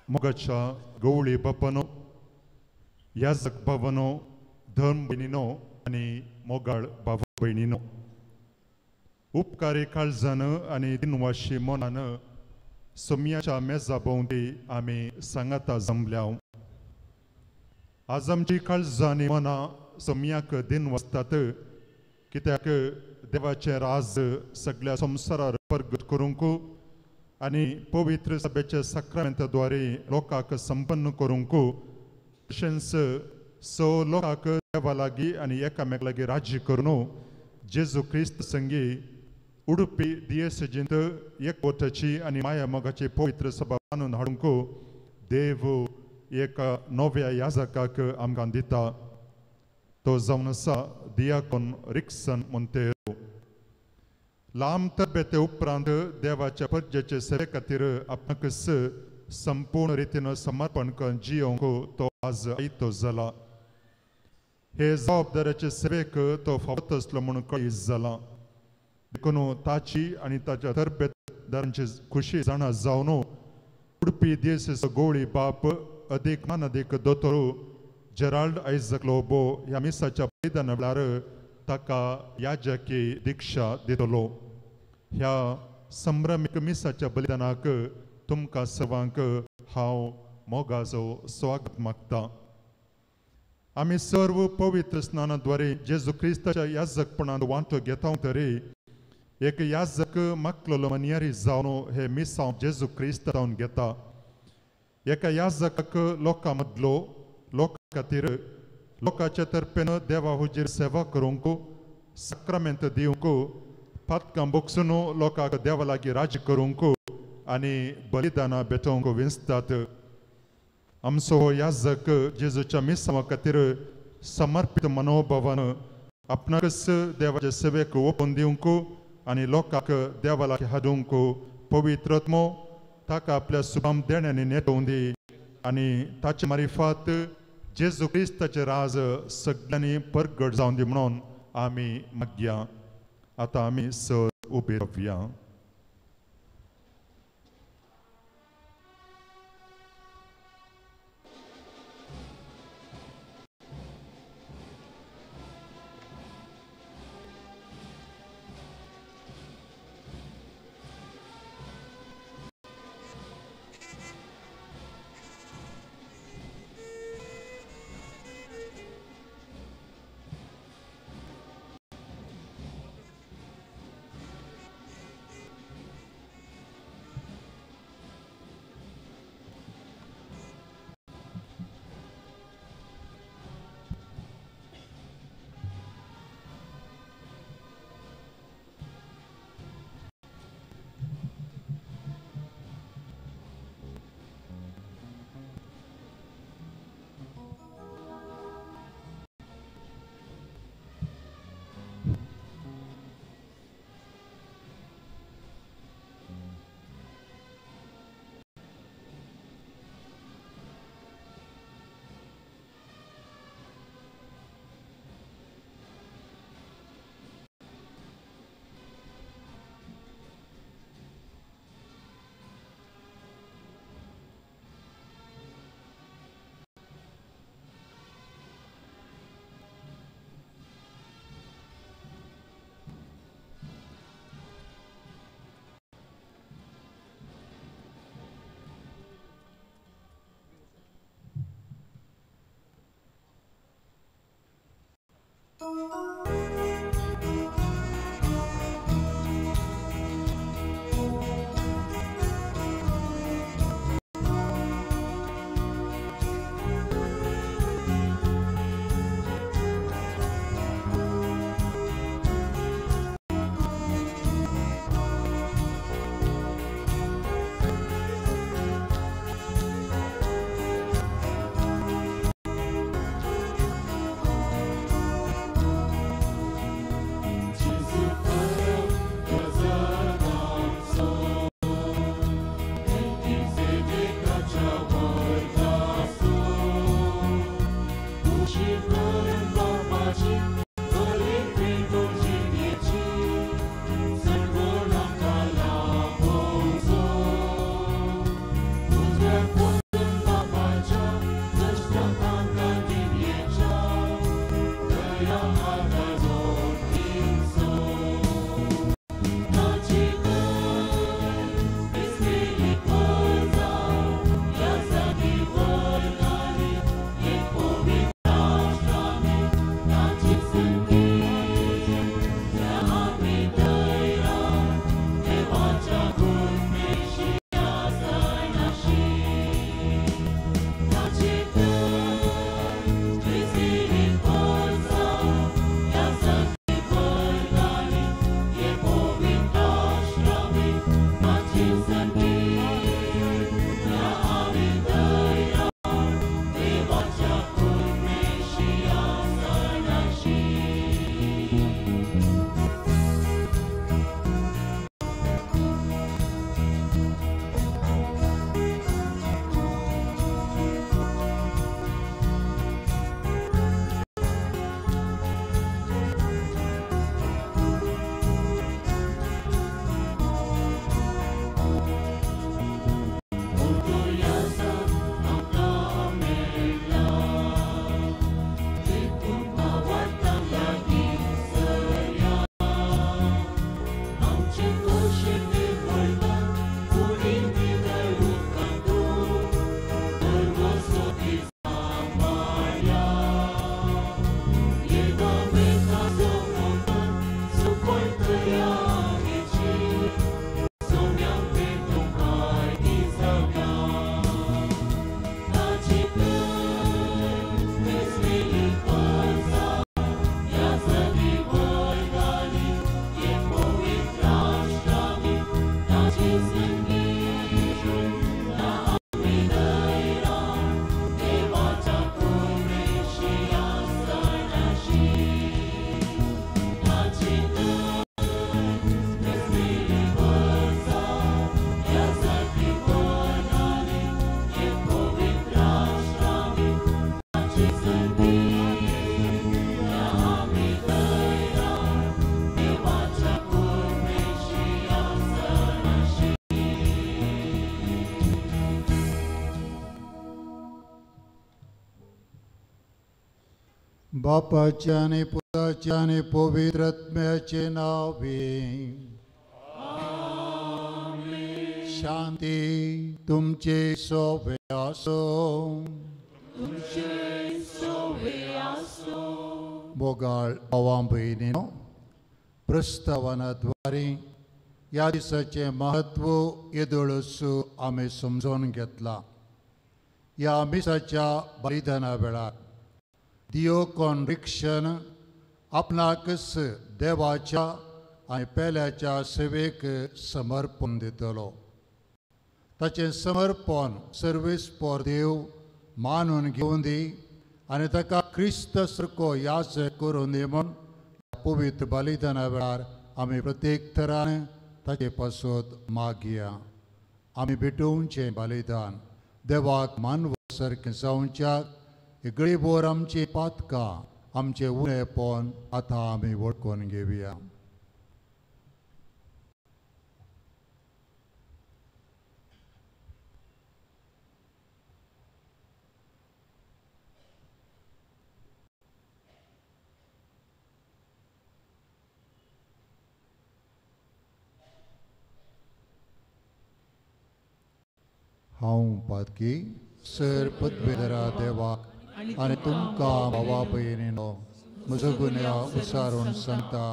मोगाच्या गवळी बापानो, याजक भावानो, धर्म बहिणीनो आणि मोगाळ भाव बहिणीनो, उपकारी काळजानं आणि दिनवाशी मनानं सोम्याच्या मेजा भोवती आम्ही सांगाता जमल्या. आज आमची काळजां मना सोम्याक दिन वसतात, कित्याक देवाचे राज सगळ्या संसारार प्रगट करूंक आणि पवित्र सभेच्या सक्रामेंताद्वारे लोकांक संपन्न करूंक तशेंच सो लोकांक देवा लागीं आनी एकामेक लागीं राज्य करून जेजू क्रिस्त संगी उडुपी दियेसजींत एकवटाची आनी माया मोगाची पवित्र सभा बांदून हाडूंक देव एका नव्या याजकाक आमकां दिता. तो जावन आसा दियाकोन रिक्सन मोंतेरो. लांब तब्येते उपरांत देवाच्या परजेचे सेवे खातीर आपणाकच संपूर्ण रितीन समर्पण करून जियोंक तो आज आयतो जाला. हे जबाबदाऱ्याचे सेवेक तो फावत आसलो म्हणून कळीत जाला. देखून ताची आनी ताच्या तरबेतदारांची खुशी जाणा जावन उडपी दियेसीचो गवळी बाप अदीक मान अदीक दोतोर जेराल्ड आयझक लोबो ह्या मिसाच्या बलिदाना वेळार ताका याजकी दिक्षा दितलो. ह्या संभ्रमीक मिसाच्या बलिदानाक तुमकां सर्वांक हांव मोगाचो स्वागत मागतां. आमी सर्व पवित्र स्नानाद्वारे जेजू क्रिस्ताच्या याजकपणांत वांटो घेता तरी एक याजक मागलेलो मनियारी जावन हे मिसांव जेजू क्रिस्त जावन घेता. एका याजकाक लोकां मदलो लोकां खातीर लोकांच्या तर्फेन देवा हुजीर सेवा करूंक सक्रामेंत दिवंक पातकां बोगसून लोकांक देवा लागीं राज करूंक आनी बलिदानां भेटोवंक विंचतात. आमचो याजक जेजूच्या मिसांवा खातीर समर्पीत मनोभावान आपणाकच देवाचे सेवेक ओपून दिवंक आनी लोकांक देवा लागीं हाडूंक पवित्रत्मो ताका आपल्या सुभाम देण्यांनी नेटोवन दी आनी ताचे मारिफात जेजू क्रिस्ताचे राज सगळ्यांनी परगट जावन दी म्हणून आमी मागया. आतां आमी सर उबे रावया. बापाचे आणि पुत्राचे आणि पवित्र आत्म्याचे नावे. शांती तुमचे सोबे असो. बोगाळ भावां बहिणींनो, प्रस्तावनाद्वारे या दिसाचे महत्व येदोळसू आम्ही समजून घेतला. या मिसाच्या बलिदाना वेळार दियो कॉन्व्हिक्शन आपणाकच देवाच्या आणि पेल्याच्या सेवेक समर्पण दितलो. ताचें समर्पण सर्वीस फॉर देव मानून घेवन दी आनी ताका क्रिस्त सारको याचक करून दी म्हूण पवित्र बलिदाना वेळार आमी प्रत्येक तरान ताचे पासत मागया. आमी भेटोवचें बलिदान देवाक मानव सारकें जावच्याक गळीभर आमची पातकां आमचें उणेपण आतां आमी वळखून घेवया. हांव पातकी सर पदवेदरा देवाक आनी तुमकां भावा भयणीनो म्हजो गुन्यांव विचारून सांगता.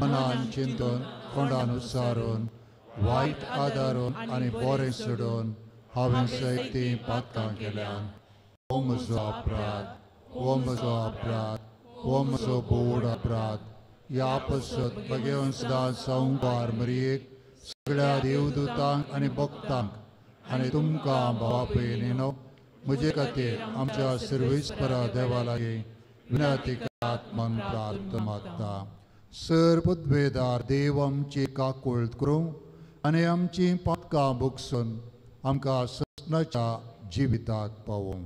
मनान चिंतून तोंडान विचारून वायट आदारून आनी बरें सोडून हांवें जायतीं पातकां केल्यान. हो म्हजो अपराध, हो म्हजो अपराध, हो म्हजो बोड अपराध. ह्या पासत बेगीन सदां संवार मरयेक सगळ्या देवदूतांक आनी भक्तांक आनी तुमकां भावा भयणीनो म्हजे खातीर आमच्या सर्वेस्परा देवा लागीं विनंती करात म्हूण प्रार्थना मागता. सर पदवेदार देव आमची काकूळ करूं आनी आमची पातकां भोगसून आमकां ससनाच्या जिविताक पावूं.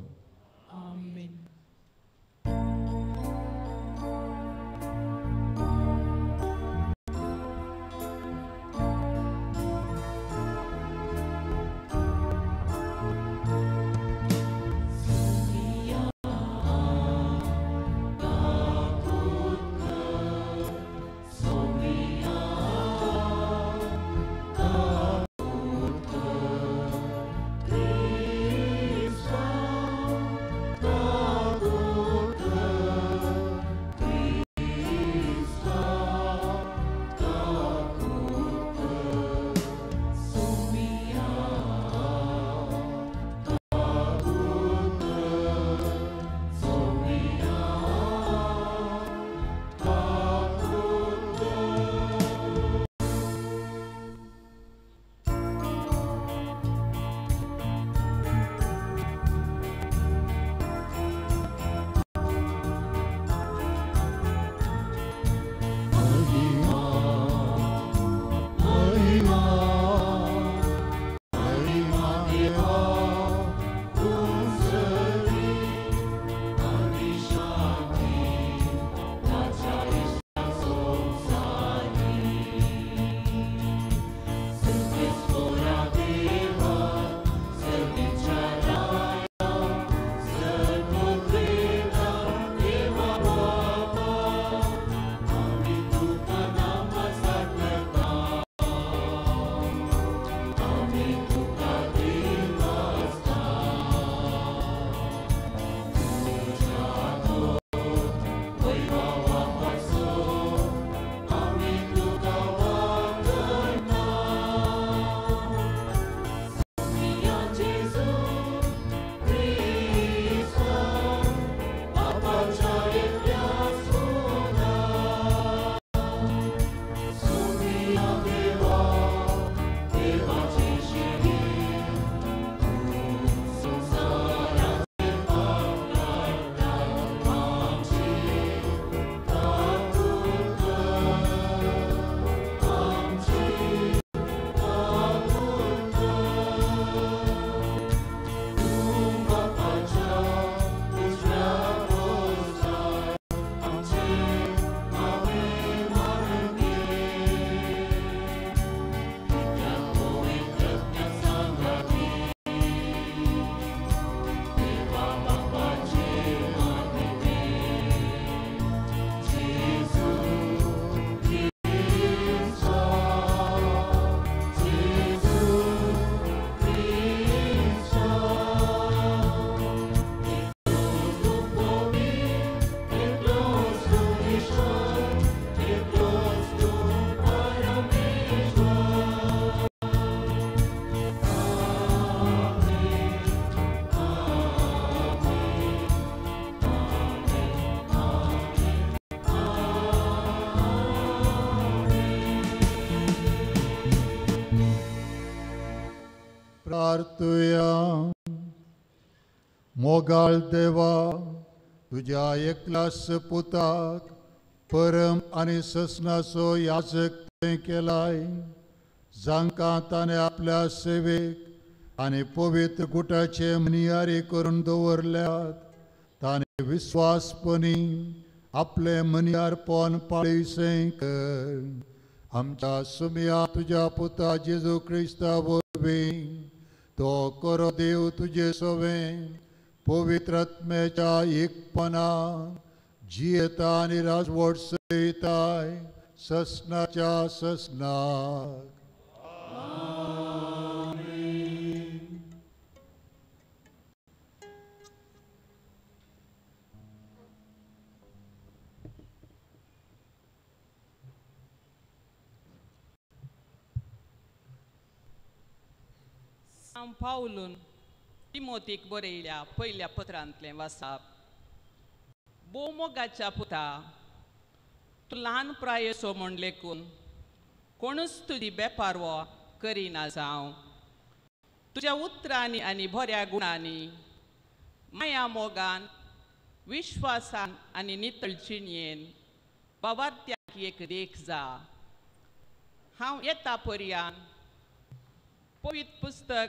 प्रार्थुया. मोगाळ देवा, तुझ्या एकलास पुताक परम आणि ससनाचो याजक तुवें केलाय, जांकां ताणें आपल्या सेवेक आनी पवित्र गुटाचे मनियारी करून दवरल्यात. ताणें विस्वासपणी आपले मनियारपण पाळीसै कर. आमच्या सुमया तुझ्या पुता जेजू क्रिस्ता वरवीं तो करो देव तुझे सोवें पवित्र आत्म्याच्या एकपणा जियेता आनी राजवट सयताय ससनाच्या ससनाक. पावलून तिमोथीक बरयल्या पयल्या पत्रांतलें वाचप. बोमोगाच्या पुता, तूं ल्हान प्रायसो म्हण लेकून कोणूच तुजी बेपारवो करिना जावं. तुज्या उतरांनी आनी बऱ्या गुणांनी माया मोगान विश्वासान आनी नितळ जिणयेन बावार्थ्याक एक देख जा. हांव येता पर्यान पवित्र पुस्तक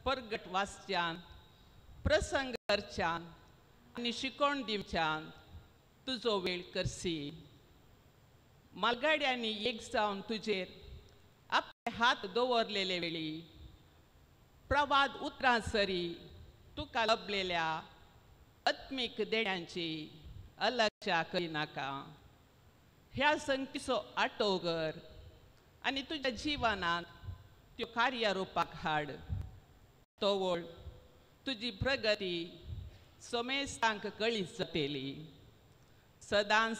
परगट वाचच्यान, प्रसंग करच्यान आनी शिकोण दिवच्यान तुजो वेळ करसी. मालगाड्यांनी एक जावन तुजेर आपले हात दवरलेले वेळी प्रवाद उतरां सरी तुका लभलेल्या आत्मीक देण्यांची अलक्षा करिनाका. ह्या संख्येचो आटो कर आनी तुज्या जिवनांत त्यो कार्यारुपाक हाड. तोवळ तुजी प्रगती सोमेस्तांक कळीत जातली. सदांच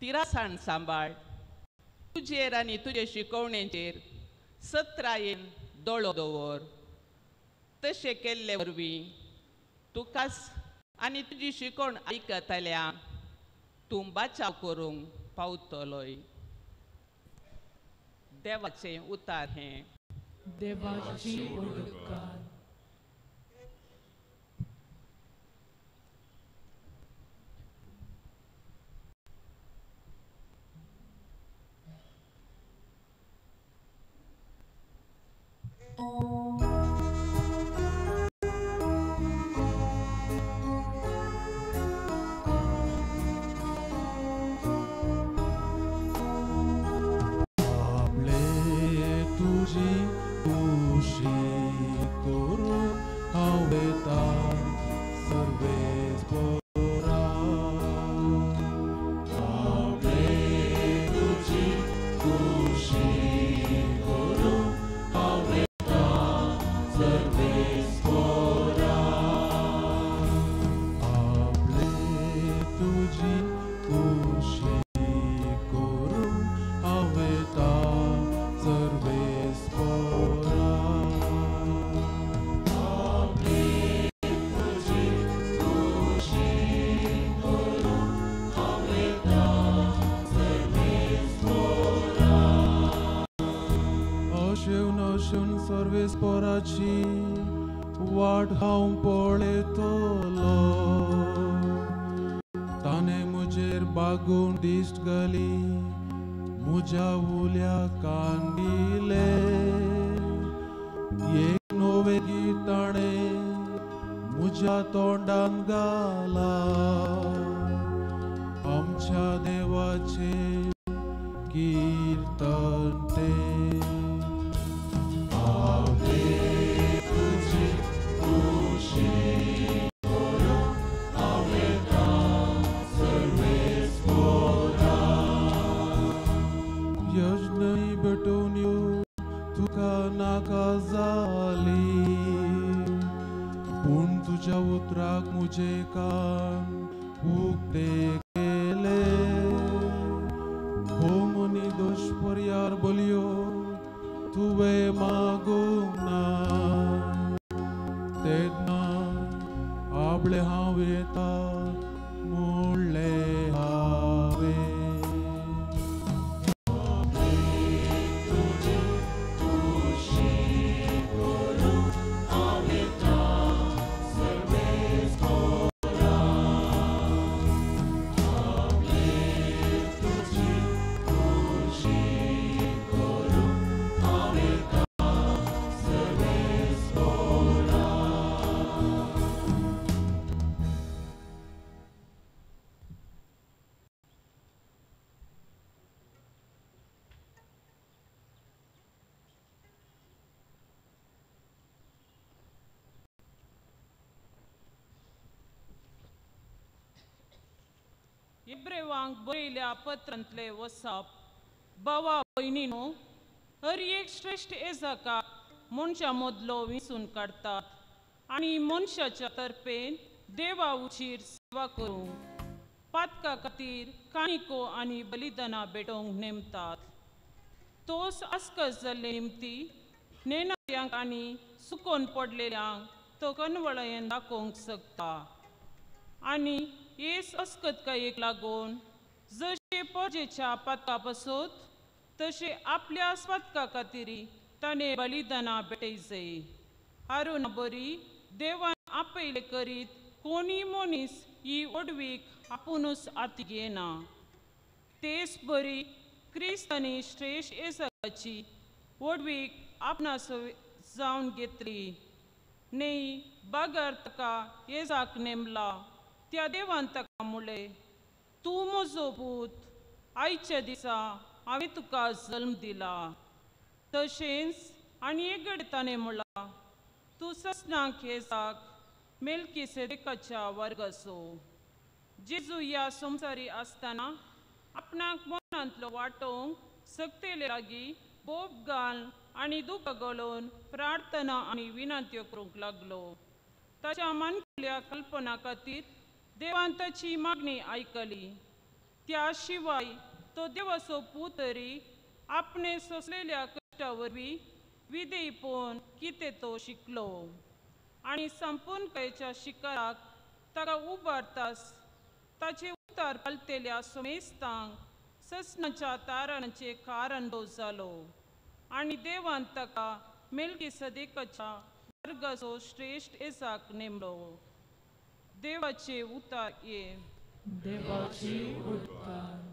तिरासाण सांबाळ. तुजेर आनी तुजे शिकवणेचेर सत्रायेन दोळो दवर. तशें केल्ले वरवीं तुकाच आनी तुजी शिकवण आयकतल्यांक तूं बाचाव करूंक पावतलोय. देवाचें उतार हें. देवाची ओडकार. परस्पराची वाट हांव पळयतलो. ताणें म्हजेर बागून दिश्ट घाली, म्हज्या उल्या कांदिले. एक नवे गीत ताणें म्हज्या तोंडान घाला. आमच्या देवाचे कीर्तन तें. यजनई भेटून येऊ तुका नाका जाली, पूण तुज्या उतराक म्हजे कान उक्ते केले. होमनी दोश पर्यार बोलयो तुवें मागूंक ना. तेन्ना आपले हांव येता म्हणले हांवें. इब्रेवांक बरयल्या पत्रांतले वसप भावा भयणीनो हर एक श्रेष्ठ येजाका मनशा मदलो विंचून काडतात आनी मनशाच्या तर्फेन देवा उचीर सेवा करूं पातका खातीर काणिको आनी बलिदानां भेटोवंक नेमतात. तोच आस्कस जाल्ले निमती नेणाऱ्यांक आनी सुकोन पडलेल्यांक तो कनवळयेन दाखोवंक शकता. आनी हेच अस्कतकायेक लागून जशे पर्जेच्या पातका पासत तशे आपल्या स्वातका खातीर ताणें बलिदानां भेटयचें. हारून बरी देवान आपयले करीत कोणी मनीस ही ओडवीक आपुणूच हाती घेना. तेच बरी क्रिस्तांनी श्रेष्ठ येसाची ओडवीक आपणास जावन घेतली. न्ही बागार ताका येजाक नेमला त्या देवान ताका म्हणलें, तूं म्हजो पूत, आयच्या दिसा हांवें तुका जल्म दिला. तशेंच आनी एक घडी ताणें म्हणलां, तूं ससनांक येजाक मेल्किसेदेकाच्या वर्गाचो. जेजू ह्या संवसारी आसतना आपणाक मनांतलो वाटोवंक सक्तेले लागीं बोब घाल आनी दुख घालून प्रार्थना आनी विनंत्यो करूंक लागलो. ताच्या मानकुल्या कल्पना खातीर देवान ताची मागणी आयकली. त्या शिवाय तो देवाचो पूत तरी आपणे सोंसलेल्या कश्टा वरवीं विधेयपण कितें तो शिकलो आनी संपूर्णकायेच्या शिखराक ताका उबारतास ताचे उतार पालतेल्या सोमेस्तांक ससनाच्या तारणाचे कारण जालो आनी देवान ताका मेल्किसेदेकाच्या वर्गाचो श्रेष्ठ येसाक नेमलो. देवाचे उतार ये. देवाची उद्गार.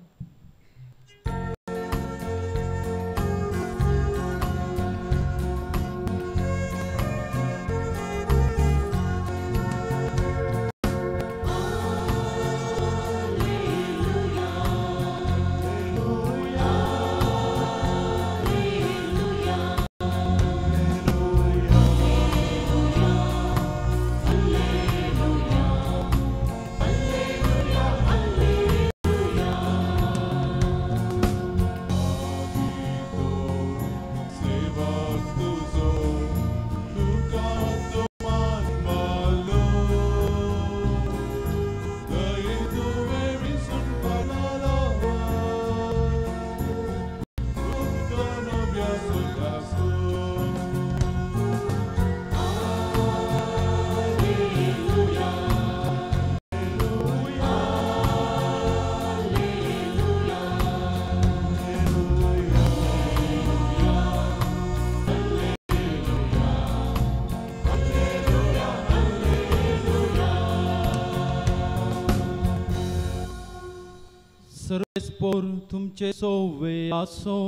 सर्वेस्पोर तुमचे सोवे आसो.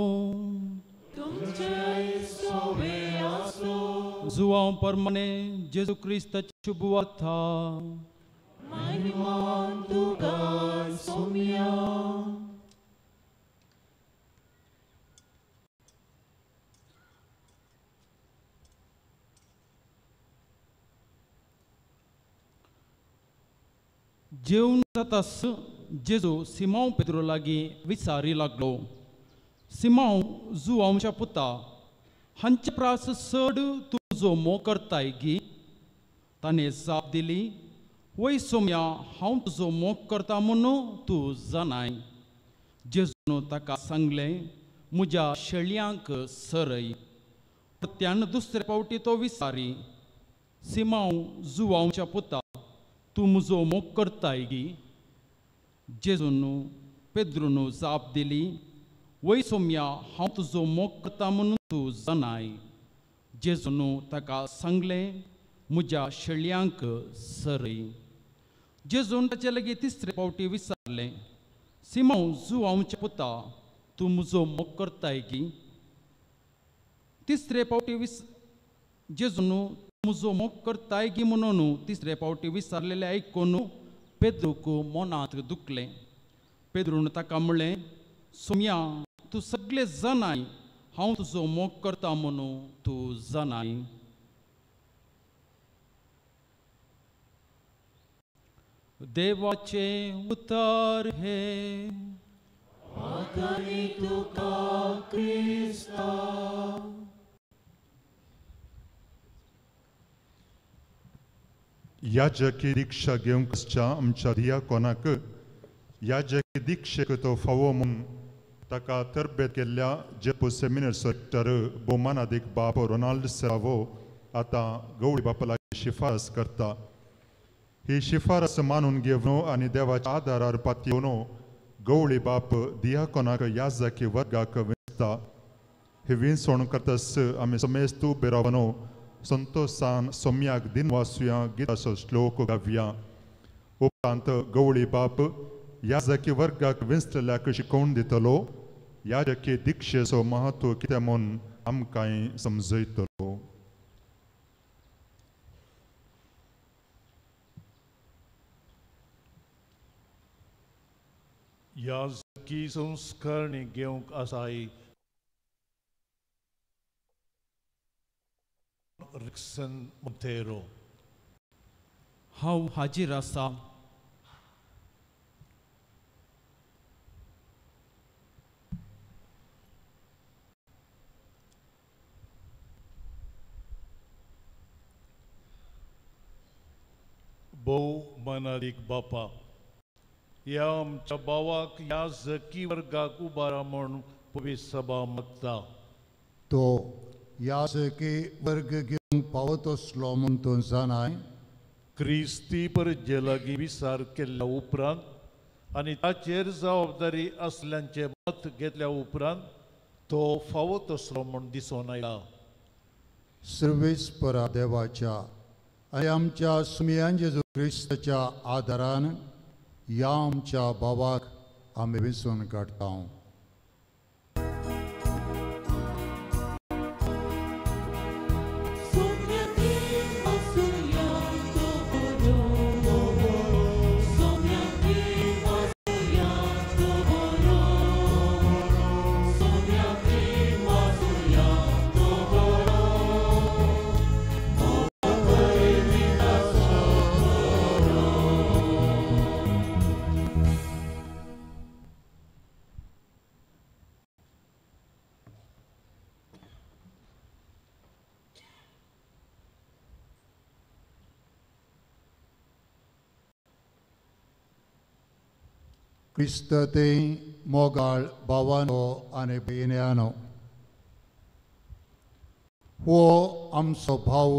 जुआं परमने जेजू क्रिस्ताची शुभवार्ता. जेवण जातास जेजू सिमांव पेद्रो लागीं विचारी लागलो, सिमांव जुआंवच्या पुता, हांचे प्रास चड तुजो मोग करताय गी? ताणें जाप दिली, वय सोम्या, हांव तुजो मोग करता म्हणून तूं जाणाय. जेजून ताका सांगलें, म्हज्या शेळयांक सरय. परत्यान दुसरे फावटी तो विचारी, सिमांव जुआंवच्या पुता, तूं म्हजो मोग करताय गी? जेजून पेद्रून जाप दिली, वय सोम्या, हांव तुजो मोग करता म्हणून तूं जाणाय. जेजून ताका सांगलें, म्हज्या शेळयांक सरय. जेजून ताचे लागीं तिसरे फावटी विचारलें, सिमांव जुआंवच्या पुता, तूं म्हजो मोग करताय गी? तिसरे फावटी जेजून म्हजो मोग करताय गी म्हणून तिसरे फावटी विचारलेले आयकून पेद्रूक मनांत दुखलें. पेद्रून ताका म्हणलें, सोम्या, तूं सगळे जाणाय, हांव तुजो मोग करता म्हणून तूं जाणाय. देवाचे उतर हे याजकी दीक्षा घेवंक आसच्या आमच्या दियाकोनाक याजकी दीक्षेक तो फावो म्हूण ताका तरबेत केल्ल्या जेपो सेमिनर सेक्टर भोवमानादीक बाप रोनाल्ड सेरावो आतां गवळी बापा लागीं शिफारस करता. ही शिफारस मानून घेवनो आनी देवाच्या आदारार पातयेवनो गवळी बाप दियाकोनाक याजकी वर्गाक विंचता. ही विंचवण करतस आमी समेस्त उबे रावनो संतोषान सोम्याक दिन वाचुया गिताचो श्लोक गावया. उपरांत गवळी बाप याजकी वर्गाक विंचलेल्याक शिकोवन दितलो. याजकी दिक्षेचो महत्व कितें म्हूण आमकांय समजयतलो. याजकी संस्कारणी घेवंक आसाय रिक्सन मोंतेरो. हांव हाजीर आसा. भोवमानादीक बापा, ह्या आमच्या भावाक याजकी वर्गाक उबारा म्हूण पवित्र सभा मागता. तो याजकी वर्ग घेवंक पावत असलो म्हूण तूं जाणाय. क्रिस्ती परजे लागीं विचार केल्ल्या उपरांत आनी ताचेर जबाबदारी असल्यांचे मत घेतल्या उपरांत तो फावत असलो म्हूण दिसून आयला. सर्वेस्परा देवाच्या आनी आमच्या सुमयान जेजू क्रिस्ताच्या आदारान ह्या आमच्या भावाक आमी विंचून काडटा. क्रिस्तते मोगाळ भावानो आनी भयण्यांनो, हो आमचो भाव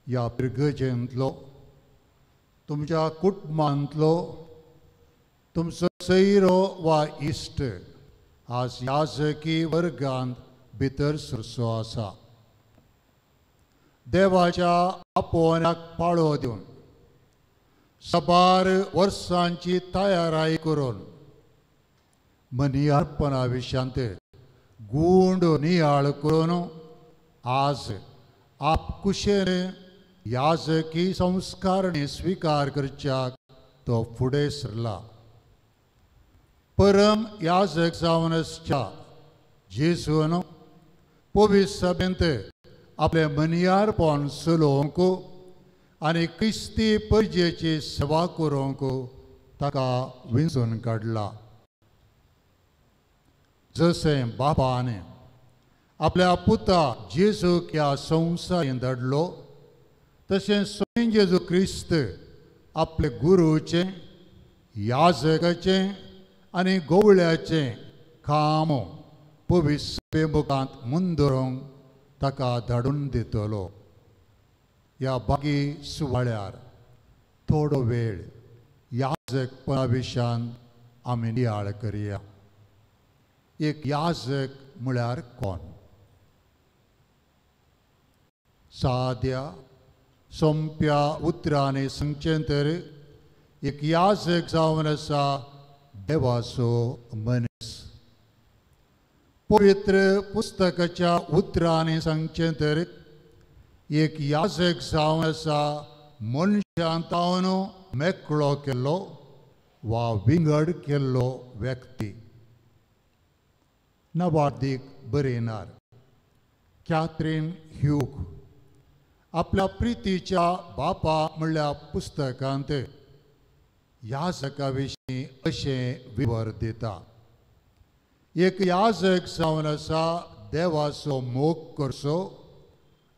ह्या पिरगजेंतलो, तुमच्या कुटुंबांतलो, तुमचो सैरो वा इश्ट आज याजकी वर्गांत भितर सरचो आसा. देवाच्या आपोवण्याक पाळो दिवन सबार वर्सांची तयाराई करून मनियारपणा विशांत गूंड नियाळ करून आज आपकुशेन याजकी संस्कारणी स्वीकार करच्याक तो फुडें सरला. परम याजक जावन आसच्या जेजून पवित्र सभेंत आपले मनियारपण चलोवंक आनी क्रिस्ती परजेची सेवा करूंक ताका विंचून काडला. जशें बापान आपल्या पुता जेजूक ह्या संवसारीन धाडलो, तशें स्वयं जेजू क्रिस्त आपले गुरूचें, याजकाचें आनी गवळ्याचें काम पवित्र सभे मुखांत मुंदरूंक ताका धाडून दितलो. ह्या बागी सुवाळ्यार थोडो वेळ याजकपणा विशान आमी नियाळ करया. एक याजक म्हळ्यार कोण? साद्या सोंप्या उतरांनी सांगचें तर एक याजक जावन आसा देवाचो मनीस. पवित्र पुस्तकाच्या उतरांनी सांगचें तर एक याजक जावन आसा मनशां तावन मेकळो केल्लो वा विंगड केल्लो व्यक्ती. नवार्दीक बरयणार कॅथरीन ह्यूग आपल्या प्रितीच्या बापा म्हणल्या पुस्तकांत याजका विशीं अशें विवर दिता. एक याजक जावन आसा देवाचो मोग करचो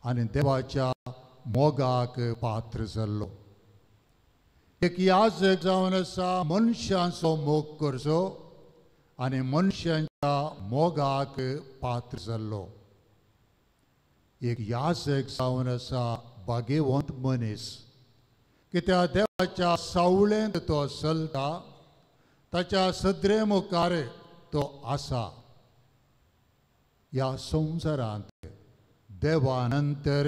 आनी देवाच्या मोगाक पात्र जाल्लो. एक याजक जावन आसा मनशांचो मोग करचो आनी मनशांच्या मोगाक पात्र जाल्लो. एक याजक जावन आसा भाग्यवंत मनीस, कित्याक देवाच्या सावळेंत तो चलता, ताच्या सदरे मुखार तो आसा. ह्या संवसारांत देवा नंतर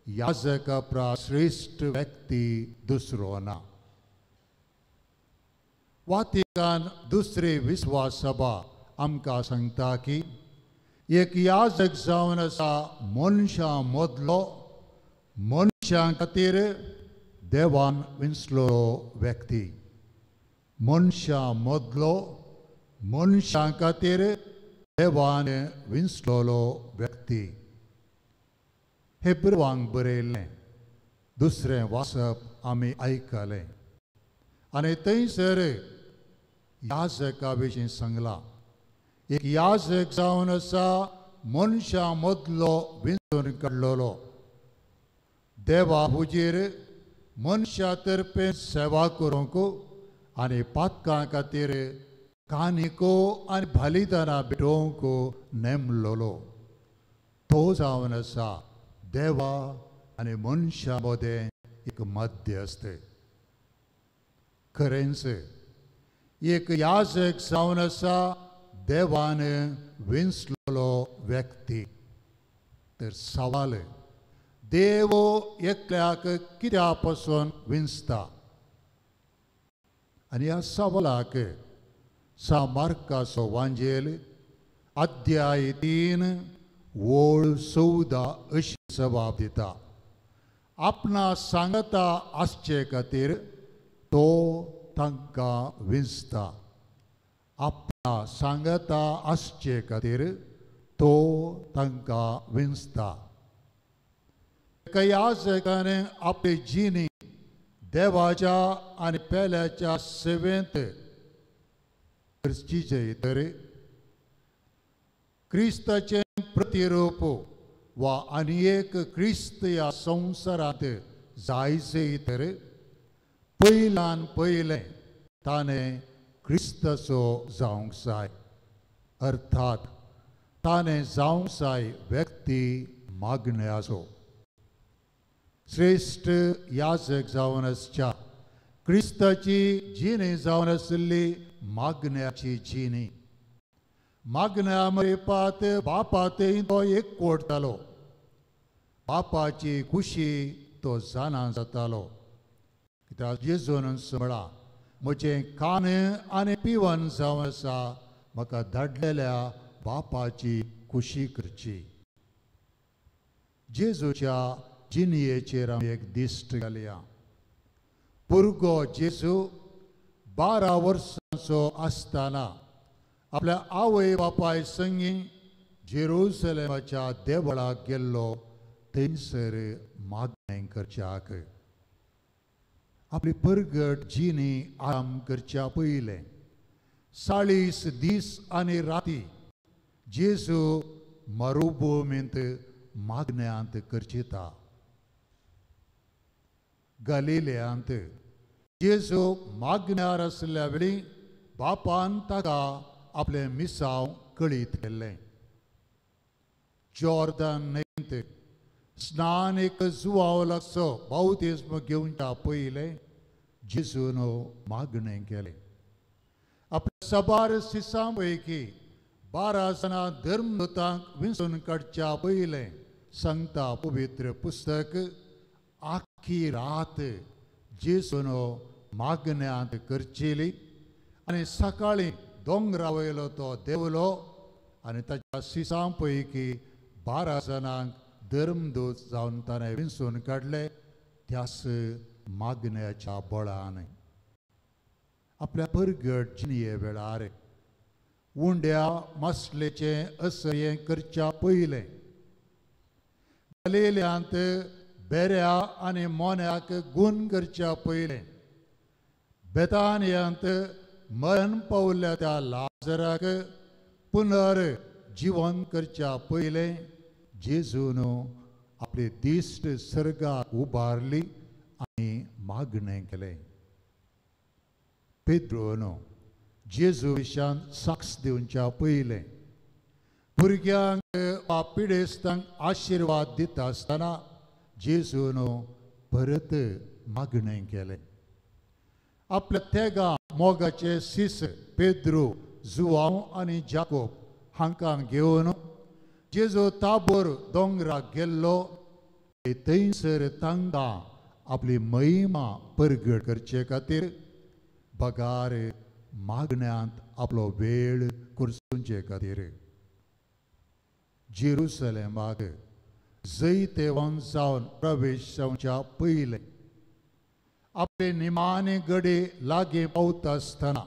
याजका प्रा श्रेष्ठ व्यक्ती दुसरो ना. वातिकान दुसरी विश्वास सभा आमकां सांगता की एक याजक जावन आसा मनशां मदलो, मनशां खातीर देवान विंचलो व्यक्ती. मनशां मदलो, मनशां खातीर देवान विंचलोलो व्यक्ती. हेब्रेवांक बरयल्लें दुसरें वाचप आमी आयकलें आनी थंयसर याजका विशीं सांगलां. एक याजक जावन आसा मनशां मदलो विंचून काडलेलो. देवा हुजीर मनशा तर्फे सेवा करूंक आनी पातकां खातीर कानिको आनी बलिदानां भेटोवंक नेमलेलो. तो जावन आसा देवा आनी मनशा मदें एक मध्यस्थ. खरेंच एक याजक जावन आसा देवान विंचलेलो व्यक्ती. तर सवाल, देव एकल्याक कित्या पासून विंचता? आनी ह्या सवालाक मार्काचो वांजेल अध्याय 3 ओळ 14 अशी जबाब दिता. आपणा सांगता आसचे खातीर तो तांकां विंचता. आपणा सांगता आसचे खातीर तो तांकां विंचता. एका याजकान आपली जिणी देवाच्या आनी पेल्याच्या सेवेंत करची तर क्रिस्ताचें प्रतिरूप वा आनी एक क्रिस्त ह्या संवसारांत जायचे तर पयल्यान पयलें ताणें क्रिस्ताचो जावंक जाय. अर्थात ताणें जावंक जाय व्यक्ती मागण्याचो. श्रेष्ठ याजक जावन आसच्या क्रिस्ताची जिणी जावन आसली मागण्याची जिणी. मागण्या मरेपात बापातय तो एक कोडतालो. बापाची खुशी तो जाणा जातालो. कित्याक जेजून म्हळां, म्हजें खाण आनी पिवण जावन आसा म्हाका धाडलेल्या बापाची खुशी करची. जेजूच्या जिणयेचेर आमी एक दिश्ट घालया. भुरगो जेजू 12 वर्सांचो आसतना आपल्या आवय बापाय संगी जेरुसलेमाच्या देवळाक गेल्लो थंयसर मागणें करच्याक. आपली परगट जिणी आराम करच्या पयलें 40 दीस आनी राती जेजू मरुभुमींत मागण्यांत करचिता. गलिलेयांत जेजू मागण्यार आसल्या वेळी बापान ताका आपलें मिसांव कळीत केल्लें. जॉर्दान न्हंयेंत स्नान एक जुवावलाचो बावतिस्म घेवच्या पयलें जेजून मागणें केलें. आपल्या सबार शिसां पैकी 12 जाणां धर्मदूतांक विंचून काडच्या पयलें सांगता पवित्र पुस्तक आख्खी रात जेजून मागण्यांत करचेली आनी सकाळीं दोंगरा वयलो तो देंवलो आनी ताच्या शिसां पैकी 12 जाणांक धर्मदूत जावन ताणें विंचून काडले. त्याच मागण्याच्या बळान आपल्या परगट जिणये वेळार उंड्या मसलेचें असर्यें करच्या पयलें गलिलेयांत बेऱ्या आनी मोन्याक गूण करच्या पयलें बेतानियांत मरण पावल्ल्या त्या लाजराक पुनर्जीवन करच्या पयले जेजून आपले दिश्ट सर्गाक उबारली आनी मागणें केलें. पेद्रोन जेजू विशान साक्ष दिवच्या पयलें भुरग्यांक वा पिडेस्तांक आशिर्वाद दिता आसतना जेजून परत मागणें केलें. आपल्या तेगा मोगाचे सीस पेद्रू, जुआंव आनी जाकोब हांकां घेवन जेजू ताबोर दोंगराक गेल्लो. थंयसर तांकां आपली महिमा परगट करचे खातीर बगार मागण्यांत आपलो वेळ करचुचे खातीर जेरुसलेमाक जैतेवन जावन प्रवेश जावच्या पयले आपले निमाणे गडे लागीं पावता आसतना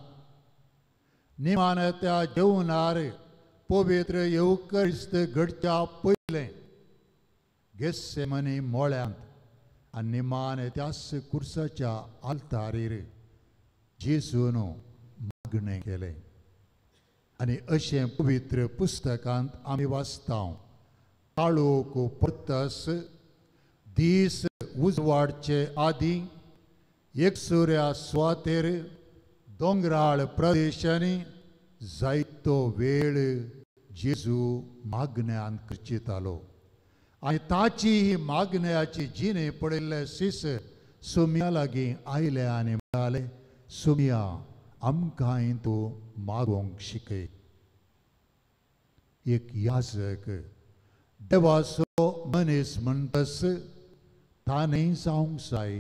निमाणे त्या जेवणार पवित्र येवकरिस्त घडच्या पयलें गेत्सेमनी मोळ्यांत आनी निमाणे त्याच कुर्साच्या आल्तारीर जेजून मागणें केलें. आनी अशें पवित्र पुस्तकांत आमी वाचतां. काळोख परतस दीस उजवाडचे आदीं एकसुऱ्या सुवातेर दोंगराळ प्रदेशांनी जायतो वेळ जेजू मागण्यांत करचितालो. आनी ताची ही मागण्याची जिणे पडिल्ले सीस सुमया लागीं आयले आनी म्हणाले, सुमया आमकांय तूं मागोंक शिकय. एक याजक देवाचो मनीस म्हणटस ताणें जावंक जाय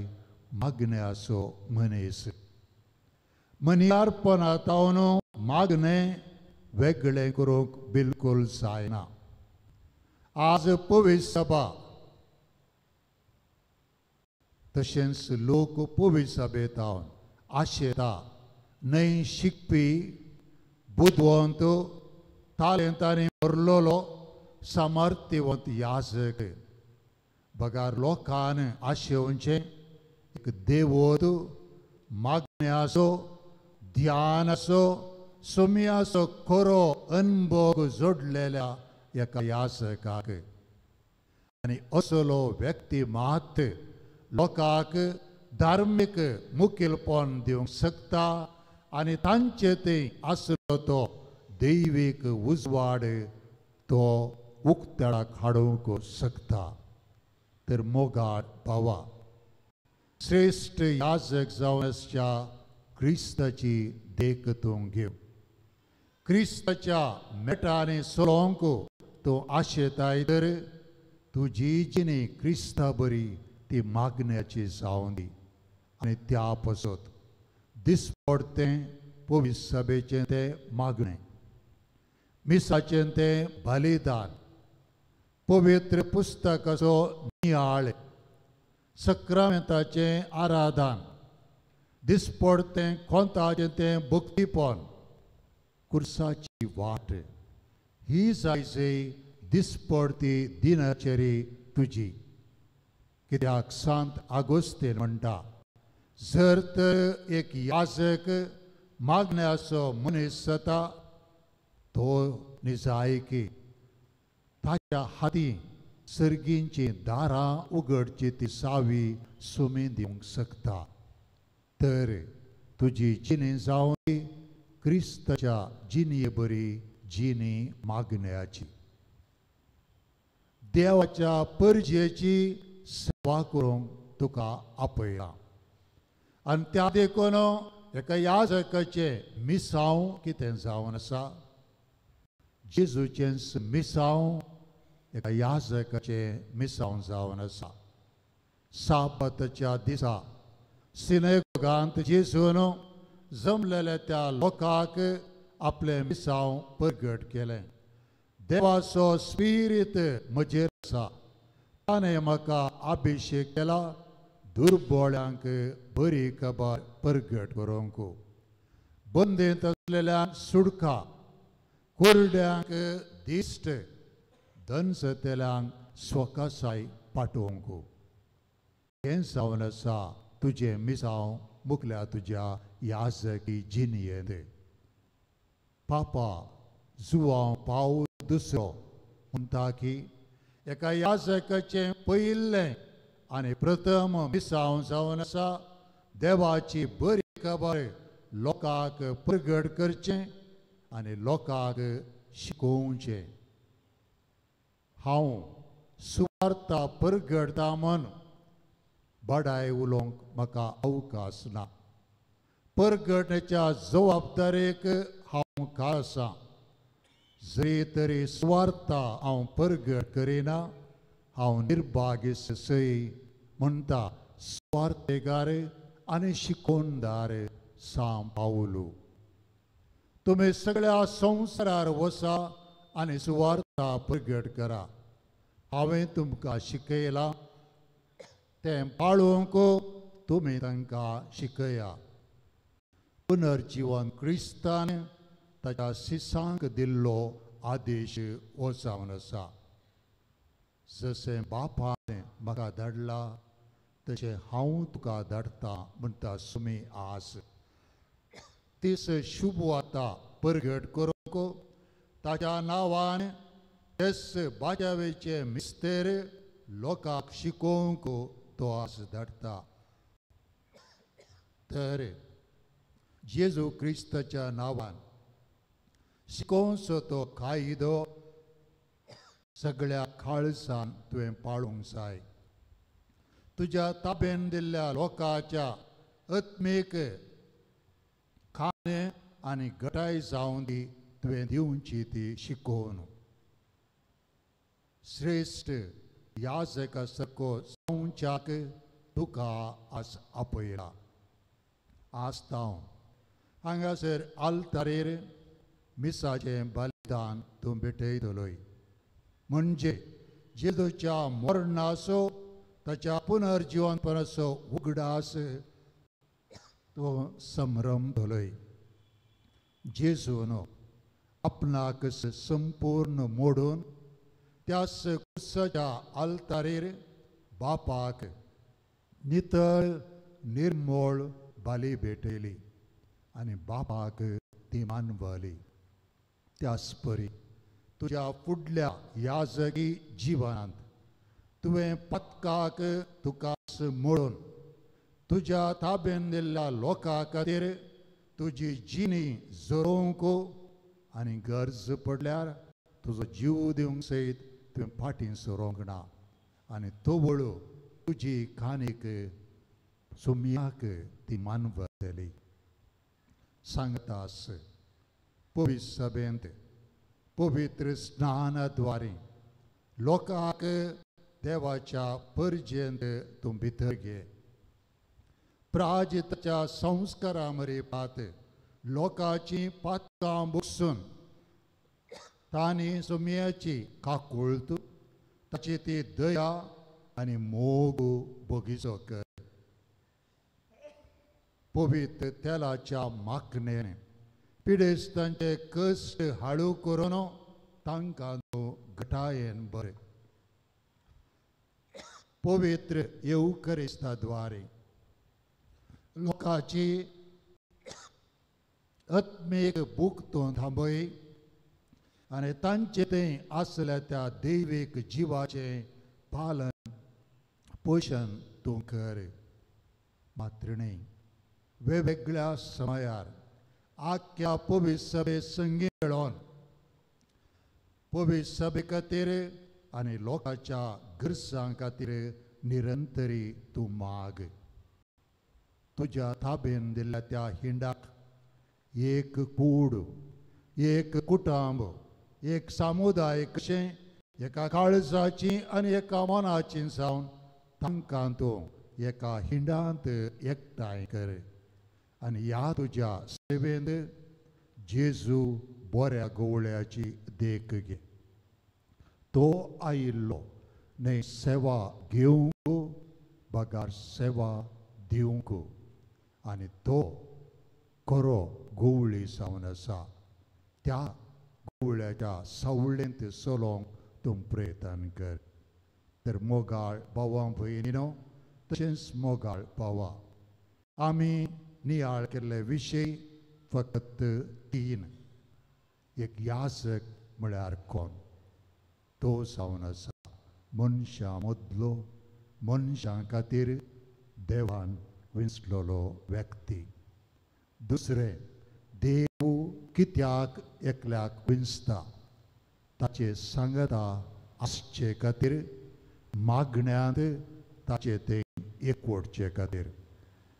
मागण्याचो मनीस. मनियारपणांतावन मागणें वेगळें करूंक बिलकुल जायना. आज पवित्र सभा तशेंच लोक पवित्र सभेंतावन आशेता नई शिकपी बुद्धवंत तालेंतांनी भरलोलो सामर्थ्यवंत याजक बगार लोकान आशेवचें एक देवोत मागण्याचो ध्यानाचो सुमयाचो खरो अनुभव जोडलेल्या एका याजकाक. आनी असलो व्यक्ती मात लोकांक धार्मीक मुखेलपण दिवंक शकता आनी तांचे थंय आसलो तो दैवीक उजवाड तो उक्ताडाक हाडूंक शकता. तर मोगाळ भावा, श्रेष्ठ याजक जावनाच्या क्रिस्ताची देख तूं घेव. क्रिस्ताच्या मेटांनी चलोवंक तूं आशेताय तर तुजी जिणी क्रिस्ता बरी ती मागण्याची जावं दी. आनी त्या पासत दिसपडतें पवित्र सभेचें तें मागणें, मिसाचें तें बलिदान, पवित्र पुस्तकाचो नियाळ, सक्रामेंताचें आराधन, दिसपडतें खोंताचें तें भक्तीपण, कुर्साची वाट ही जायचे दिसपडती दिनचरी तुजी. कित्याक सांत आगोस्तीन म्हणटा, जर तर एक याजक मागण्याचो मनीस जाता तो निजायकी ताच्या हातीं सर्गींची दारां उगडची ती सावी सुमी दिवंक शकता. तर तुजी जिणी जावं क्रिस्ताच्या जिणये बरी जिणी मागण्याची. देवाच्या परजेची सेवा करूंक तुका आपयला. आनी त्या देखून एका याजकाचें मिसांव कितें जावन आसा. जेजूचें मिसांव एका याजकाचें मिसांव जावन आसा. साबताच्या दिसा सिनेगोगांत जेजून जमलेल्या त्या लोकांक आपलें मिसांव परगट केलें. देवाचो स्पिरीत म्हजेर आसा. ताणें म्हाका अभिशेक केला दुर्बळ्यांक बरी खबर परगट करूंक, बंदेंत आसलेल्यांक सुटका, कोरड्यांक दिश्ट, दनसतेल्यांक स्वकासाय पाठोवंक. हें जावन आसा तुजें मिसांव मुखल्या तुझ्या याजकी जिनियेंत पापा जुवां पावल दुसरो म्हणटा की एका याजकाचें पयिल्लें आनी प्रथम मिसांव जावन आसा देवाची बरी खबर लोकांक प्रगट करचें आनी लोकांक शिकोवचें. हांव सुवार्ता प्रगटता म्हूण बडाय उलोवंक म्हाका अवकाश ना. प्रगटण्याच्या जबाबदारेक हांव मुखार आसां. जरी तरी सुवार्ता हांव प्रगट करिना हांव निर्भाग्य सई म्हणटा सुवार्थेगार आनी शिकोवणदार सांव पावलो. तुमी सगळ्या संवसारार वचा आनी सुवार्ता प्रगट करा. हांवें तुमकां शिकयलां तें पाळोवंक तुमी तांकां शिकया. पुनर्जीवन क्रिस्तान ताच्या शिसांक दिल्लो आदेश हो जावन आसा. जशें बापान म्हाका धाडला तशें हांव तुका धाडटां म्हणटा सुमी आस. तीस शुभ वार्ता प्रगट करूंक ताच्या नांवान तेस बाजावेचे मिस्तेर लोकांक शिकोवंक तो आस धाडटा. तर जेजू क्रिस्ताच्या नांवान शिकोवचो तो कायदो सगळ्या खाळसां तुवें पाळूंक जाय. तुज्या ताब्यान दिल्ल्या लोकांच्या आत्मीक खाणे आनी घटाय जावं दी तुवें दिवची ती शिकोवन. श्रेश्ठ याजका सारको जावच्याक तुका आस आपयला. आस्तांव हांगासर आल्तारेर मिसाचें बलिदान तूं भेटयतलोय. म्हणजे जेजूच्या मरणाचो ताच्या पुनर्जीवनपणाचो उगडास तो संभ्रमतलोय. जेजून आपणाक संपूर्ण मोडून त्याच कुसाच्या आल्तारेर बापाक नितळ निर्मळ बाली भेटयली आनी बापाक ती मानवली. त्याच परी तुज्या फुडल्या याजकी जिवनांत तुवें पत्काक तुकाच मोडून तुज्या ताब्यान दिल्ल्या लोकां खातीर तुजी जिणी जोरोवंक आनी गरज पडल्यार तुजो जीव दिवंक सयत तुवें फाटीं सरोंक ना. आनी तो वळू तुजी खानीक सुमयाक ती मानवतली. सांगतास पवित्र सभेंत पवित्र स्नानाद्वारे लोकांक देवाच्या परजेंत तूं भितर घे. प्राजिताच्या संस्कारा मरेपात लोकांची पातकां बुकसून तांणी सुमयाची काकुळत ताची ती दया आनी मोग बगीचो कर. पवित्र तेलाच्या माखणेन पिडेस्तांचे कश्ट हाळू करून तांकां तूं घटायेन भर. पवित्र येवकरिस्ताद्वारे लोकांची आत्मीक भूक तूं थांबय आनी तांचे थंय आसल्या त्या दैवीक जिवाचें पालन पोशण तूं कर. मात्र न्ही वेगवेगळ्या समयार आख्या पवित्र सभे संगी मेळोन पवित्र सभे खातीर आनी लोकांच्या गरजां खातीर निरंतरी तूं माग. तुज्या ताब्यान दिल्ल्या त्या हिंडाक एक कूड, एक कुटुंब, एक समुदाय कशें एका काळजाची आनी एका मनाची जावन तांकां तूं एका हिंडांत एकठांय कर. आनी ह्या तुज्या सेवेंत जेजू बऱ्या गवळ्याची देख घे. तो आयिल्लो न्हय सेवा घेवंक बगार सेवा दिवंक आनी तो खरो गवळी जावन आसा. त्या गवळ्याच्या सावळेंत चलोवंक तूं प्रयत्न कर. तर मोगाळ भावां भयणीनो तशेंच मोगाळ भावा आम्ही नियाळ केल्ले विशय फकत 3. एक याजक म्हळ्यार कोण? तो जावन आसा मनशां मदलो मनशां खातीर देवान विंचलोलो व्यक्ती. दुसरें, देव कित्याक एकल्याक विंचता ताचे सांगता आसचे खातीर, मागण्यांत ताचे ते एकवटचे खातीर.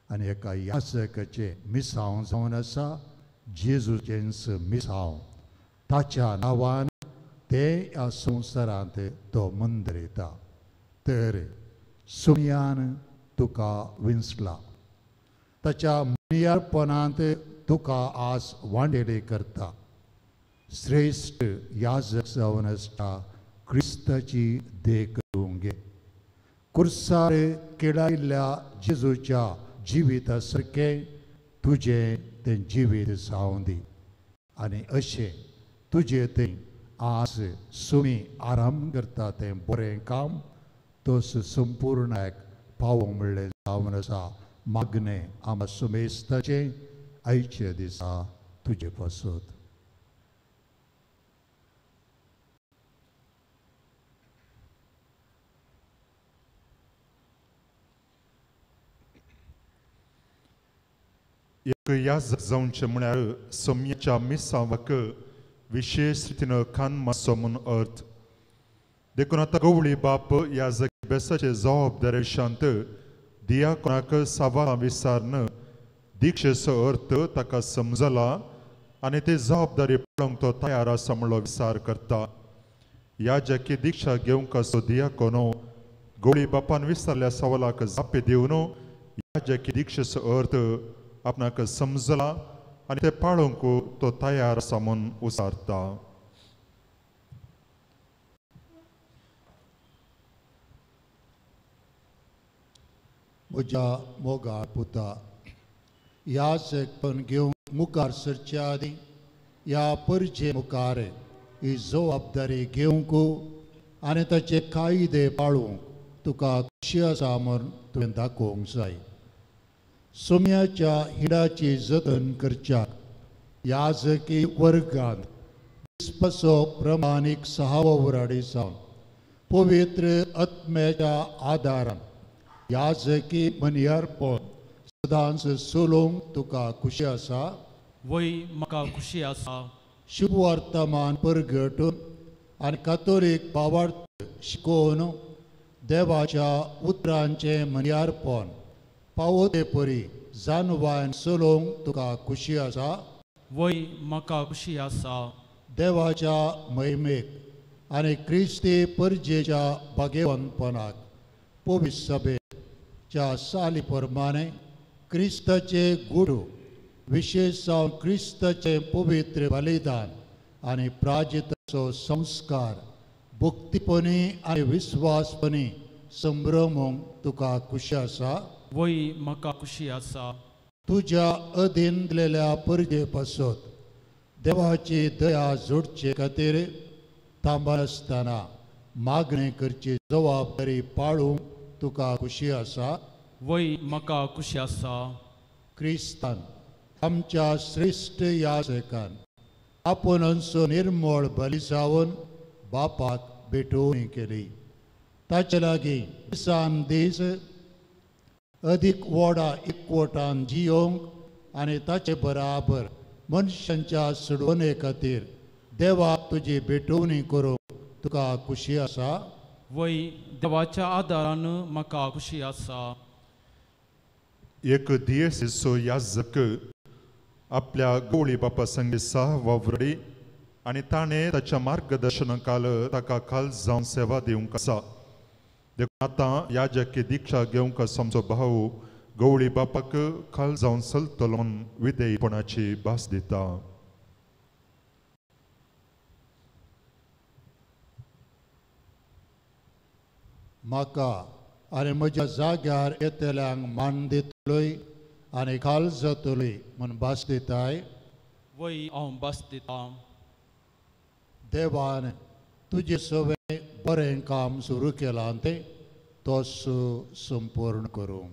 आनी एका याजकाचे मिसांव जावन आसा जेजूचेंच मिसांव. ताच्या नांवान ते ह्या संवसारांत तो मंदरिता. तर सुमयान तुका विंचला, ताच्या मनियारपणांत तुका आज वांडेले करता. श्रेश्ठ याजक जावन आसता क्रिस्ताची देख करूंक घे. कुर्सार केळायिल्ल्या जेजूच्या जिविता सारकें तुजें तें जिवीत जावं दी. आनी अशें तुजें तें आज सुमी आराम करता तें बरें काम तोस संपूर्णाक पावोंक म्हणलें जावन आसा. मागणें आमकां सुमेस्ताचें आयचे दिसा तुजे पासत. एक याजक जावचें म्हळ्यार सोम्याच्या मिसांवाक विशेष रितीन कान मातसो म्हूण अर्थ. देखून आतां गवळी बाप याजक बेसाचे जबाबदारेशांत दियाकोनाक सवालां विचारन दिक्षेचो अर्थ ताका समजला आनी ते जबाबदारी पळोवंक तो तयार आसा म्हणलो विचार करता. याजकी दिक्षा घेवंक असो दियाकोनो गवळी बापान विचारल्या सवालाक जापे दिवन याजकी दिक्षेचो अर्थ आपणाक समजला आनी ते पाळोवंक तो तयार आसा म्हूण उसारता. म्हज्या मोगाळ पुता, याजकपण घेवंक मुखार सरचे आदीं ह्या परजे मुखार ही जबाबदारी घेवंक आनी ताचे कायदे पाळूंक तुका खुशी आसा म्हूण तुवें दाखोवंक जाय. सोम्याच्या हिडाची जतन करच्याक याजकी वर्गांत विस्वासो प्रमाणीक 6 वराडी जावन पवित्र आत्म्याच्या आदारान याजकी मनियारपण सदांच चलोवंक तुका खुशी आसा. वय म्हाका खुशी आसा. शुभ वर्तमान परगटून आनी कातोलीक भावार्थ शिकोवन देवाच्या उतरांचें मनियारपण पावोते परी जानवान चलोवंक तुका खुशी आसा. वय म्हाका खुशी आसा. देवाच्या महिमेक आनी क्रिस्ती परजेच्या भाग्यवंतपणाक पवित्र सभेच्या साली प्रमाणे क्रिस्ताचे गुरू विशेष जावन क्रिस्ताचे पवित्र बलिदान आनी प्राजिताचो संस्कार भक्तीपणी आनी विस्वासपणी संभ्रमोवंक तुका खुशी आसा. वय म्हाका खुशी आसा. तुज्या अधीन दिलेल्या परजे पासत देवाची दया जोडचे खातीर थांबनासतना मागणी करची जबाबदारी पाळूंक तुका खुशी आसा. वय म्हाका खुशी आसा. क्रिस्तान आमच्या श्रेश्ठ याजकान आपणचो निर्मळ बली जावन बापाक भेटोवणी केली. ताचे लागीं दिसान दीस अदीक व्हडा एकवटान जियोंक आनी ताचे बराबर मनशांच्या सोडवणे खातीर देवाक तुजी भेटोवणी करूंक तुका खुशी आसा. वय देवाच्या आदारान म्हाका खुशी आसा. एक दियेसीचो याजक आपल्या गवळी बापा संगे 6 वावरडी आनी ताणें ताच्या मार्गदर्शनाखाल ताका खाल जावन सेवा दिवंक आसा. देखून आतां याजकी दिक्षा घेवंक आमचो भाव गवळी बापाक खाल जावन चलतलो म्हूण विधेयपणाची भास दिता. म्हाका आनी म्हज्या जाग्यार येतल्यांक मान दितलोय आनी खाल जातलोय म्हूण भास दिताय. वय हांव भास दितां. देवान तुजे सवें बरें काम सुरू केलां तें तोच संपूर्ण करूं.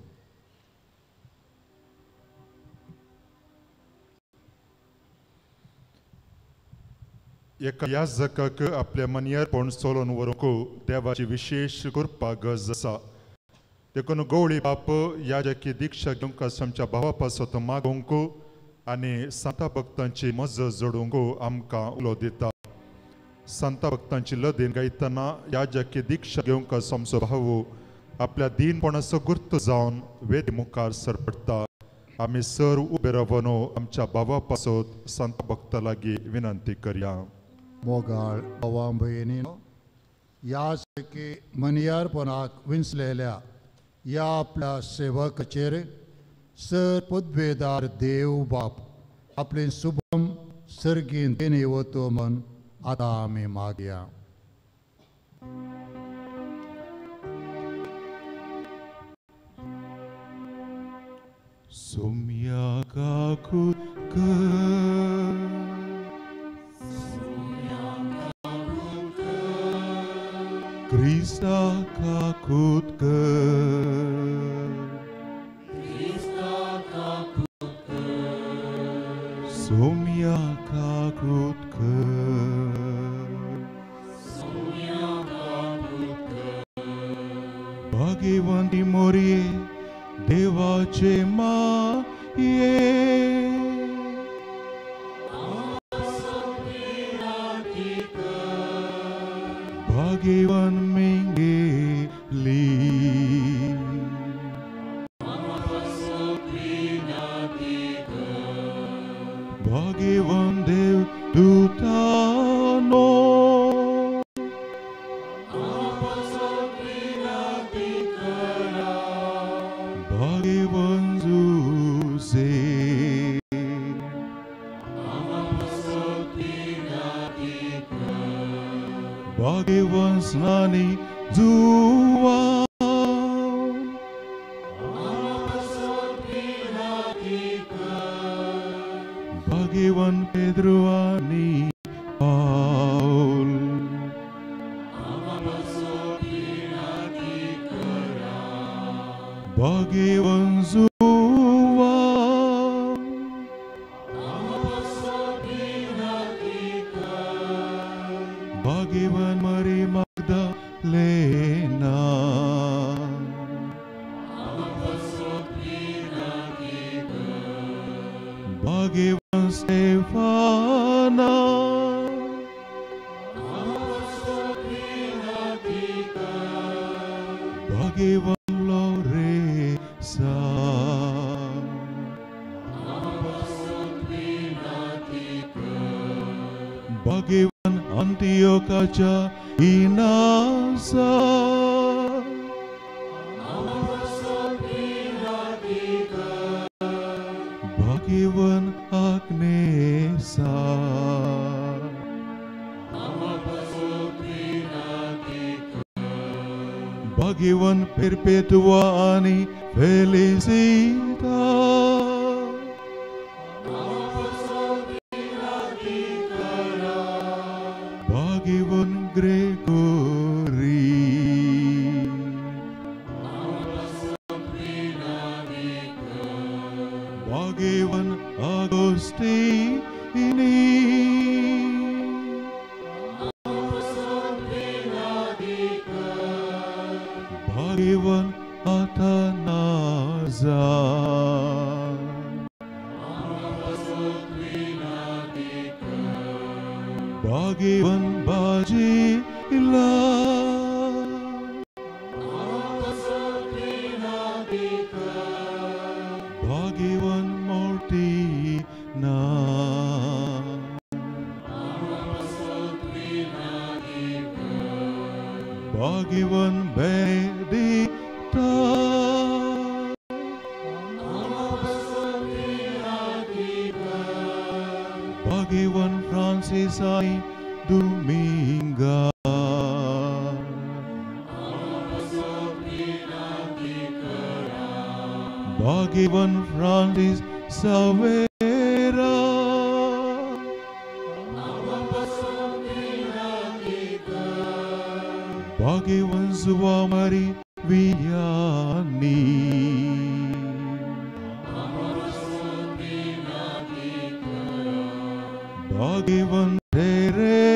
एका याजकाक आपल्या मनियारपण सोलोन व्हरूंक देवाची विशेष कृपा गरज आसा. देखून गवळी बाप याजकी दिक्षा घेवंक आमच्या भावा पासत मागोवंक आनी संता भक्तांची मज जोडूंक आमकां उलो दिता. संता भक्तांची लदीन गायतना याजकी दिक्षा घेवंक आमचो भाव आपल्या दीनपणाचो गुर्त जावन वेदी मुखार सरपडटा. आमी सर उबे रावन आमच्या भावा पासत संत भक्ता लागीं विनंती करया. मोगाळ भावा भयणीनो, याजकी मनियारपणाक विंचलेल्या या आपल्या सेवकाचेर सर पदवेदार देव बाप आपले शुभम सर्गीन देणे वतो म्हण आतां आमी मागया. Sumya kakut Krista kakut Sumya kakut Bhagavan Morie देवाचे माये भाग्यवान मेंगेली भाग्यवान देव दूतानो भाग्यवान जुसे भाग्यवान स्नानी जुवा भाग्यवान पेद्रो आणि पाऊल भाग्यवान जुवा भाग्यवान मरी magdalena भाग्यवान स्टेफाना भाग्यवान लोरेसा भाग्यवान अंतियोकाच्या इनासा भाग्यवान आग्नेसा भाग्यवान perpetua आणि felicita भाग्यवान ग्रेगोरी भाग्यवान आगोस्टिनी भाग्यवान अथानाजा भाग्यवान बाजिला भाग्यवान मोर्टिना भाग्यवान बेनेडिक्टा भाग्यवान फ्रांसिस आणि Dominga भाग्यवान फ्रांसिस सावेरा भाग्यवान जुवा मारी वियानी भाग्यवान तेरे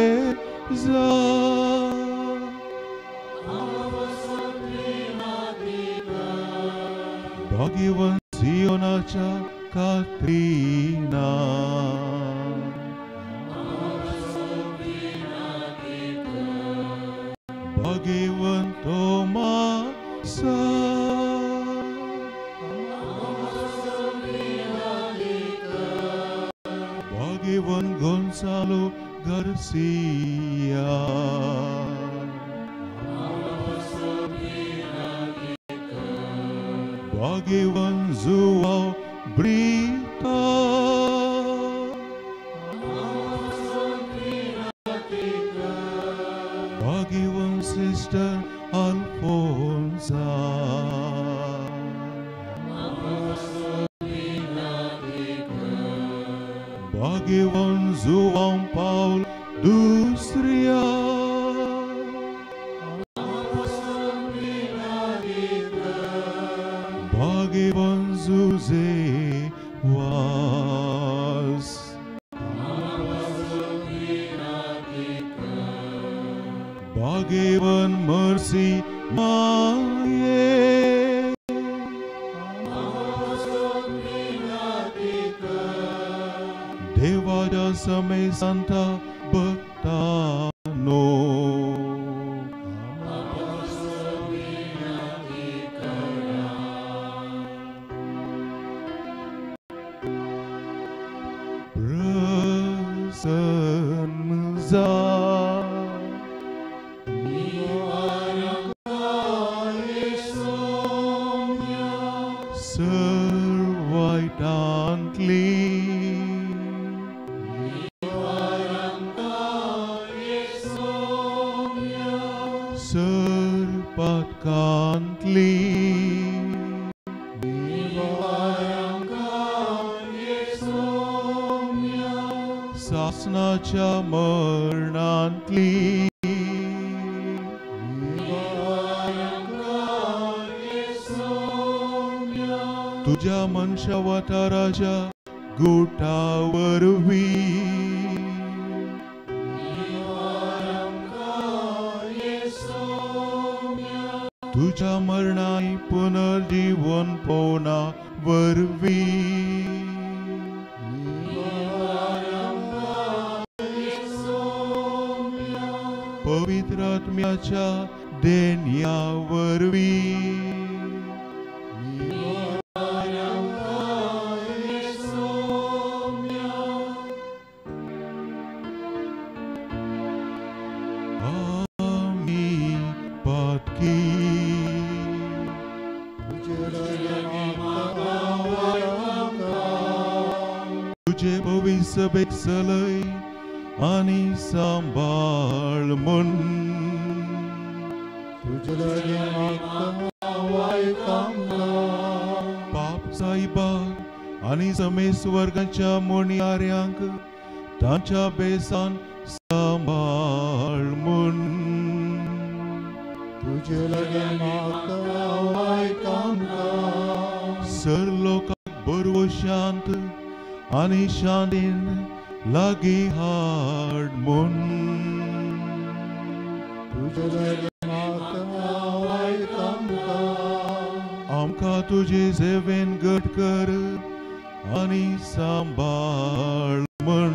Gonzalo Garcia. Bhagavan Zuao Brita. Bhagavan Sister Alfonsa. Bhagavan João Paulo Dustria. Bhagavan José Was. Bhagavan Mercy Maye. Devada Same Santa Bhaktano. Prasanza Servaitantli Serpatkantli Sasnacha Marnantli Tuja Manshawataraja Gutavarvi Tuja Marnai Punarjivan Pona Varvi Pavitratmyacha Denya Varvi Tuझे भविष्य बेकसलय आणि सांभाळ मन पाप साईबाग आणि समे स्वर्गाच्या मोनियाऱ्यांक तांच्या बेसान सांभाळ मन तुझे लगे सर लोकांक बरो शांत आणि शांतीन लागी हाड मन आमकां तुझे सेवेन घट कर आणि सांभाळ मन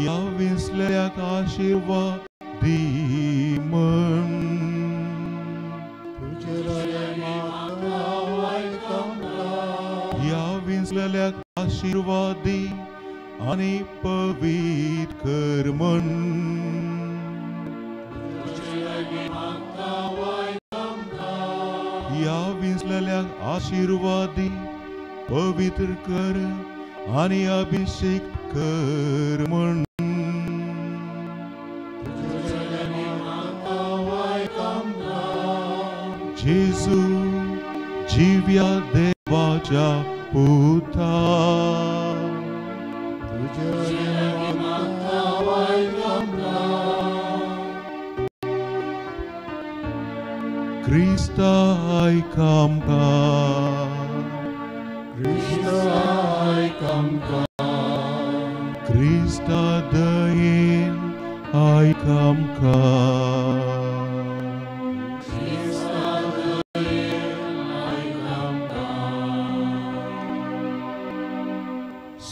या विसल्याक आशीर्वाद दी मन या विसल्याक आशीर्वाद दी आणि पवित्र कर मन या विसल्याक आशीर्वाद दी पवित्र कर आणि अभिषेक कर मन जेजू जीव्या देवाच्या पुता Krista aikamka Krista dayin aikamka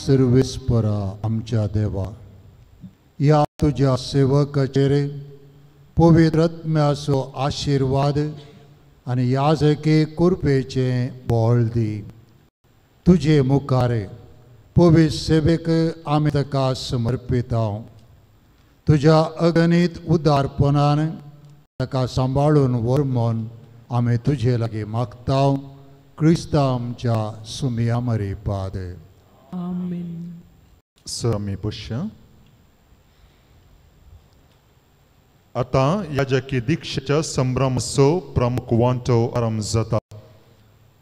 सर्वेस्परा आमच्या देवा या तुझ्या सेवकाचेर पवित्रत्म्याचो आशीर्वाद आणि याजके कृपेचे बोळ दी तुझे मुखार पवित्र सेवेक आमी ताका समर्पित हांव तुज्या अगणित उदारपणान ताका सांबाळून व्हरमोन आमी तुजे लागीं मागता क्रिस्ता आमच्या सुमिया मरी पाद. आमेन. आमी पुष्य आता याजकी दीक्षेच्या संभ्रमाचो प्रमुख वांटो आरंभ जाता.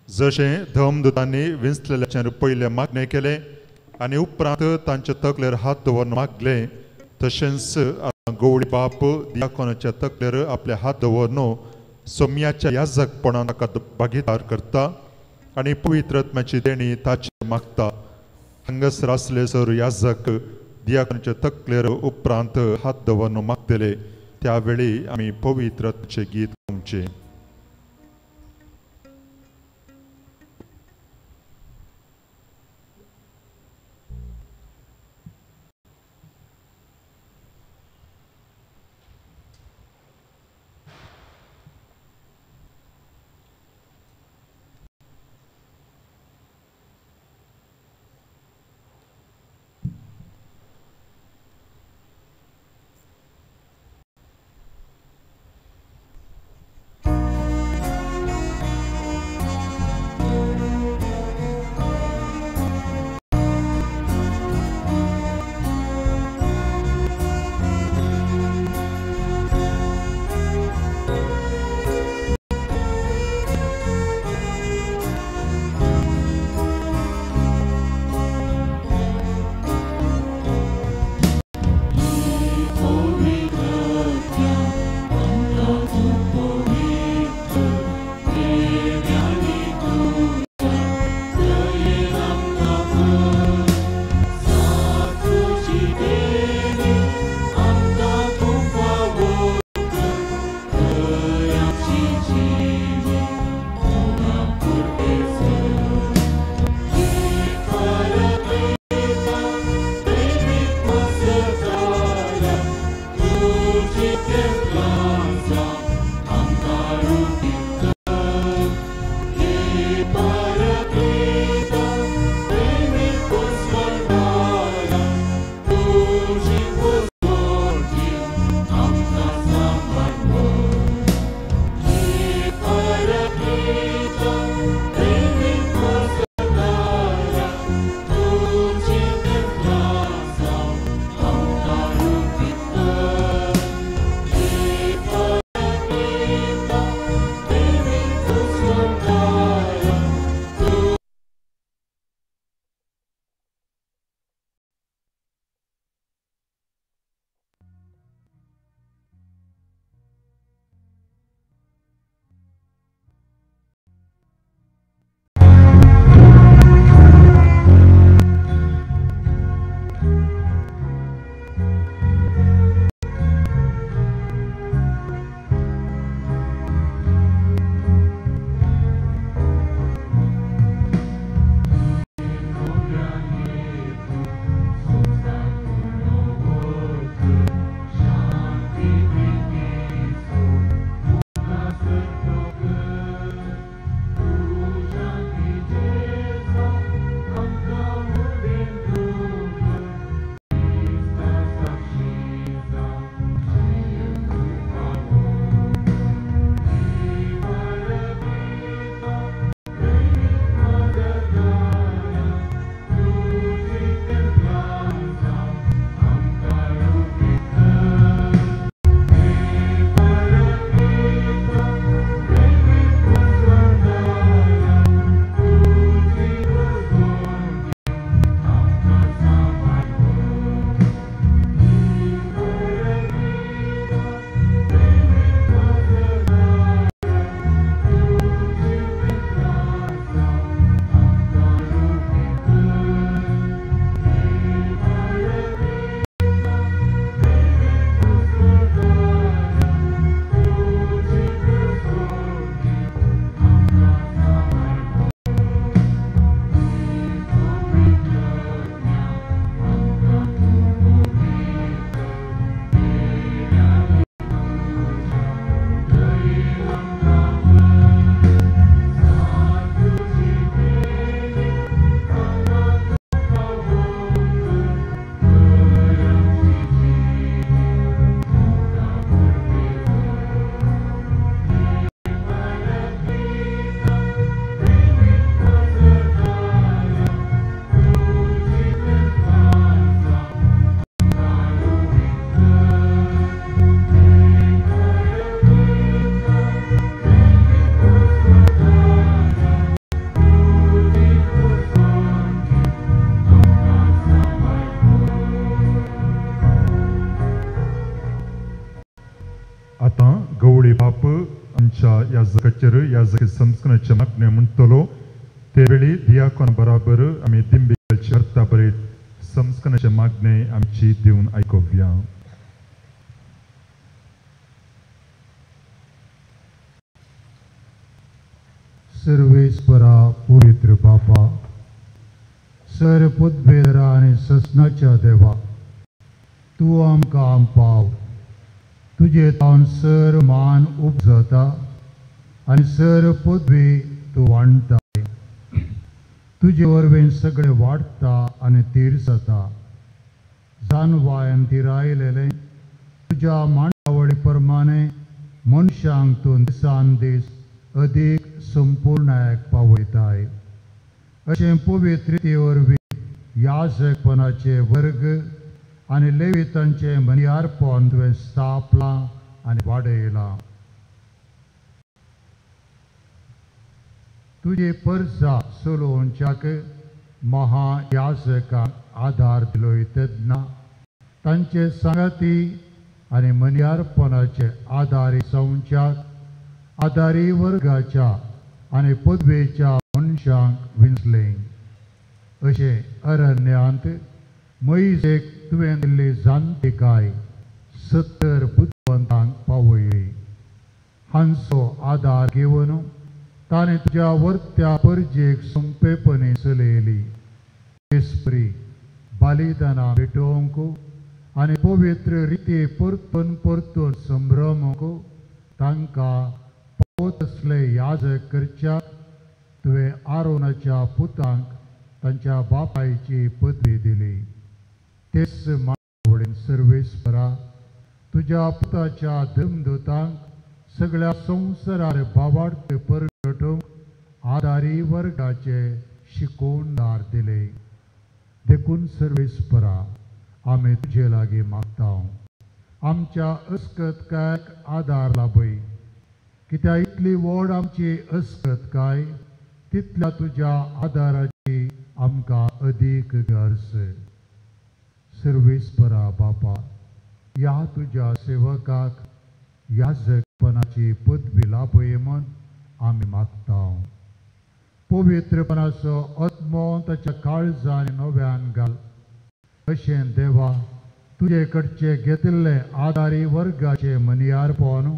जशें धर्मदूतांनी विंचलेल्याचेर पयले मागणे केले आनी उपरांत तांचे तकलेर हात दवरून मागले, तशेंच गवळी बाप दियाकोनाच्या तकलेर आपले हात दवरून सोम्याच्या याजकपणान ताका भागीदार करता आनी पवित्र आत्म्याची देणी ताचेर मागता. हांगासर आसलेसर याजक दियाकोनाच्या तकलेर उपरांत हात दवरून मागतले. त्या वेळी आमी पवित्र आत्म्याचें गीत गावचें. याजकाचेर याजकी संस्करणाचे मागणे म्हणटलो ते वेळी दियाकोन बराबर आमी दिंबेची करता बरे संस्करणाचे मागणे आमची दिवन आयकोव्या. सर्वेस्परा पवित्र बापा, सर पुतभेदरा आणि ससनाच्या देवा, तू आमकां आंपाव. तुजे तावन सर मान उपजता आणि सर पदवी तू वाडटाय. तुजे वरवीं सगळे वाडटा आनी तीरसता. जानवायन ती रायलेले तुज्या मांडावळी प्रमाणे मनशांक तूं दिसान दीस अदीक संपूर्णायक पावयताय. अशें पवित्र रिती वरवीं याजकपणाचे वर्ग आनी लेवितांचे मनियारपण तुवें स्थापलां आनी वाडयलां. तुजी परजा चलोवच्याक महायाजकांक आदार दिलोय तेन्ना तांचे सांगाती आनी मनियारपणाचे आदारी जावच्याक आदारी वर्गाच्या आनी पदवेच्या मनशांक विंचले. अशें अरण्यांत मोइसेक तुवें दिल्ली जाणटेकाय 70 बुद्धवंतांक पावयली. हांचो आदार घेवन ताणें तुज्या वर्त्या परजेक सोंपेपणी चलयली. तेसपरी बलिदानां भेटोवंक आनी पवित्र रिती परतून परतून संभ्रमूंक तांकां पावत असले याजक करच्याक तुवें आरोनाच्या पुतांक तांच्या बापायची पदवी दिली. तेच मांडावळीन सर्वेस्परा तुज्या पुताच्या धर्मदूतांक सगळ्या संवसारार भावार्थ परगटूंक आदारी वर्गाचे शिकोवणदार दिले. देखून सर्वेस्परा आमी तुजे लागीं मागतांव, आमच्या अस्कतकायक आदार लाभय. कित्याक इतली व्हड आमची अस्कतकाय तितल्या तुज्या आदाराची आमकां अदीक गरज. सर्वेस्परा बापा, ह्या तुज्या सेवकाक याजकपणाची पदवी लाभय म्हूण आमी मागतांव. पवित्रपणाचो आत्मो ताच्या काळजांत नव्यान घाल. अशें देवा, तुजे कडचे घेतिल्ले आदारी वर्गाचे मनियारपण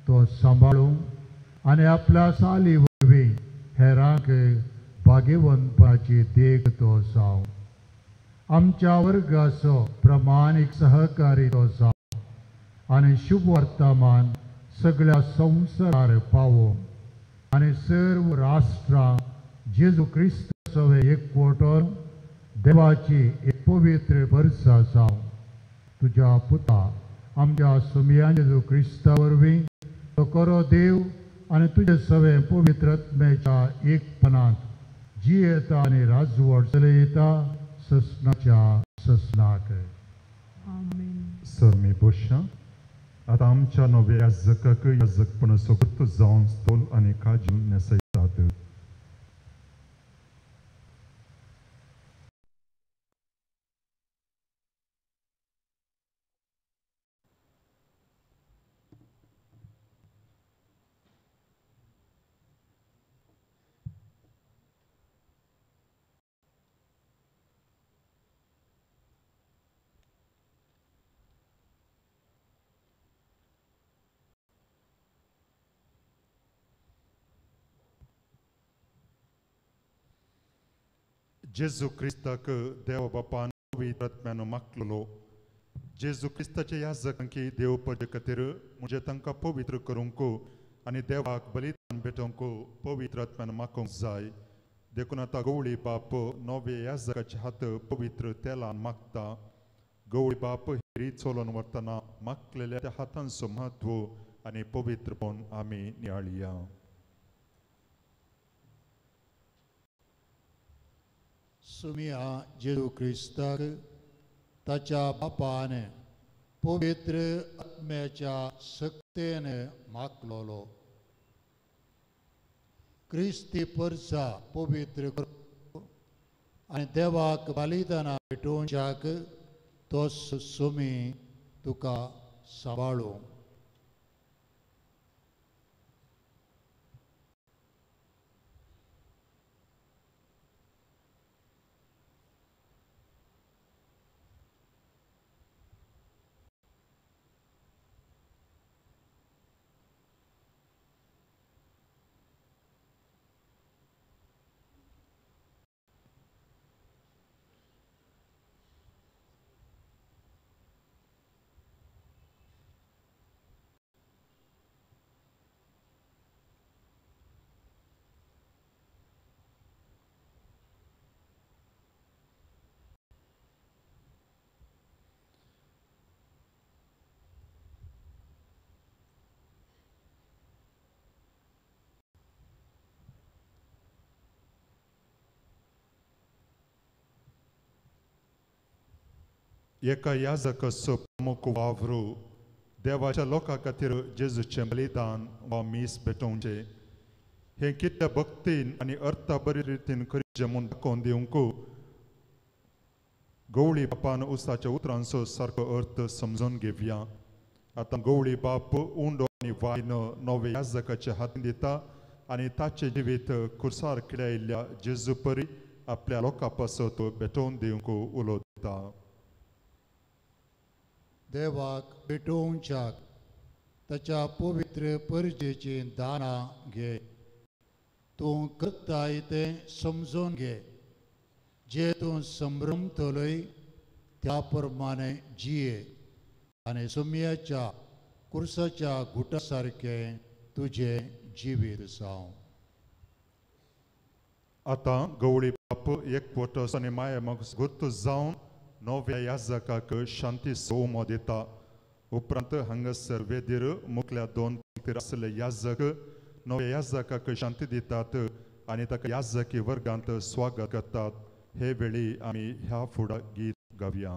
तो सांबाळूंक आनी आपल्या साली वरवीं हेरांक भाग्यवंतपणाची देख तो जावं. आमच्या वर्गाचो प्रमाणीक सहकारी तो जावं आनी शुभ वर्तमान सगळ्या संवसारार पावों आनी सर्व राष्ट्रां जेजू क्रिस्त सवे एकवटून देवाची एक पवित्र वर्सा जावं. तुज्या पुता आमच्या सुमयान जेजू क्रिस्ता वरवीं तो करो देव आनी तुजे सवे पवित्र आत्म्याच्या एकपणांत जियेता आनी राजवट चलयता ससनाच्या ससनाक. सर मी बोशा आता आमच्या नव्या याजकाक याजकपण सोगत जावन तोल आनी काजू नेसयतात. जेजू क्रिस्ताक देव बापान पवित्र आत्म्यान मागलो. जेजू क्रिस्ताचे याजकांकी देव पद खातीर म्हणजे तांकां पवित्र करूंक आनी देवाक बलिदान भेटोवंक पवित्र आत्म्यान मागूंक जाय. देखून आतां गवळी बाप नवे याजकाचे हात पवित्र तेलान मागता. गवळी बाप हिरी चलोवन वतना मागलेल्या त्या हातांचो म्हत्व आनी पवित्रपण आमी नियाळया. सुमिया जेजू क्रिस्ताक ताच्या बापान पवित्र आत्म्याच्या शक्तीन मागलोलो. क्रिस्ती परसा पवित्र आनी देवाक बलिदानां भेटोवच्याक तो सुमी तुका सांबाळूं. एका याजकाचो प्रमुख वावरू देवाच्या लोकां खातीर जेजूचें बलिदान वा मीस पेटोवचें हे कितल्या भक्तीन आनी अर्था बरे रितीन करीचें म्हूण दाखोवन दिवंक गवळी बापान उसाच्या उतरांचो सारको अर्थ समजून घेवया. आतां गवळी बाप उंडो आनी वायन नवे याजकाच्या हातीन दिता आनी ताचें जिवीत खुर्सार किडयल्ल्या जेजू परी आपल्या लोकां पासत भेटोवन दिवंक उलो दिता. देवाक भेटोवच्याक ताच्या पवित्र परजेची दानां घे. तूं करताय तें समजून घे. जे तूं संभ्रमतलोय त्या प्रमाणे जिये आनी सुमयाच्या कुर्साच्या गुटा सारकें तुजें जिवीत जावं. आतां गवळी बाप एकवटस आनी माया मोग गुर्त जावन नव्या याजकाक शांती सोमो दिता. उपरांत हांगासर वेदीर मुखल्या 2 पंक्तीर आसले याजक नव्या याजकाक शांती दितात आनी ताका याजकी वर्गांत स्वागत करतात. हे वेळी आमी ह्या फुडा गीत गावया.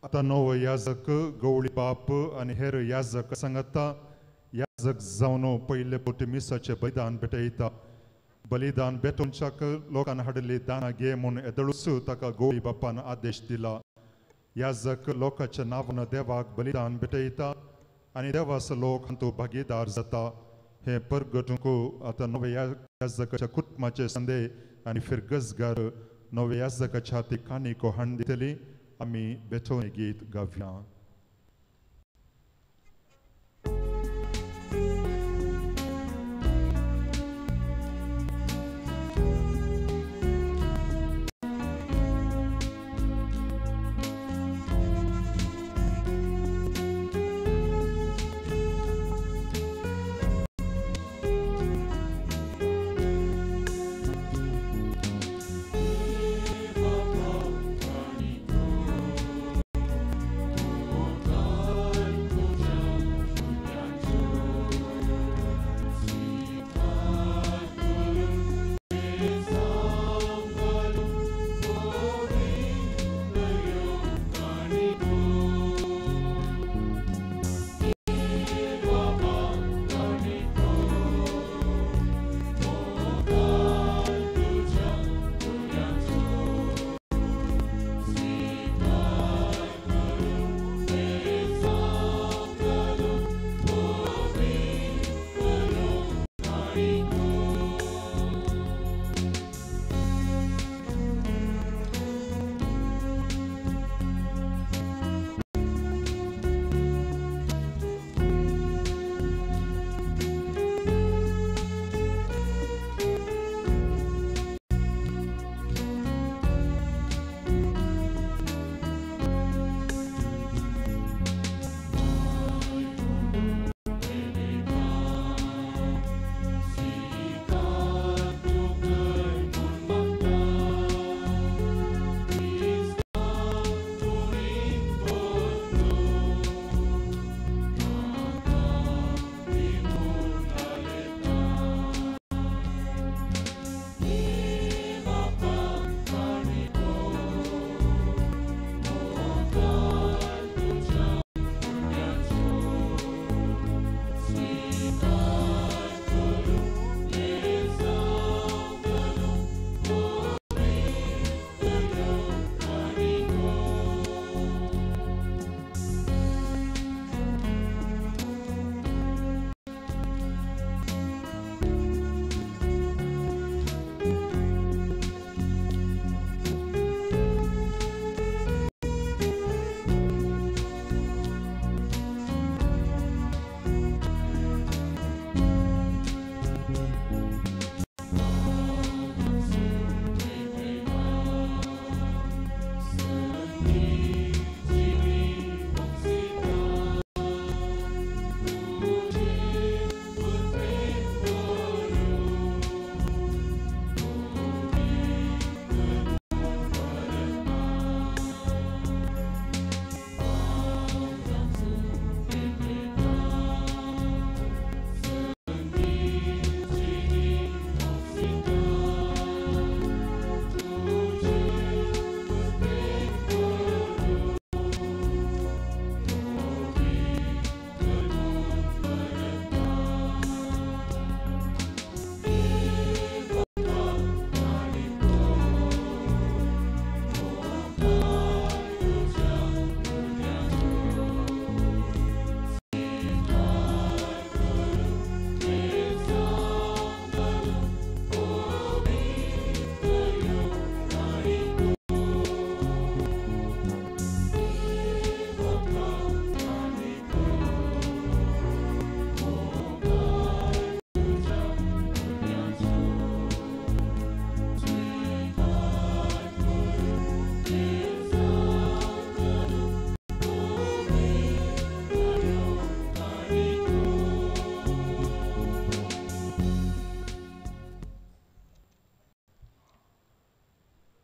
आता नवो याजक गवळी बाप आनी हेर याजक सांगता याजक जावन पयले पोटी मिसाचे बलिदान भेटयता. बलिदान भेटोवच्याक लोकांन हाडली दानां घे म्हूण येदळूच ताका गवळी बापान आदेश दिला. याजक लोकांच्या नांवान देवाक बलिदान भेटयता आनी देवाचो लोक हातूंत भागीदार जाता. हे परगटूंक आतां नवे याजकाच्या कुटुंबाचे संदे आनी फिरगजगार नवे याजकाच्या हाती कानी कोहाण दितली. आमी बेठोवणी गीत गावया.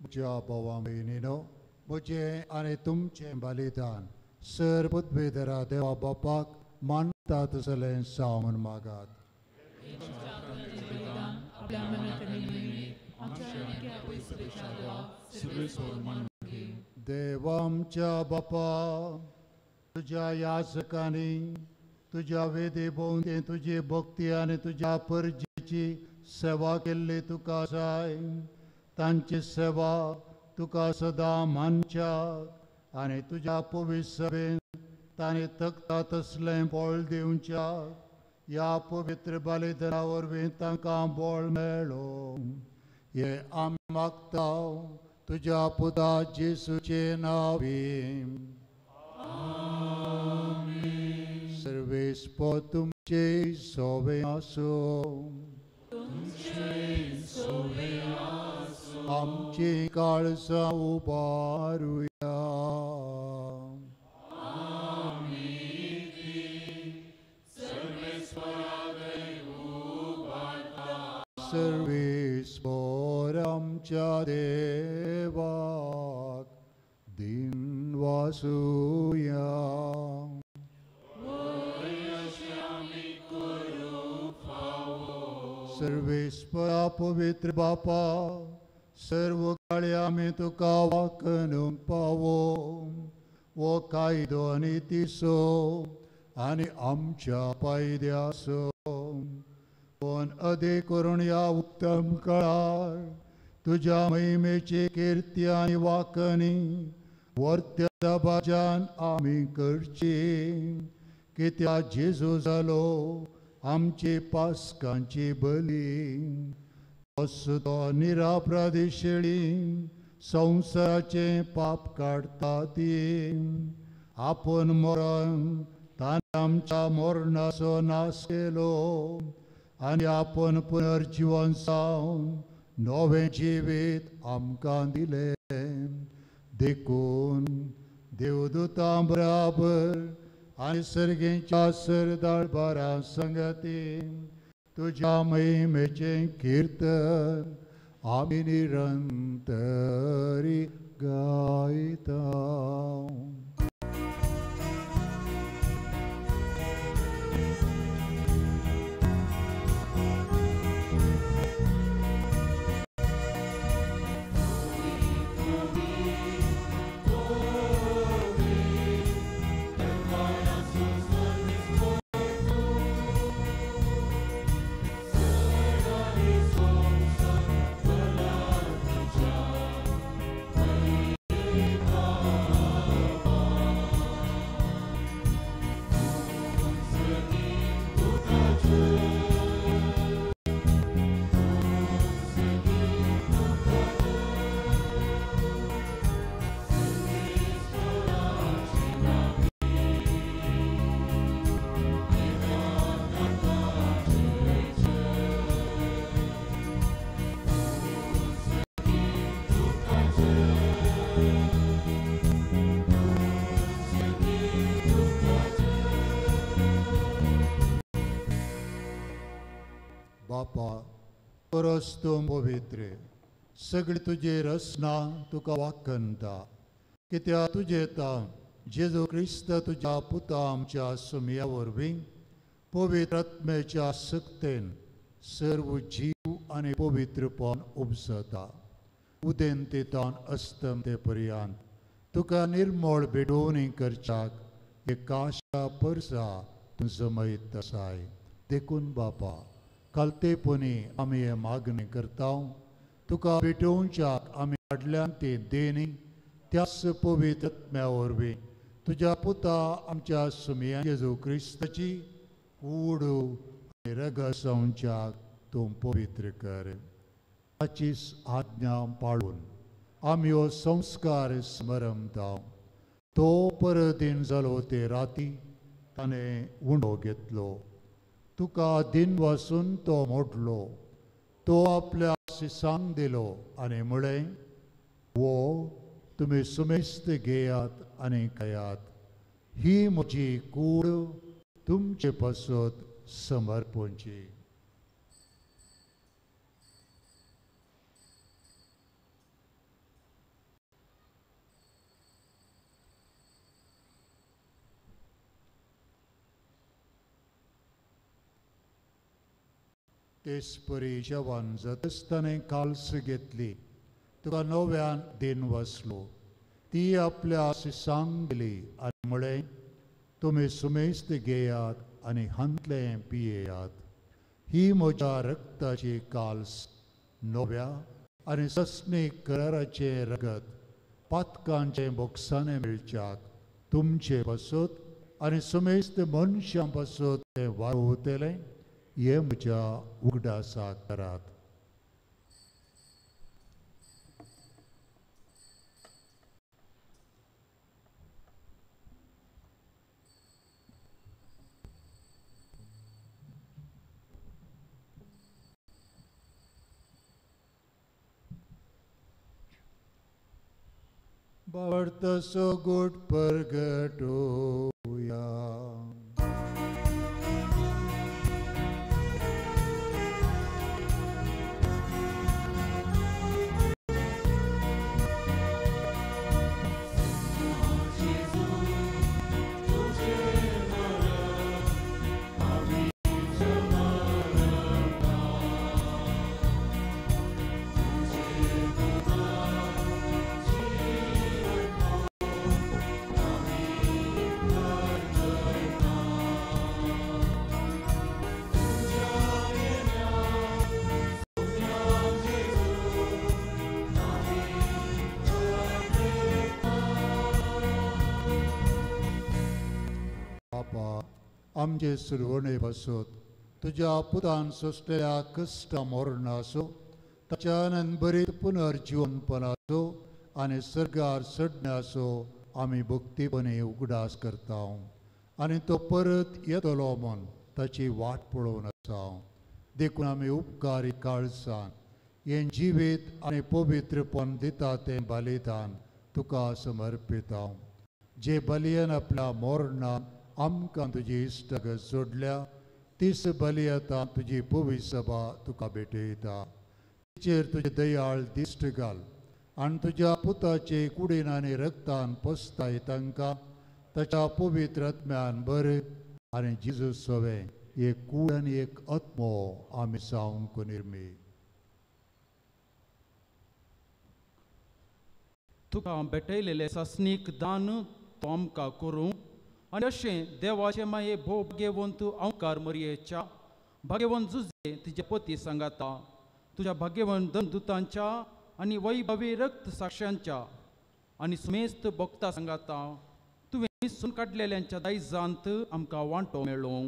तुमच्या भावा बहिणीनो, म्हजे आनी तुमचें बलिदान सर्वोद्वेदरा देवा बापाक मानता तसलें सावन मागात. देवा आमच्या बापा, तुझ्या याचकांनी तुझ्या वेदे भोवतें तुजी भक्ती आनी तुज्या परजेची सेवा केल्ली तुका जाय. तांची सेवा तुका सदां मानच्याक आनी तुज्या पवित्र सभेन तांणी तकता तसलें फळ दिवच्याक ह्या पवित्र बलिदानावरवीं तांकां बळ मेळ्ळो. हे आमी मागता तुज्या पुता जेसूचे नांवी. सर्वेस्प तुमचे सोवे आसूं. आमची काळजां उबारुया. सर्वेस्वर आमच्या देवाक दिन वासुया. सर्वेस्परा पवित्र बापा, सर्व काळी आमी तुका वाकणूक पावो. वो कायदो आनी तिसो आनी आमच्या पायद्यासो. पण अधिक करून या उत्तम काळार तुज्या महिमेची कीर्ती आनी वाकणी वर्त्य दबाज्यान आमी करची. कित्याक जेजू जालो आमची पासकांची बली. तो निरापराधी शेळी संवसाराचे पाप काडटा ती. आपूण मरण ताणें आमच्या मरणाचो नाश केलो आनी आपूण पुनर्जीवन जावन नवें जिवीत आमकां दिलें. देखून देवदूतां बराबर आनी सर्गेच्या सरदारबारां संगतीन तुज्या महिमेचें कीर्तन आमी निरंतरी गायता. बापा, परस्तोम पवित्र, सगळी तुजी रचना तुका वाखणटा. कित्याक तुजे तां जेजू क्रिस्त तुज्या पुता आमच्या सुमया वरवीं पवित्र आत्म्याच्या सक्तेन सर्व जीव आनी पवित्रपण उपजता. उदेंतेतान अस्तंते पर्यंत तुका निर्मळ बेडोवणी करच्याक एक आशा परसा तूं जमयत आसाय. देखून बापा, कालतेपणी आमी हे मागणी करता. तुका भेटोवच्याक आमी फाटल्यान ती देणी त्याच पवित्र आत्म्या वरवीं तुज्या पुता आमच्या सुमया जेजू क्रिस्ताची कूड आनी रगत संवच्याक तूं पवित्र कर. ताचीच आज्ञा पाळून आमी हो संस्कार स्मरमता. तो परदीन जालो ते राती ताणें उंडो घेतलो. तुका दिन वासून तो मोडलो. तो आपल्या शिसांक दिलो आनी म्हळें, वो तुमी सुमेस्त घेयात आनी खायात. ही म्हजी कूड तुमचे पासत समर्पणची. तेच परी जेवण जात आसतना काल्स घेतली. तुका नव्यान दिन वसलो. ती आपल्या शिसांक दिली आनी म्हळें, तुमी सुमेस्त घेयात आनी हांतलें पियेयात. ही म्हज्या रक्ताची काल्स, नव्या आनी सस्नीक कराराचें रगत पातकांचे बोगसाणे मेळच्याक तुमचे पासत आनी समेस्त मनशां पासून तें वावुरतलें हें म्हज्या उगडासाक करात. Bartaso good purgatoria. आमचे सुरवणे बसत तुझ्या पुतान सोसलेल्या कष्टा मोरणाचो ताच्या आनंदभरीत पुनर्जीवनपणाचो आनी सर्गार चडण्याचो आमी भक्तीपणे उगडास करता आनी तो परत येतलो म्हूण ताची वाट पळोवन आसा. देखून आमी उपकारी काळजान हें जिवीत आनी पवित्रपण दिता तें बलिदान तुका समर्पिता. जे बलियन आपल्या मोरणान आमकां तुजी इश्टागत जोडल्या तीच बलियता तुजी पवित्र सभा तुका भेटयता. तिचेर तुजे दयाळ दिश्ट घाल आनी तुज्या पुताचे कुडीन आनी रक्तान पोसताय तांकां ताच्या पवित्र आत्म्यान बर आनी जेजू सोवे एक कूड आनी एक आत्मो आमी जावंक निर्मी. तुका भेटयलेले सासणीक दान तो आमकां करूं आनी अशें देवाचे माये भोव भाग्यवंत अवकार मरयेच्या भाग्यवंत जुजे तिचे पती सांगाता तुझ्या भाग्यवंत दंदुतांच्या आनी वैभवी रक्त साक्षांच्या आनी सुमेस्त भक्तां सांगाता तुवें निसून काडलेल्यांच्या दायजांत आमकां वांटो मेळ्ळो.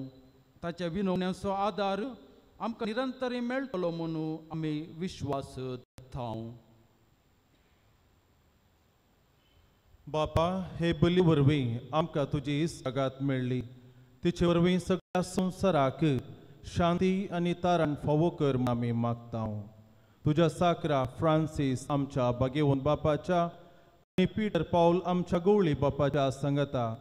ताच्या विनवण्याचो आदार आमकां निरंतर मेळटलो म्हणून आमी विश्वास दवरता. बापा, हे बली वरवीं आमकां तुजी इश्टागात मेळ्ळी. तिचे वरवीं सगळ्या संवसाराक शांती आनी तारण फावो कर म्हूण आमी मागता. तुज्या साकरा फ्रांसीस आमच्या भाग्यवंत बापाच्या आनी पिटर पावल आमच्या गवळी बापाच्या सांगाता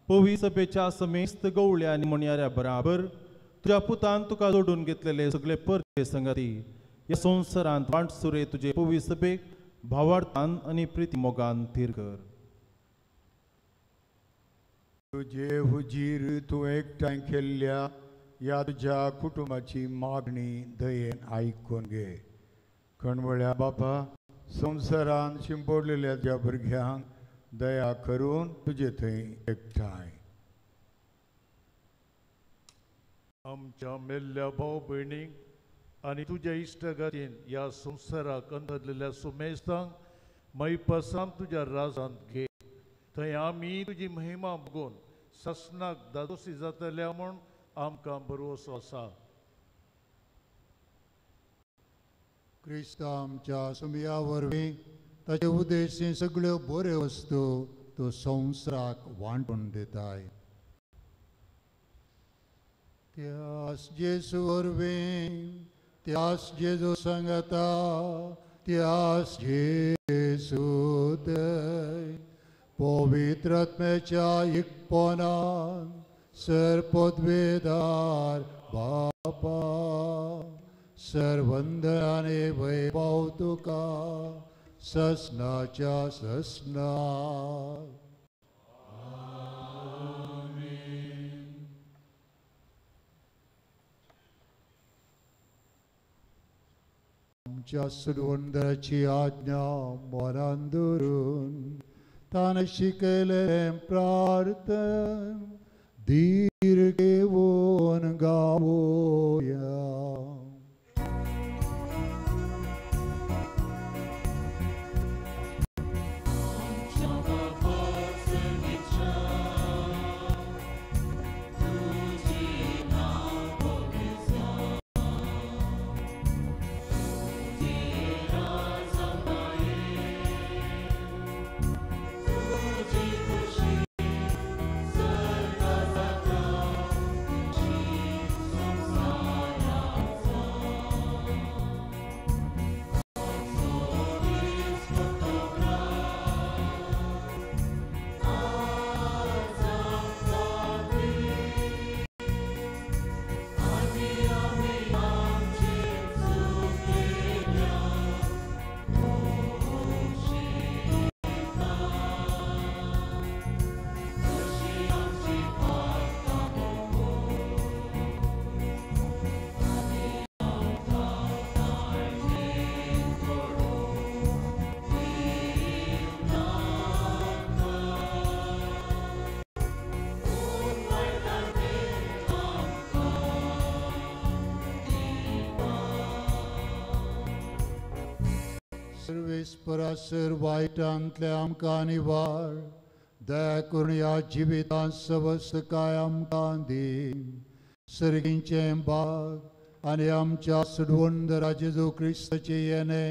पवित्र सभेच्या समेस्त गवळ्या आनी म्हणयाऱ्या बराबर तुज्या पुतान तुका जोडून घेतलेले सगळे परते संगती ह्या संवसारांत वांट सुरे तुजे पवित्र सभेक भावार्थान आनी प्रिती मोगान थीर कर. तुझे हुजीर तूं एकठांय केल्ल्या ह्या तुज्या कुटुंबाची मागणी दयेन आयकून घे. कणवळ्या बापा, संवसारान शिंपडलेल्या त्या भुरग्यांक दया करून तुजे थंय एकठांय. आमच्या मेल्ल्या भाव भयणीक आनी तुज्या इश्टगातीन ह्या संवसाराक अंतरलेल्या सुमेस्तांक मैपसान तुज्या राजांत घे. थंय आमी तुजी महिमा बघून ससनाक दादोशी जातल्या म्हूण आमकां भरवोसो आसा. क्रिस्त आमच्या सुमया वरवीं ताचे उद्देशी सगळ्यो बऱ्यो वस्तू तो संवसाराक वांटून दिताय. त्यास जेजू वरवीं त्यास जेजू सांगता त्यास जेजू दय पवित्र आत्म्याच्या एकपणान सर्पद्वेदार बापा सर्वंदनाने वैभव तुका ससनाच्या ससना. आमच्या सुरवंदराची आज्ञा मनान धरून तान शिकयलें प्रार्थन धीर घेवन गावोया. परमेश्वरासर वाईटांतले आमकां निवार दया करून ह्या जिवितांत सवस्त काय आमकां दी सर्गींचे बाग आनी आमच्या सडवंदरा जेजू क्रिस्ताचे येणे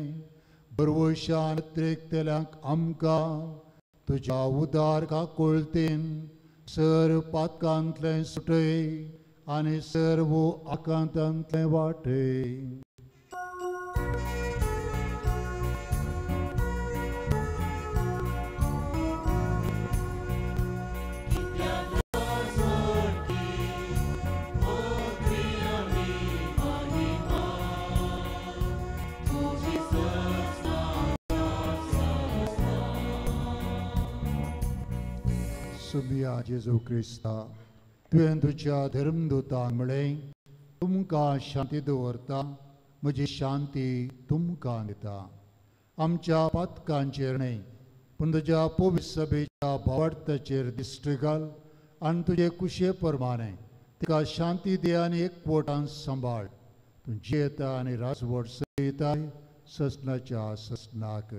बरवशान त्रेकतेल्यांक आमकां तुज्या उदार काकुळतीन सर पातकांतले सुटय आनी सर्व आकांतांतले वाटय. सुमिया जेजू क्रिस्ता तुवें तुज्या धर्मदूतांक म्हळें तुमकां शांती दवरता म्हजी शांती तुमकां दिता. आमच्या पातकांचेर न्हय पूण तुज्या पवित्र सभेच्या भावार्थाचेर दिश्टी घाल आनी तुजे कुशे प्रमाणे तिका शांती दे आनी एकवटान सांबाळ. तूं जियेता आनी राजवट चलयताय ससनाच्या ससनाक.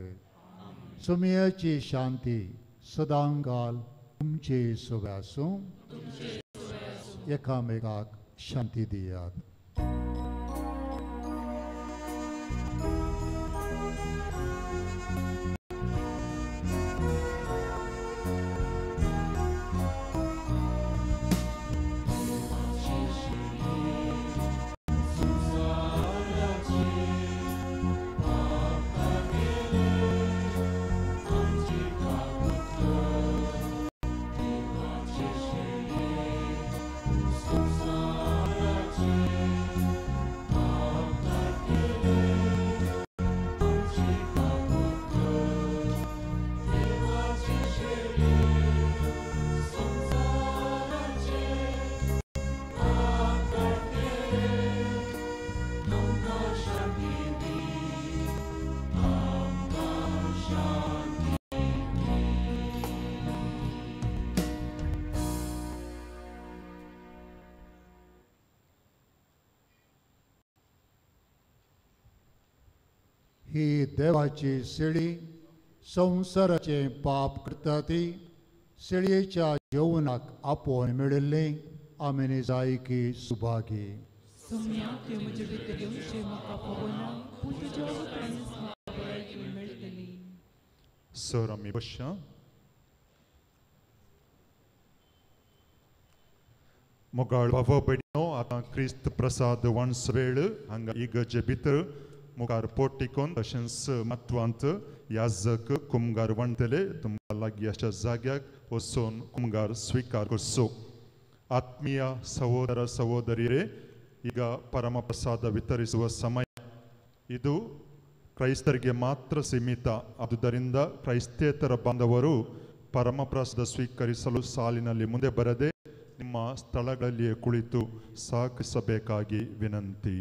सुमियाची शांती सदां घाल तुमचे सोबे आसूं. एकामेकाक शांती दियात. ही देवाची शेळी संवसाराचे पाप करता ती शेळयेच्या जेवणाक आपोवन मेळिल्ली आमी जायकी सुभागी. सर आमी बसया. मोगाळ भाव भयणीनो आतां क्रिस्त प्रसाद वंस वेळ हांगा इगर्जे भितर मुखार पोट टिकोवन तशेंच म्हत्वांत याजक कुमगार वणटले तुमकां लागीं अशा जाग्याक वचून कुमगार स्विकार करचो. ಆತ್ಮೀಯ ಸಹೋದರ ಸಹೋದರಿಯರೇ, ಈಗ ಪರಮಪ್ರಸಾದ ವಿತರಿಸುವ ಸಮಯ. ಇದು ಕ್ರೈಸ್ತರಿಗೆ ಮಾತ್ರ ಸೀಮಿತ. ಆದುದರಿಂದ ಕ್ರೈಸ್ತೇತರ ಬಾಂಧವರು ಪರಮಪ್ರಸಾದ ಸ್ವೀಕರಿಸಲು ಸಾಲಿನಲ್ಲಿ ಮುಂದೆ ಬರದೆ ನಿಮ್ಮ ಸ್ಥಳಗಳಲ್ಲಿಯೇ ಕುಳಿತು ಸಹಕರಿಸಬೇಕಾಗಿ ವಿನಂತಿ.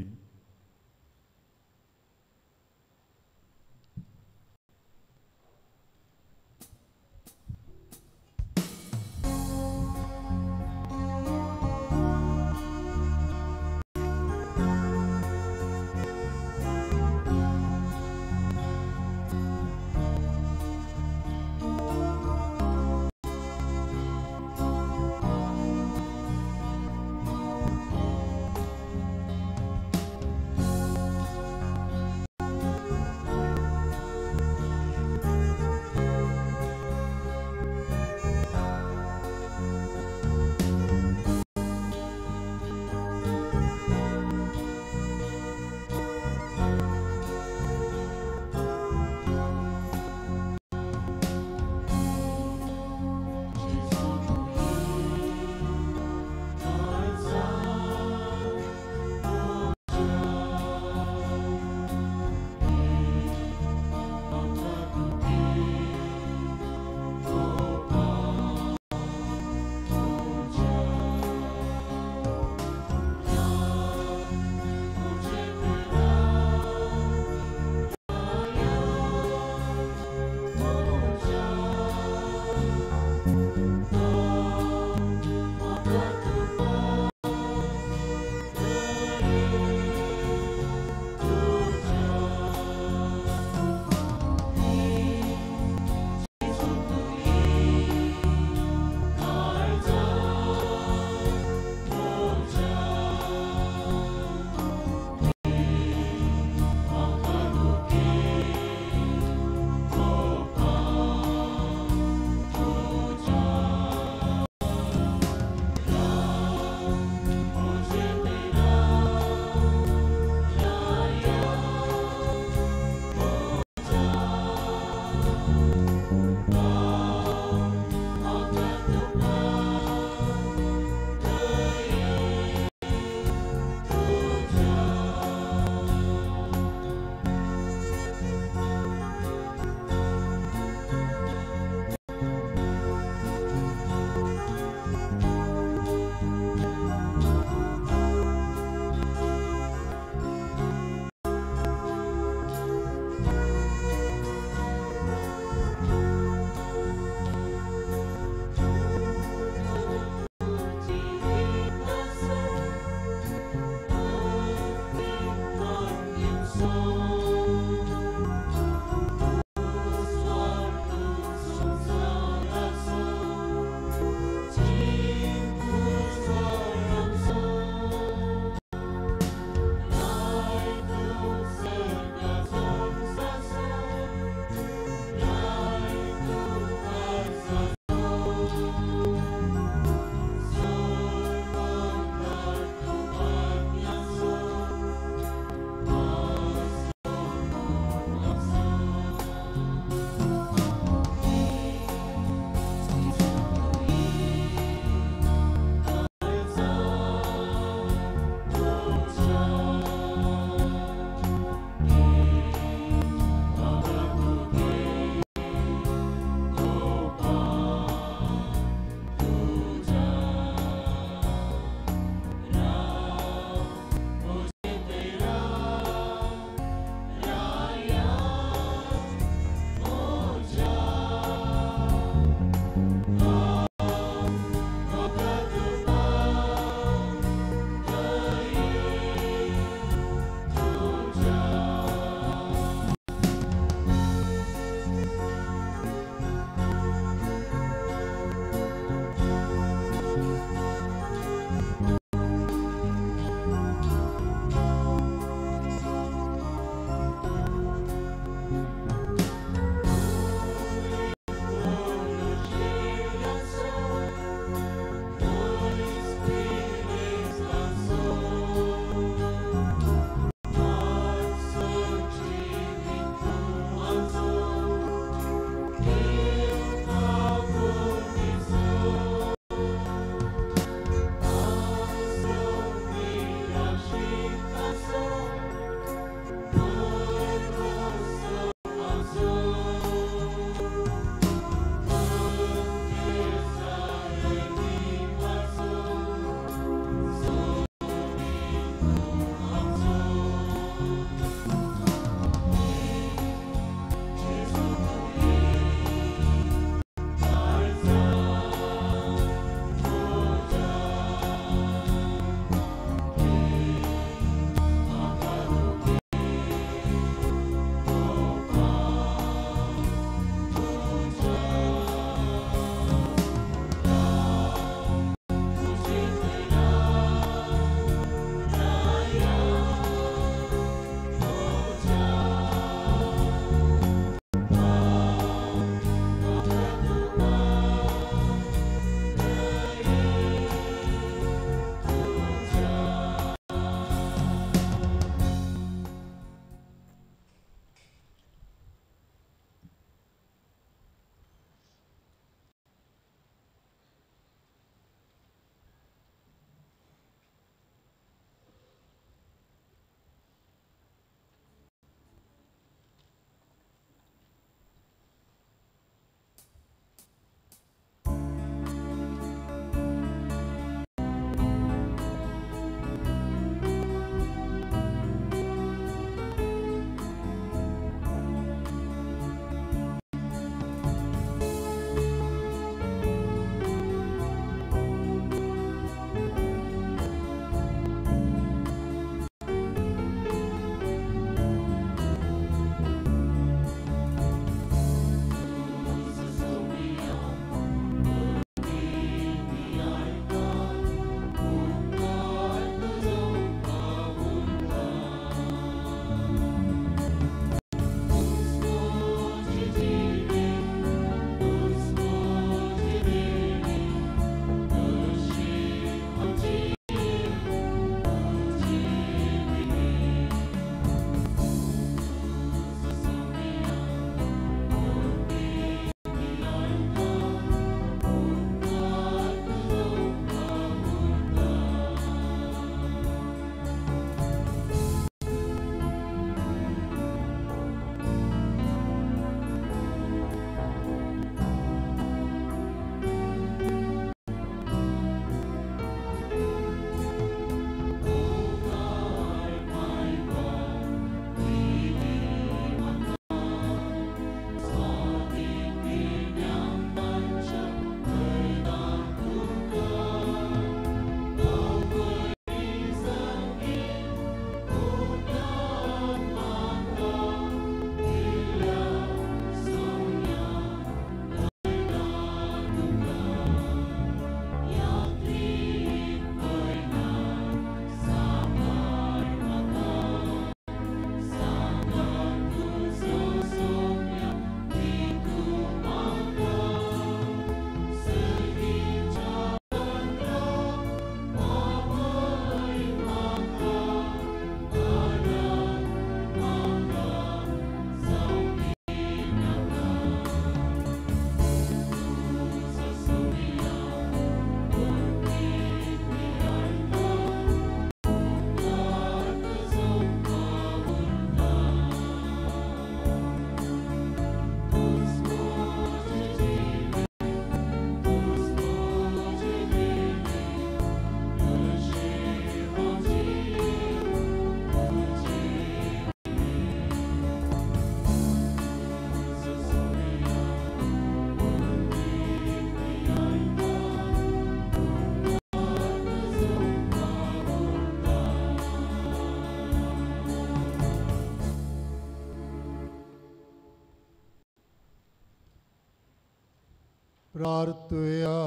प्रार्थुया.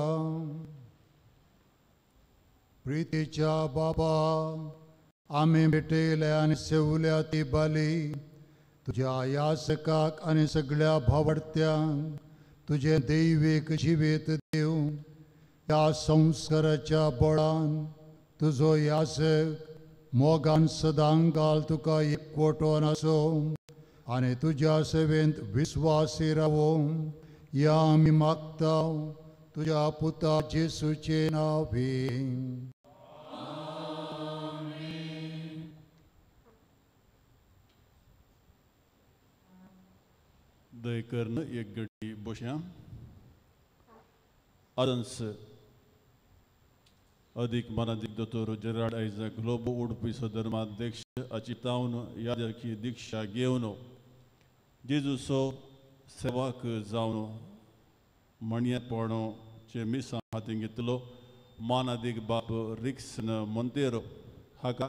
प्रितीच्या बाबा, आम्ही भेटल्या आणि सेवल्या ती बाली तुझ्या यासकाक आणि सगळ्या भावडत्यांक तुझे दैविक जिवेत देव. या संस्काराच्या बळान तुझो यासक मोगान सदां घाल तुका एकवटोन आसो आनी तुज्या सेवेंत विस्वासी रावो. या आमी मागता तुझ्या पुता जेसूचे नावे. दयकरन एक घडी बशा. आदन्स अधिक मानाधिक दोतोर जेराड आयजा ग्लोबो उडपी सधर्माध्यक्ष अचितावन यादकी दीक्षा घेवन जेजूसो सेवाक जावन मणियापणोचे मिसां हातीन घेतलो. मानाधिक बाप रिक्सन मोंतेरो हाका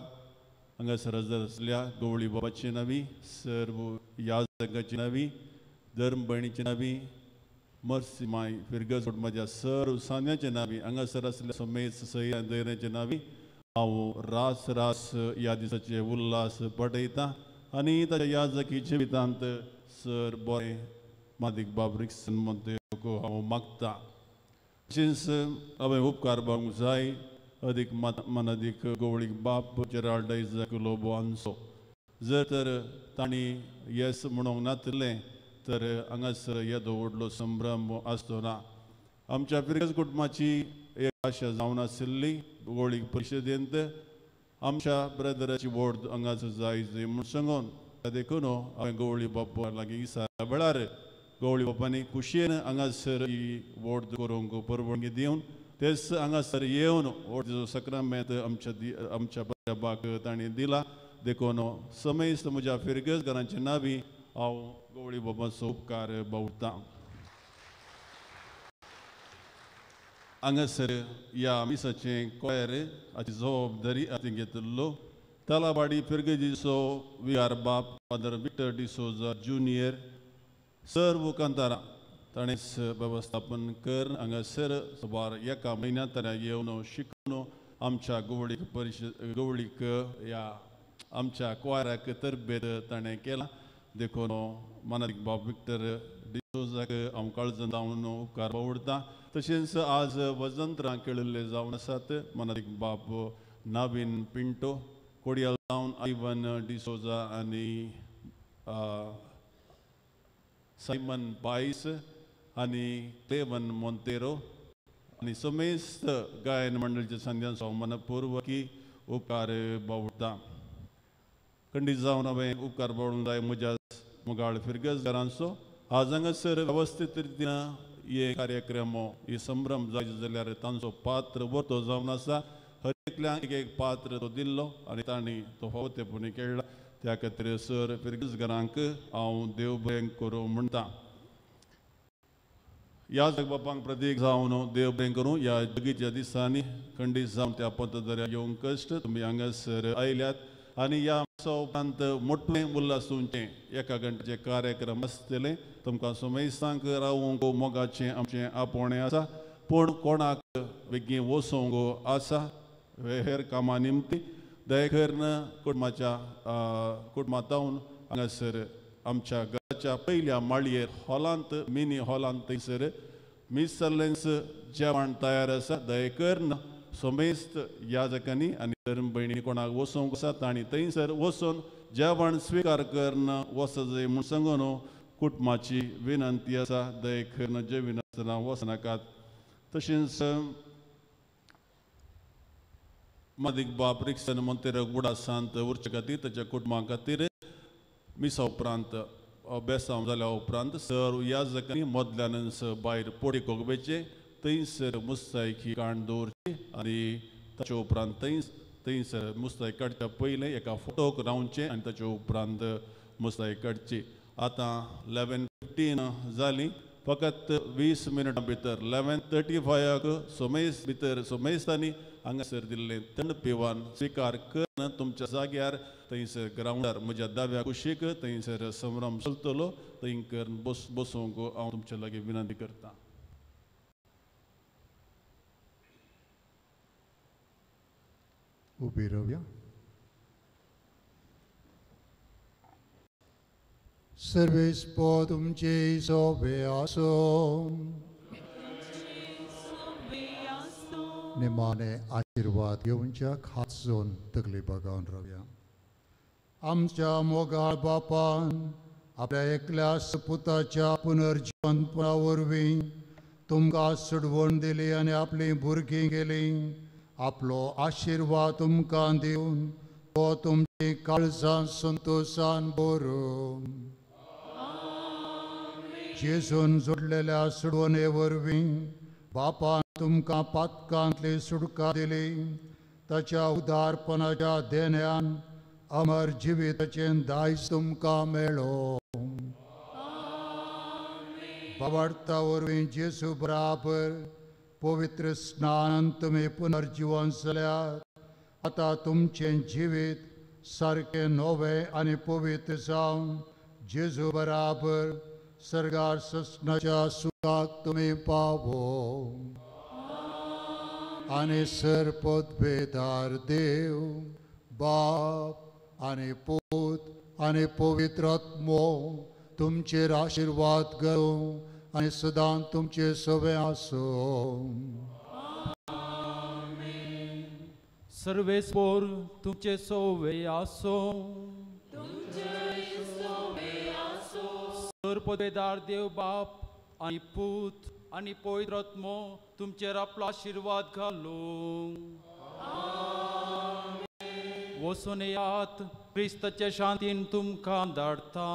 हांगासर हजर आसल्या गवळी बाबाची नावी, सर्व याजकाची नावी, धर्म भयणीची नावी, मर्सी माय फिरगस म्हाज्या सर्व सान्याच्या नावी, हांगासर आसल्या समेत सह्या दैऱ्याच्या नावी हांव रास रास ह्या दिसाचे उल्हास पटयता आनी ताच्या याजकी जिवितांत सर बरें मादीक बाब रिक्सन मोंतेरो हांव मागता. तशेंच हांवें उपकार बावंक जाय अदीक मानादीक गवळीक बाप जेराल्ड आयजाक लोबो आनसो. जर तर तांणी येस म्हणूंक नातलें तर हांगासर येदो व्हडलो संभ्रम आसचो ना. आमच्या फिरगस कुटुंबाची एक आशा जावन आशिल्ली गवळीक परिशदेंत आमच्या ब्रदराची वोट हांगासर जाय म्हूण सांगून देखून हांवें गवळी बापा लागीं विचारल्या वेळार गवळी बापांनी खुशयेन हांगासर ही वोट करूंक परवानगी दिवन तेच हांगासर येवन वोट सक्रामेंत आमच्या बाबाक तांणी दिला. देखून समेस्त म्हज्या फिरगस घरांच्या नावी हांव गवळी बाबाचो उपकार बावडटां. हांगासर ह्या मिसाचें कोयर हाची जबाबदारी हातीन घेतिल्लो तालाबाडी फिरगेजीचो विहार बाप फादर विक्टर डिसोजा जुनियर सर्व कांतारां ताणेंच वेवस्थापन कर. हांगासर सुमार एका म्हयन्या तऱ्या येवन शिकून आमच्या गवळीक ह्या आमच्या कोयराक तरबेत ताणें केला. देखून मानादीक बाब विक्टर डिसोजाक हांव काळजां लावन उपकार बावडटां. तशेंच आज वजंत्रां खेळिल्ले जावन आसात. मानादीक बाब नाविन पिंटो, कोडयाल जावन आयवन डिसोजा आनी सायमन बायस आनी क्लेवन मोंतेरो आनी समेस्त गायन मंडळीच्या संध्यांचो हांव मनपूर्वकी उपकार बावडटां. खंडीत जावन हांवें उपकार बावडूंक जाय म्हज्या मुगाळ फिरगस घरांचो. आज हांगासर वेवस्थीत रितीन हे कार्यक्रम हे संभ्रम जाय जाल्यार तांचो पात्र वर्तो जावन आसा. हर एकल्यांक एक एक पात्र तो दिल्लो आनी तांणी तो फावतेपणी केळ्ळा. त्या खातीर सर फिरगस घरांक हांव देव बरें करूं म्हणटा. ह्या जगबापांक प्रतीक जावन देव बरें करूं. ह्या जगीच्या दिसांनी खंडीत जावन त्या पथदऱ्या येवंक कश्ट तुमी हांगासर आयल्यात आनी ह्या उपरांत मोठें उल्हासूंचें एका घंटेचें कार्यक्रम आसतलें. तुमकां समेस्तांक रावूंक मोगाचें आमचें आपोवणें आसा. पूण कोणाक बेगीन वचोंक आसा हेर कामां निमती दयेकरन कुटुंबांतावन हांगासर आमच्या घराच्या पयल्या माळयेर हॉलांत मिनी हॉलांत थंयसर मिसलेन्स जेवण तयार आसा. दयेकरन समेस्त याजकांनी आनी धर्म भयणी कोणाक वचोंक आसा तांणी थंयसर वचून जेवण स्विकार करन वचचें म्हूण सांगून कुटुंबाची विनंती आसा. दयेकरन जेविनासतना वचनाकात. तशेंच मादीक बाप रिक्सन मोंतेरो उडासांत उरचे खातीर ताच्या कुटुंबा खातीर मिसा उपरांत बेसांव जाल्या उपरांत सर्व याजकांनी मदल्यानच भायर पोडी कोगबेचे थंयसर मुस्तायकी काण दवरची आनी ताचे उपरांत थंयसर मुस्तायक काडच्या पयलें एका फोटोक रावचें आनी ताचे उपरांत मुस्तायक काडची. आतां 11:15 जालीं. फकत 20 मिनटां भितर 11:35 समेस्तांनी हांगासर दिल्लें थंड पिवान स्विकार करन तुमच्या जाग्यार थंयसर ग्रावंडार म्हज्या दाव्या कुशीक थंयसर संभ्रम चलतलो. थंय बसूंक हांव तुमचे लागीं विनंती करतां. उभी राहूया. सर्वेस्पो तुमचे सोबे असो. निमाणे आशीर्वाद घेऊनच्या हातसून तकली बघावन राहूया. आमच्या मोगाळ बापान आपल्या एकल्या पुताच्या पुनर्जीवनपणा वरवीं तुमकां सुडवण दिली आनी आपली भुरगीं गेली. आपलो आशीर्वाद तुमकां दिवन तो तुमची काळजां संतोशान भरून जेजून जोडलेल्या सुडवणे वरवीं बापान तुमकां पातकांतली सुटका दिली. ताच्या उदारपणाच्या देण्यान अमर जिविताचें दायज तुमकां मेळ्ळो. बाबार्ता वरवीं जेजू बराबर पवित्र स्नान तुमी पुनर्जीवन जाल्यात. आतां तुमचें जिवीत सारकें नवें आनी पवित्र जावन जेजू बराबर सर्गार ससनाच्या सुखाक तुमी पावो. आनी सर्पदभेदार देव बाप आनी पूत आनी पवित्र आत्मो तुमचेर आशीर्वाद करूं आनी सदां तुमचे सोबे आसो. सर्वेस्पोर तुमचे सोवे आसो. सर्पदभेदार देव बाप आनी पूत आनी पवित्र आत्मो तुमचेर आपलो आशीर्वाद घालो. वचून येयात, क्रिस्ताच्या शांतीन तुमकां धाडटा.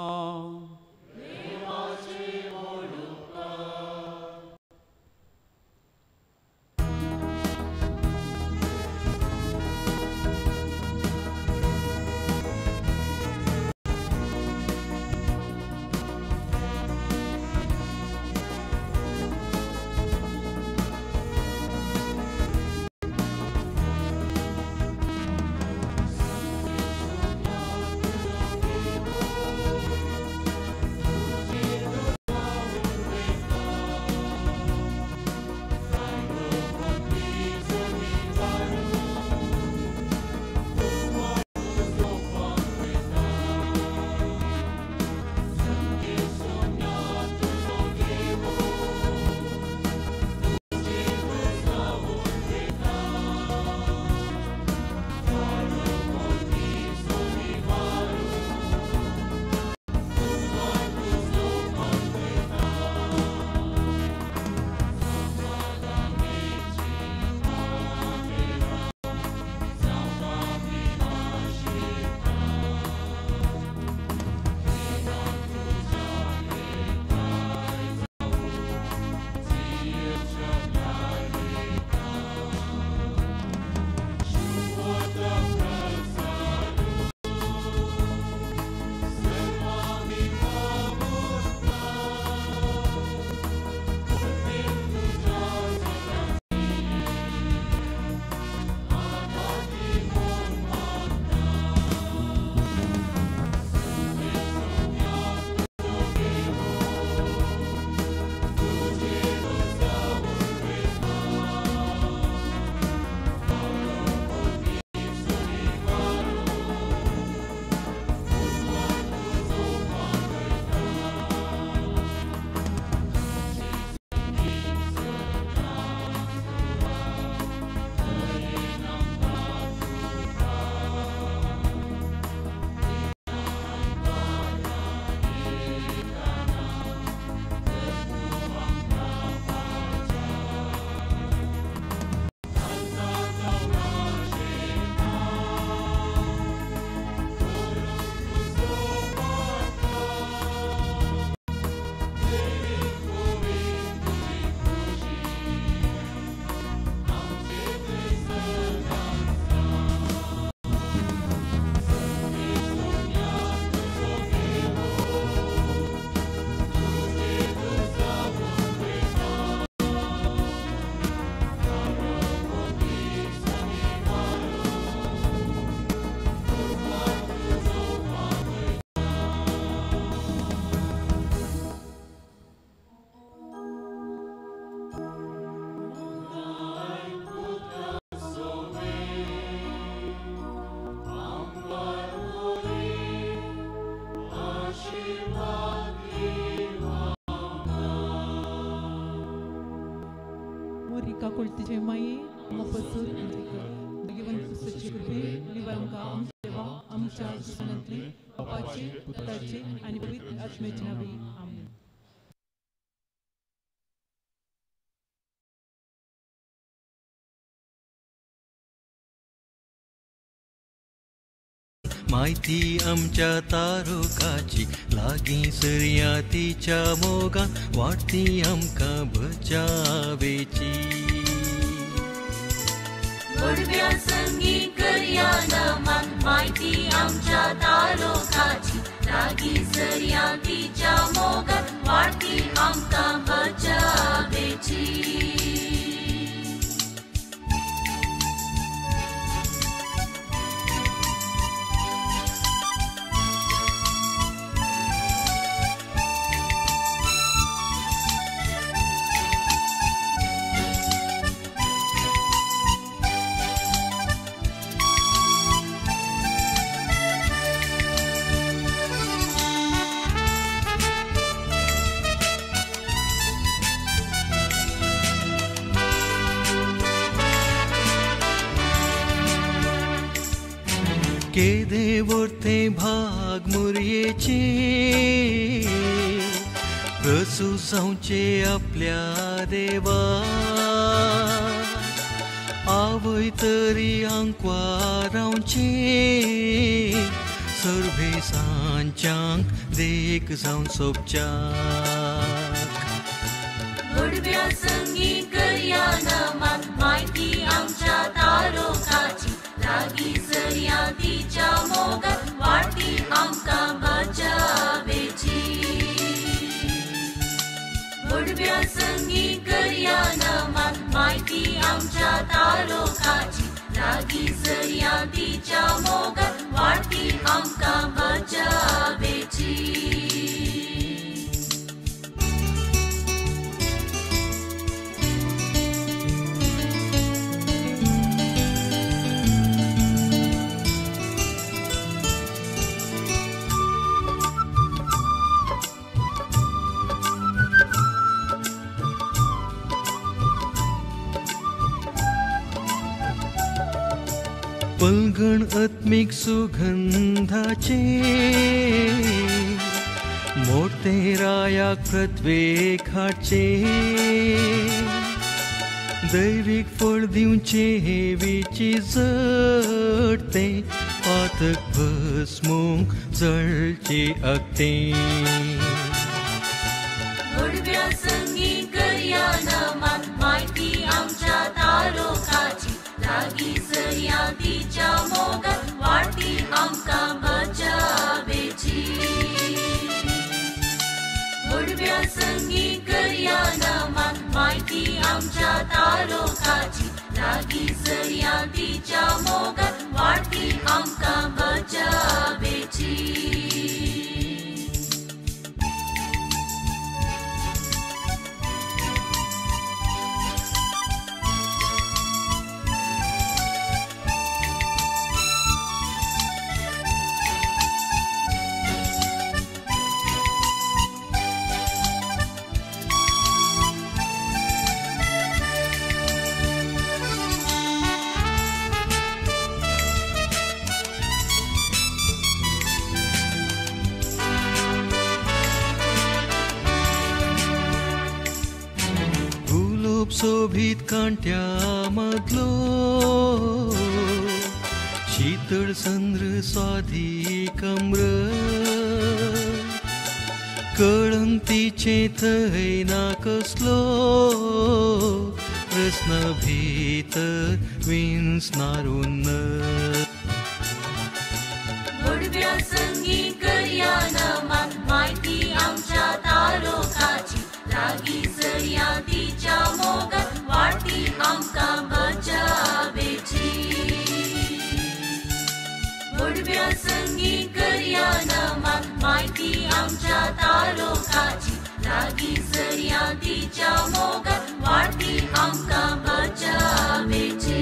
एका कुळतीचे माये आमपसून भगवंत सच्चे कृपे निवारंका आमचे देवा आमच्या जीवनातले बापाचे पुत्राचे आणि पवित्र आत्म्याचे नावे आमेन. माहिती आमच्या तारुकाची लागी सर्यातीच्या मोगान वाटती आमकां बचावेची. गोडव्या संगी करया नमन माहिती आमच्या तारुकाची लागी सर्यातीच्या मोगान वाटती आमकां बचावेची. केदे वर्ते भाग मुरयेचे प्रसू जावचे आपल्या देवा. आवय तरी आंकवा रावचे सर्वे सांच्याक देख जावन सोबच्याक. गोडव्या संगी करया नमन माहिती आमच्या तारुकाची लागी सर्यातीच्या मोगान वाटती आमकां बचावेची. गोडव्या संगी करया नमन माहिती आमच्या तारुकाची लागी सर्यातीच्या मोगान वाटती आमकां बचावेची. पलगण आत्मिक सुगंधाचे मोठे रायाक प्रत्येक हाडचे. दैविक फळ दिवचे हेवीची जडते पातक भस्मूक जळचे अगते. गोडव्या संगी करया नमन माहिती आमच्या तारुकाची लागी सर्यातीच्या मोगान वाटती आमकां बचावेची. गोडव्या संगी करया नमन माहिती आमच्या तारुकाची लागी सर्यातीच्या मोगान वाटती आमकां बचावेची. सोभीत कांट्या मदलो शीतळ संद्र स्वाधी कम्र कळंतीचे थंय ना कसलो प्रश्न भितर विंचनारून. गोडव्या संगी करया नमन माहिती आमच्या तारुकाची लागी सर्यातीच्या मोगान वाटती आमकां बचावेची. गोडव्या संगी करया नमन माहिती आमच्या तारुकाची लागी सर्यातीच्या मोगान वाटती आमकां बचावेची.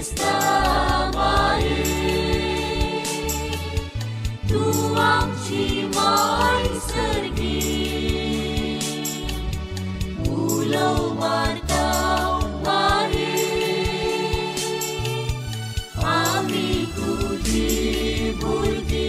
ख्रिस्ता माये तू आमची माय सर्गी उलव मारता माये आम्ही तुझी भुरगी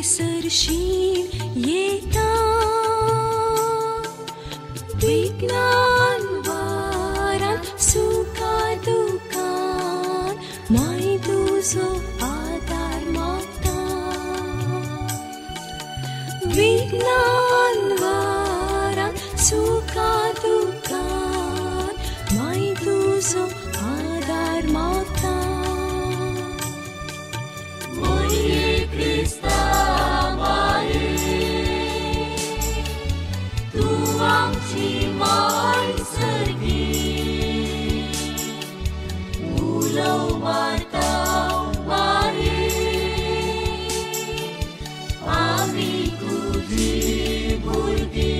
सरशीन येता विज्ञान वारान सुखा दुकान माय तुझो आधार मागता विज्ञान वारान सुखा दुकान माय तुझो आधार मागता मोये ख्रिस्ता आमची माय सर्गी उलव मारता माये आम्ही तुझी भुरगी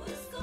Usko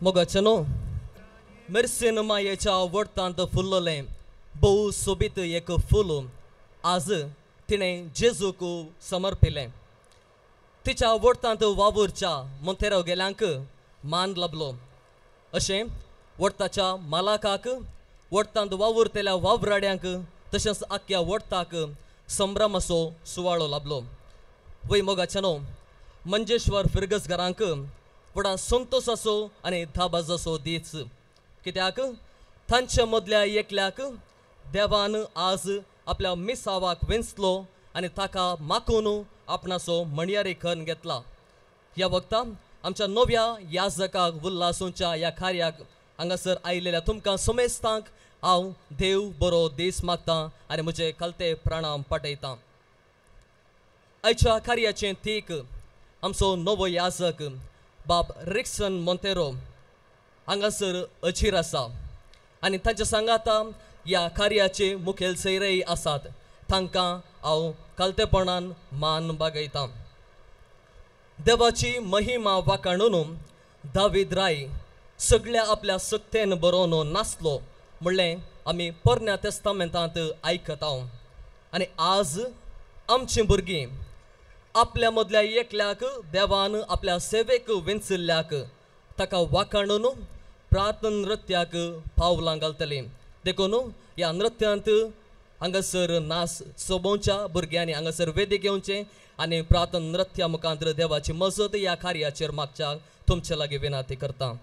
मोगाचनो मेर्सेन मायेच्या वडतांत फुल्ललें बहु सोबीत एक फूल आज तिणें जेजूक समर्पिलें. तिच्या वडतांत वावूरच्या मोंतेरो गेल्यांक मान लाभलो. अशें वडताच्या मालाकाक वडतांत वावुरतेल्या वावराड्यांक तशेंच आख्या वडताक संभ्रमाचो सुवाळो लाभलो. वय मोगाचनो मंजेश्वर फिरगसकारांक व्हडा संतोशाचो आनी धाबाजाचो दीस. कित्याक तांचे मदल्या एकल्याक देवान आज आपल्या मिसावाक वेंचलो आनी ताका मागून आपणाचो मणयारी खण घेतला. ह्या वक्ता आमच्या नव्या याजकाक उल्हासूंच्या ह्या कार्याक हांगासर आयिल्ल्या तुमकां समेस्तांक हांव देव बरो दीस मागतां आनी म्हजे कलते प्रणाम पाठयतां. आयच्या कार्याचें तीक आमचो नवो याजक बाब रिक्सन मोंतेरो हांगासर अजीर आसा आनी तांच्या सांगाता ह्या कार्याचे मुखेल सैरय आसात. तांकां हांव कलतेपणान मान बागयतां. देवाची महिमा वाखाणून दावीद राय सगळ्या आपल्या सक्तेन बरोवन नाचलो म्हणलें आमी पोरन्या तेस्तामेंतांत आयकता. आनी आज आमची भुरगीं आपल्या मदल्या एकल्याक देवान आपल्या सेवेक वेंचल्ल्याक ताका वाखाणून प्रार्थना नृत्याक पावलां घालतलीं. देखून ह्या नृत्यांत हांगासर नाच सोबोवच्या भुरग्यांनी हांगासर वेदी घेवचें आनी प्रार्थना नृत्या मुखांतर देवाची मजत ह्या कार्याचेर मागच्या तुमचे लागीं विनंती करतां.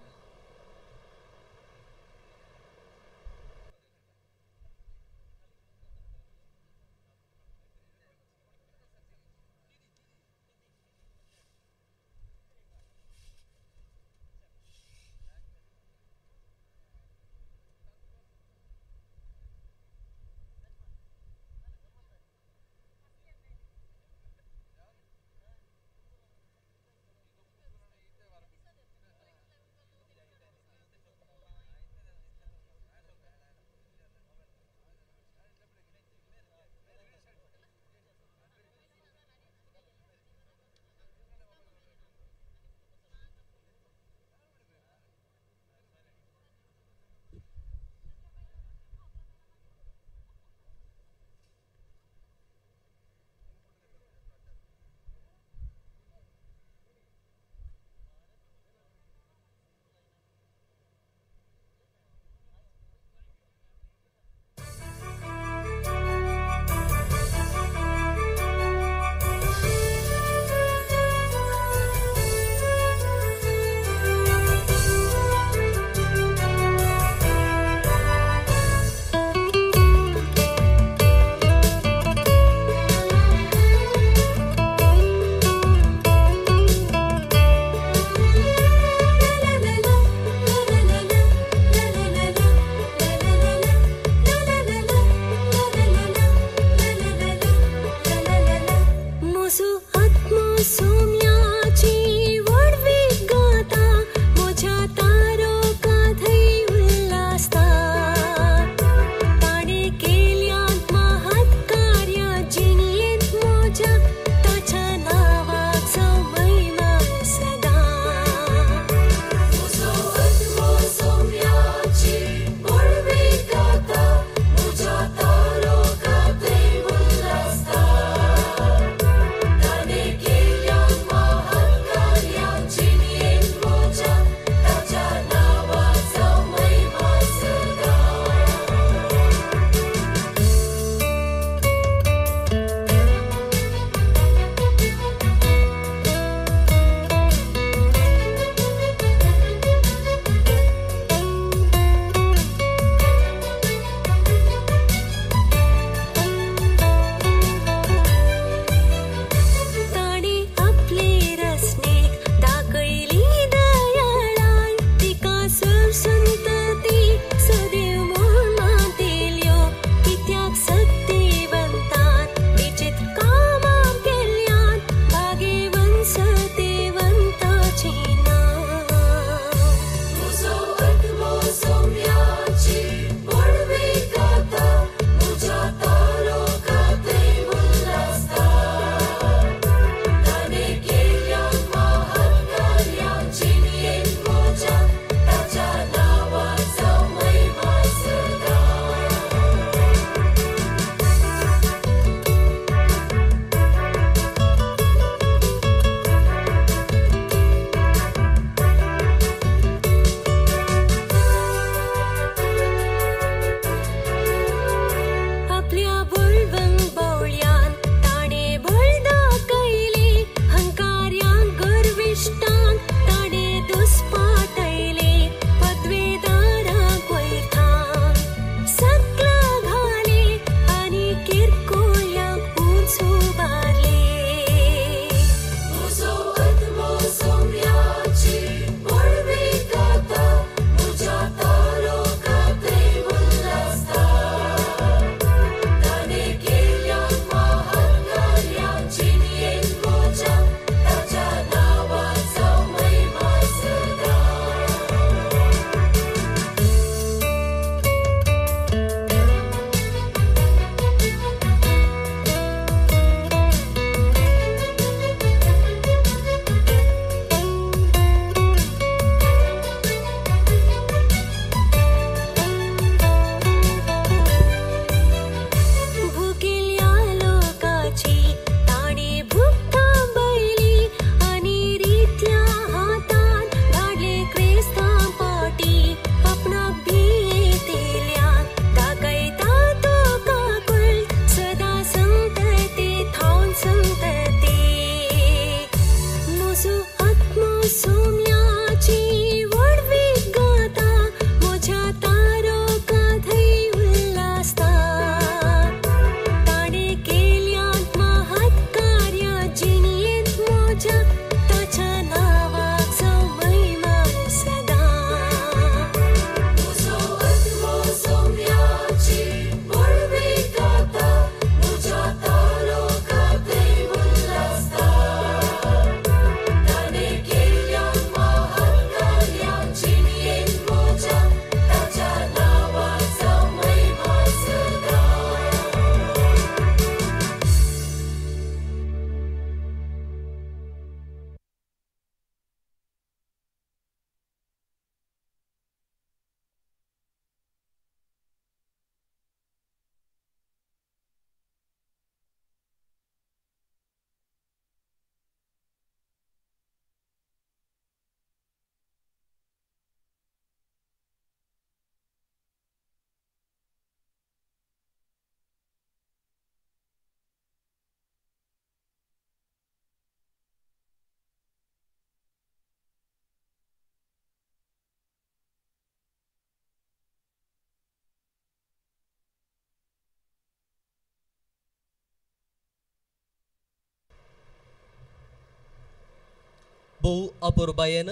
भोव अपुरबायेन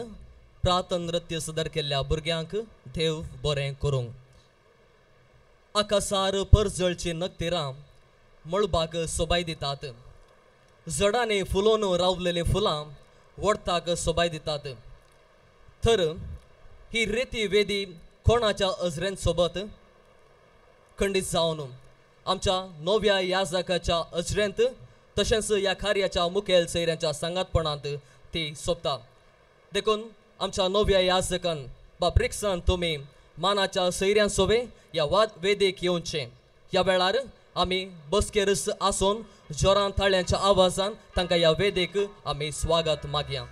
प्रार्थना नृत्य सदर केल्ल्या भुरग्यांक देव बरें करूं. आकाशार परजळची नक्तेरां मळबाक सोबाय दितात. जडांनी फुलोवन रावलेली फुलां वडताक सोबाय दितात. तर ही रेती वेदी कोणाच्या अजरें सोबत खंडीत जावन आमच्या नव्या याजकाच्या अजरेंत तशेंच ह्या कार्याच्या मुखेल सैऱ्यांच्या सांगातपणांत ती सोंपता. देखून आमच्या नव्या याजकान बाब रिक्सान तुमी मानाच्या सैऱ्यां सोबे ह्या वेदेक येवचें. ह्या वेळार आमी बसकेर आसून जोरान ताळ्यांच्या आवाजान तांकां ह्या वेदेक आमी स्वागत मागया.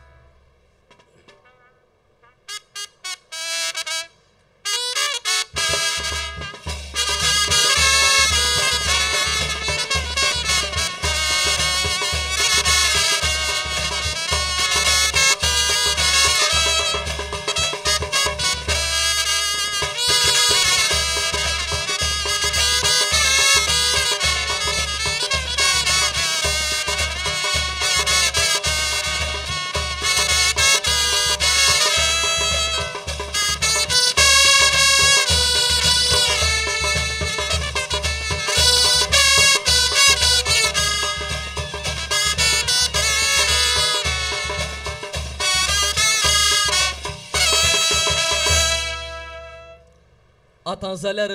आतां जाल्यार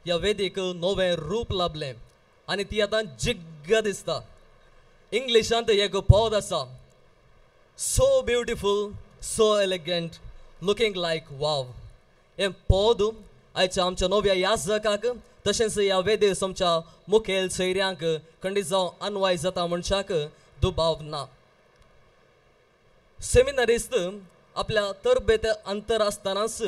ह्या वेदीक नवें रूप लाभलें आनी ती आतां जिग्ग दिसता. इंग्लिशांत एक पद आसा, so beautiful so elegant looking like wow. हें पद आयच्या आमच्या नव्या याजकाक तशेंच ह्या वेदे आमच्या मुखेल सैऱ्यांक खंडीत जावन अन्वय जाता मनशाक दुबाव ना. सेमिनारिस्ट आपल्या तरबेत अंतर आसतनाच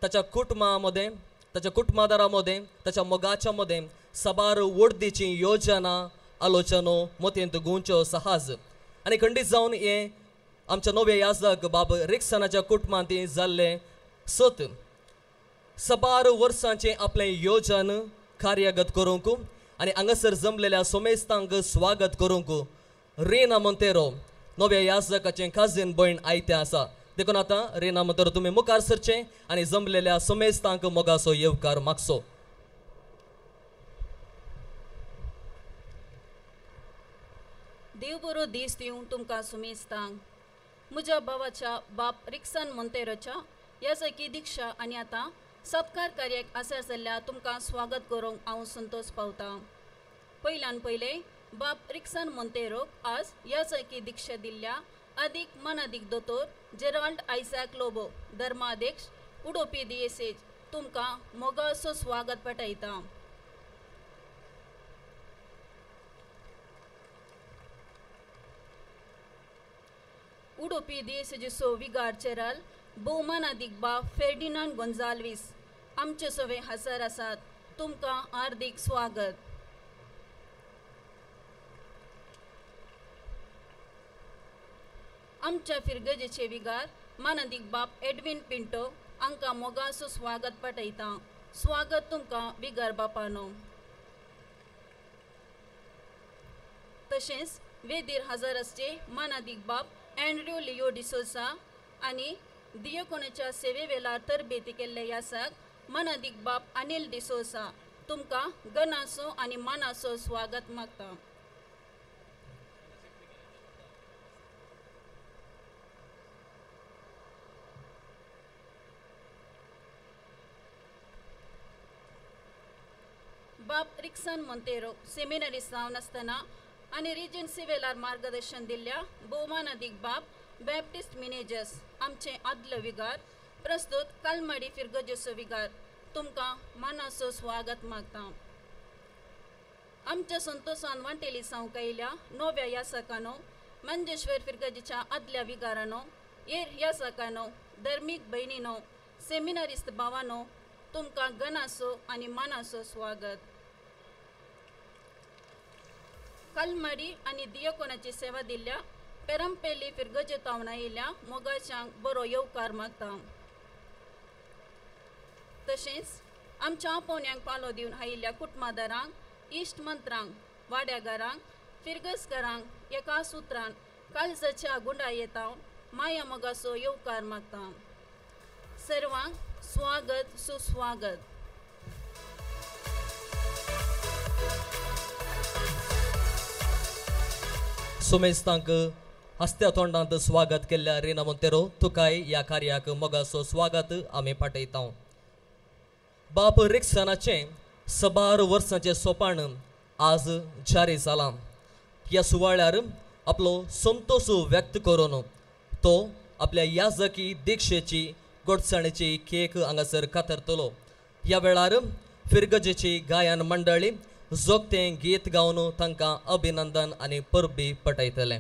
ताच्या कुटुंबामध्ये ताच्या कुटुंबादारामध्ये ताच्या मोगाच्या मध्ये सबार वर्दीची योजना आलोचनो मतींत गुंच्यो सहाज आनी खंडीत जावन हे आमच्या नव्या याजक बाब रिक्सनाच्या कुटुंबांत जाल्ले सत सबार वर्सांचे आपले योजन कार्यगत करूंक आनी हांगासर जमलेल्या सोमेस्तांक स्वागत करूंक रेना मोंतेरो नव्या याजकाचें काजीन भयण आयते आसा. देखून आतां रेना मोंतेरो तुमी मुखार सरचे आनी जमलेल्या सोमेस्तांक मोगाचो येवकार मागचो. देव बरो दीस दिवं तुमकां सुमेस्तांक. म्हज्या भावाच्या बाप रिक्सान मोंतेरोच्या याजकी दिक्षा आनी आतां सत्कार कार्याक आसार जाल्ल्या तुमकां स्वागत करूंक हांव संतोश पावतां. पयल्यान पयलें बाप रिक्सान मोंतेरोक आज याजकी दिक्षा दिल्ल्या अधिक मनाधिक दोतोर जेराल्ड आयझॅक लोबो धर्माध्यक्ष उडोपी दिएसेज तुमकां मोगाचो स्वागत पटयता. उडोपी दिएसेजीचो विगार चेराल भोवमानाधिक बाब फेर्डिनांड गोंजाल्वीस आमचे सोवे हजर आसात. तुमकां हार्दिक स्वागत. आमच्या फिरगजेचे विगार मानाधिक बाप एडविन पिंटो हांकां मोगाचो स्वागत पटयता. स्वागत तुमकां विगार बापानो. तशेंच वेदीर हजर आसचे मानाधिक बाप एंड्र्यू लिओ डिसोसा आनी दियोकोनाच्या सेवे वेळार तरबेती केल्ले यासक मानाधिक बाप अनिल डिसोसा तुमकां गनाचो आनी मानाचो स्वागत मागता. बाप रिक्सान मोंतेरो सेमिनारिस्ट जावन आसतना आनी रिजन्सी वेळार मार्गदर्शन दिल्ल्या भोवमानाधिक बाप बॅप्टिस्ट मिनेजर्स आमचे आदलो विगार प्रस्तुत कालमाडी फिरगजेचो विगार तुमकां मानाचो स्वागत मागता. आमच्या संतोषान वांटेली जावंक आयिल्ल्या नव्या यासकानो मंजेश्वर फिरगजेच्या आदल्या विगारानो हेर यासकानो धर्मीक भयणीनो सेमिनारिस्ट भावानो तुमकां गनाचो आनी मानाचो स्वागत. कालमाडी आनी दियोकोनाची सेवा दिल्ल्या पेरंपेली फिरगजे तावन आयिल्ल्या मोगाच्यांक बरो येवकार मागता. तशेंच आमच्या आपोवण्यांक पालो दिवन आयिल्ल्या कुटुंबादारांक इश्ट मंत्रांक वाड्यागारांक फिरगजकारांक एका सुत्रान काळजाच्या गुंडायेतावन माया मोगाचो येवकार मागता. सर्वांक स्वागत सुस्वागत. सुमेस्तांक हस्त्या तोंडांत स्वागत केल्ल्या रिना मोंतेरो तुकाय ह्या कार्याक मोगाचो स्वागत आमी पाठयता. बाप रिक्सनाचें 12 वर्सांचें सोपान आज जारी जालां. ह्या सुवाळ्यार आपलो संतोष व्यक्त करून तो आपल्या याजकी दिक्षेची गोडसाणेची केक हांगासर कातरतलो. ह्या वेळार फिरगजेची गायन मंडळी जोगतें गीत गावन तांकां अभिनंदन आनी परबी पटयतले.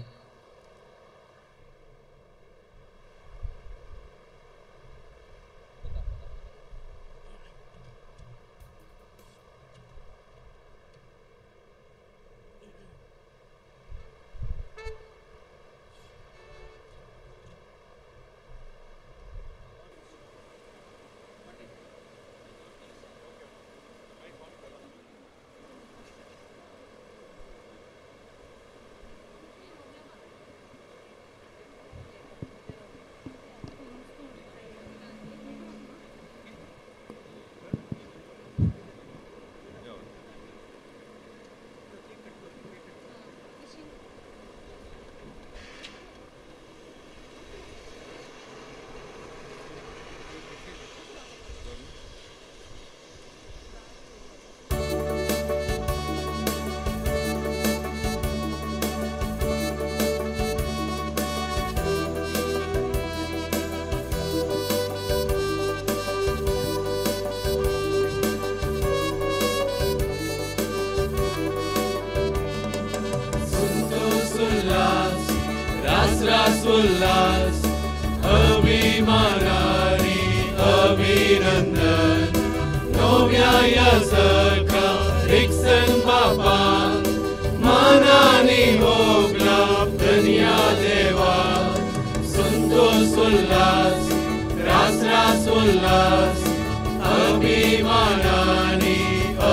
उल्लास अभिमानाने अभिनंदन नव्या याजका रिक्सन बापा मनाने भोगला धन्या देवा. संतोष उल्लास रास उल्लास अभिमानाने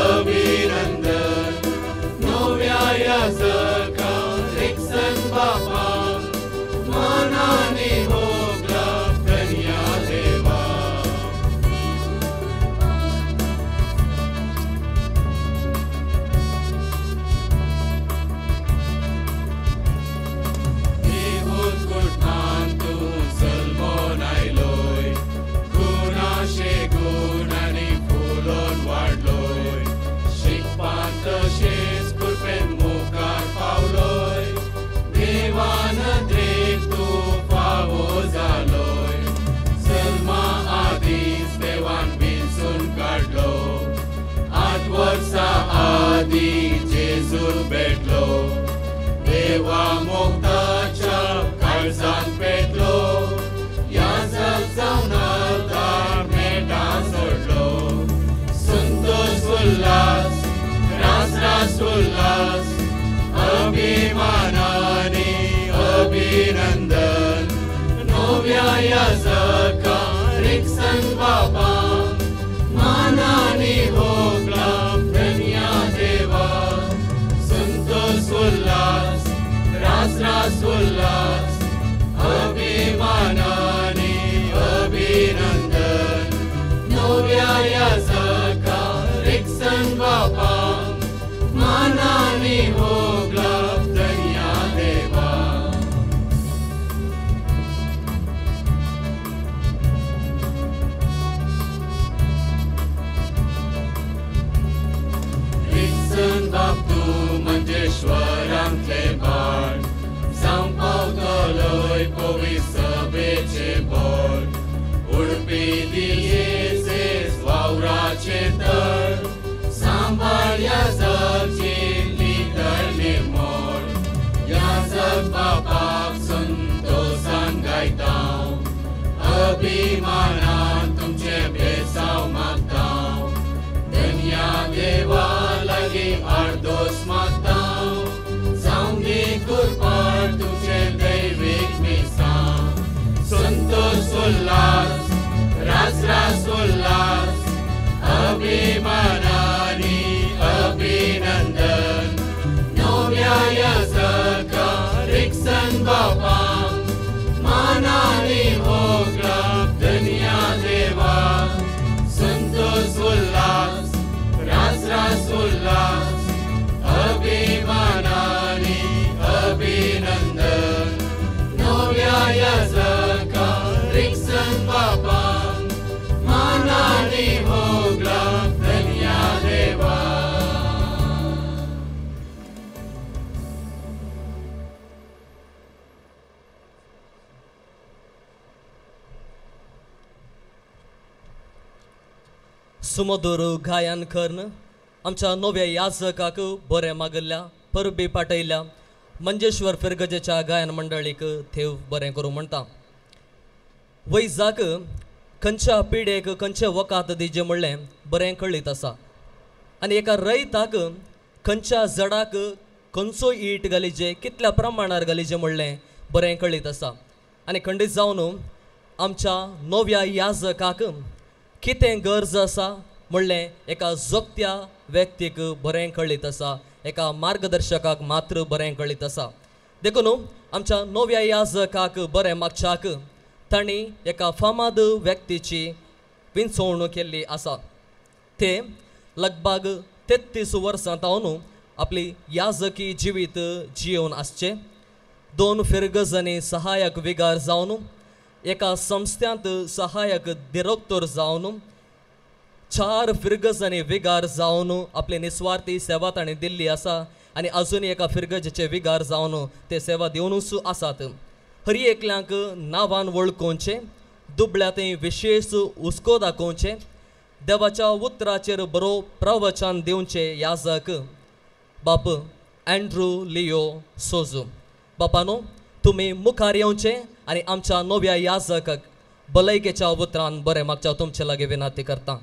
अभिनंदन नव्या याजका रिक्सन बापा मनाने भोगला धन्या देवा. देवूत गुणान तूं सलमोन आयलोय गुणाशे गुण आनी फुलोन वाडलोय शिकपान तशेंच कृपेन मुखार पावलोय देवान जालोय सलमा आदीच देवान बिनसून काढलो 8 वर्सां आदी जेजून भेटलो देवा मोगताच्या काळजान पेटलो याजक जावन अवतार मेटान सोडलो. संतोष उल्लास रास उल्लास अभिमानाने अभिनंदन नव्या याजका रिक्सन बापा मनाने भोगला धन्या देवा. संतोष उल्लास रास उल्लास अभिमानाने अभिनंदन नव्या याजका रिक्सन बापा मनाने भोगला धन्या देवा. रिक्सन बाप तूं मंजेश्वरांतले बाळ जावं पावतलोय पवित्र सभेचे बोड उडपी दियेचे वावराचे तळ सांबाळ याजकाची लिदर निर्मोळ याजक बापाक संतोषान गायता अभिमानान तुमचे बेसाव मागता धन्या देवा लागी आर्दोस मागता जावं दी कुरपण तुमचे दैवीक मिसां. संतोष उल्लास रास उल्लास अभिमानाने अभिनंदन नव्या याजका रिक्सन बापा मना अभिनंदन नव्या याजका रिक्सन बापांक मानानी होगला धन्या देवा. सुमधुर गायन कर्ण आमच्या नव्या याजकाक बरें मागल्ल्या परबी पाटयल्या मंजेश्वर फिरगजेच्या गायन मंडळीक थेव बरें करूं म्हणटा. वैजाक खंयच्या पिडेक खंयचे वकात दिजे म्हणलें बरें कळीत आसा आनी एका रयताक खंयच्या जडाक खंयचो ईट घालिजे कितल्या प्रमाणार घालिजे म्हणलें बरें कळीत आसा. आनी खंडीत जावन आमच्या नव्या याजकाक कितें गरज आसा म्हणलें एका जोगत्या व्यक्तीक बरें कळीत आसा, एका मार्गदर्शकाक मात्र बरें कळीत आसा. देखून आमच्या नव्या याजकाक बरें मागच्याक तांणी एका फामाद व्यक्तीची विंचवणूक केल्ली आसा. ते लगभग 33 वर्सां तावन आपली याजकी जिवीत जियोवन आसचे. 2 फिरगजांनी सहाय्यक विगार जावन एका संस्थ्यांत सहाय्यक डिरेक्टर जावन 4 फिरगजांनी विगार जावन आपली निस्वार्थी सेवा ताणें दिल्ली आसा आनी अजूनय एका फिरगजेचे विगार जावन ते सेवा दिवनूच आसात. हर एकल्यांक नांवान वळखोवचें, दुबळ्या थंय विशेश हुस्को दाखोवचें, देवाच्या उतराचेर बरो प्रवचन दिवचें याजक बाप एंड्रू लियो सोजू. बापानो तुमी मुखार येवचें आनी आमच्या नव्या याजकाक भलायकेच्या उतरान बरें मागच्या तुमचे लागीं विनंती करता.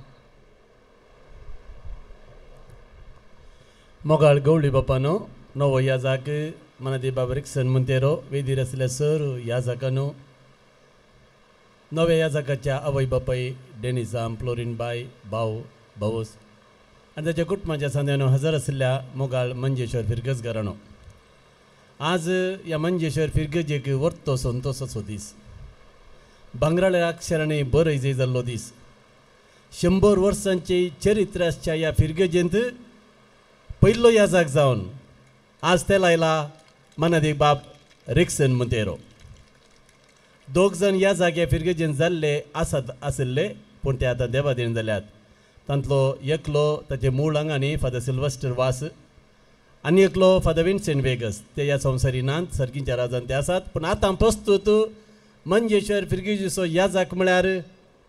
मोगाळ गवळी बापानो नवो याजक मनादी बाबा रिक्सन मोंतेरो वेदीर आसल्या सर याजकानो नव्या याजकाच्या आवय बापाय डेनिसाम फ्लोरीन बाय भाऊ भाऊस आनी ताच्या कुटुंबाच्या सांद्यानो हजर आशिल्ल्या मोगाळ मंजेश्वर फिरगज घराणो. आज ह्या मंजेश्वर फिरगजेक वर्तो संतोषाचो दीस, भांगराळ्या अक्षरांनी बरयजे जाल्लो दीस. 100 वर्सांचे चरित्र आसच्या ह्या फिरगजेंत पयलो याजक जावन आज ते लायला मनादी बाप रिक्सन मोंतेरो. 2 जण ह्या जाग्या फिरगजेन जाल्ले आशिल्ले पूण ते आतां देवादेण जाल्यात. तांतलो एकलो ताचे मूळ हांगांनी फादर सिल्वस्टर वास आनी एकलो फादर विन्सेंट वेगस ते ह्या संवसारी नांत सर्गींच्या राजान ते आसात. पूण आतां प्रस्तूत मंजेश्वर फिरगजेचो याजक म्हळ्यार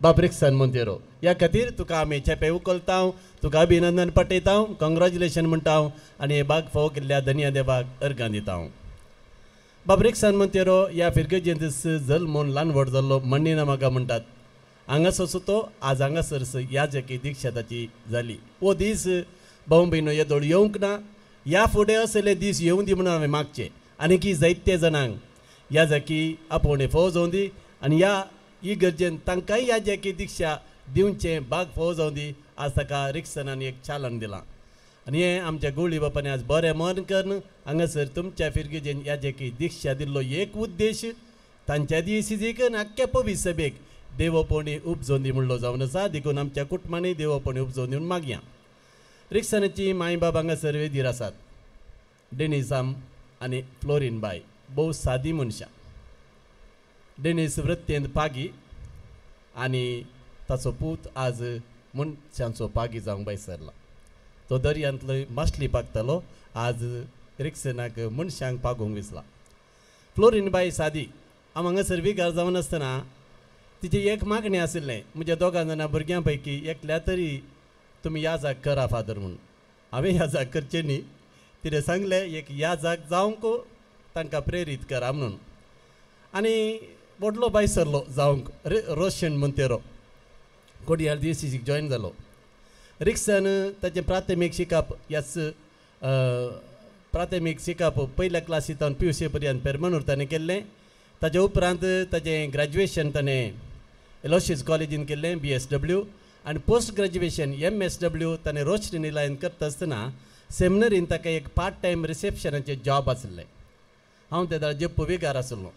बाब रिक्सन मोंतेरो. ह्या खातीर तुका आमी चेपे उखलता, तुका अभिनंदन पटयता, कॉंग्रॅच्युलेशन म्हणटा आनी हे बाग फावो केल्ल्या धन्या देवाक अर्गां दिता. बाब रिक्सन मोंतेरो ह्या फिरगजेंत जल्मोन ल्हान व्हड जाल्लो मण्णीना म्हाका म्हणटात. हांगासर तो आज हांगासर याजकी दिक्षा ताची जाली. हो दीस भाऊ भयणो येदोळ येवंक ना, ह्या फुडें असले दीस येवं दी म्हणून हांवें मागचें. आनी की जायते जाणांक याजकी आपोवणे फावो जावं दी आनी ह्या इगर्जेन तांकांय याजकी दिक्षा दिवचें भाग फावो जावं दी. आज ताका रिक्सनान एक चालन दिलां आनी हें आमच्या गवळी बापान आज बरें मन करून हांगासर तुमच्या फिरगजेन याजकी दिक्षा दिल्लो एक उद्देश तांच्या दिवसीक आनी आख्ख्या पवीस सभेक देवपणी उपजोवन दी म्हणलो जावन आसा. देखून आमच्या कुटुंबांनी देवपणी उपजोवन दिवन मागया. रिक्सनाची माय बाब हांगासर वेदीर आसात. डेनिसाम आनी फ्लोरीन बाय भोव सादी मनशां. डेनीस वृत्तेंत पागी आनी ताचो पूत आज मनशांचो पागी जावंक बेसरला. तो दर्यांतलो मासली पागतालो, आज रिक्सनाक मनशांक पागोवंक विसला. फ्लोरीन बाय सादी. हांव हांगासर विगार जावन आसतना तिची एक मागणी आशिल्लें म्हज्या 2 जाणां भुरग्यां पैकी एकल्या तरी तुमी याजक करा फादर म्हणून. हांवें याजक करचें न्ही, तिणें सांगलें एक याजक जावंक तांकां प्रेरीत करा म्हणून. आनी व्हडलो बायसरलो जावंक रोशन मोंतेरो कोडयाल DCCक जॉयन जालो. रिक्सन ताचें प्राथमीक शिकप ह्याच प्राथमीक शिकप पयल्या क्लासींत तावन PUC पर्यंत पेरमनूर ताणें केल्लें. ताचे उपरांत ताचें ग्रॅज्युएशन ताणें एलोशियस कॉलेजीन केल्लें BSW आनी पोस्ट ग्रॅज्युएशन MSW ताणें रोशनी लायन करता आसतना सेमिनरीन ताका एक पार्ट टायम रिसेप्शनाचें जॉब आसलें. हांव त्या दाळ जप्पू विगार आसलो.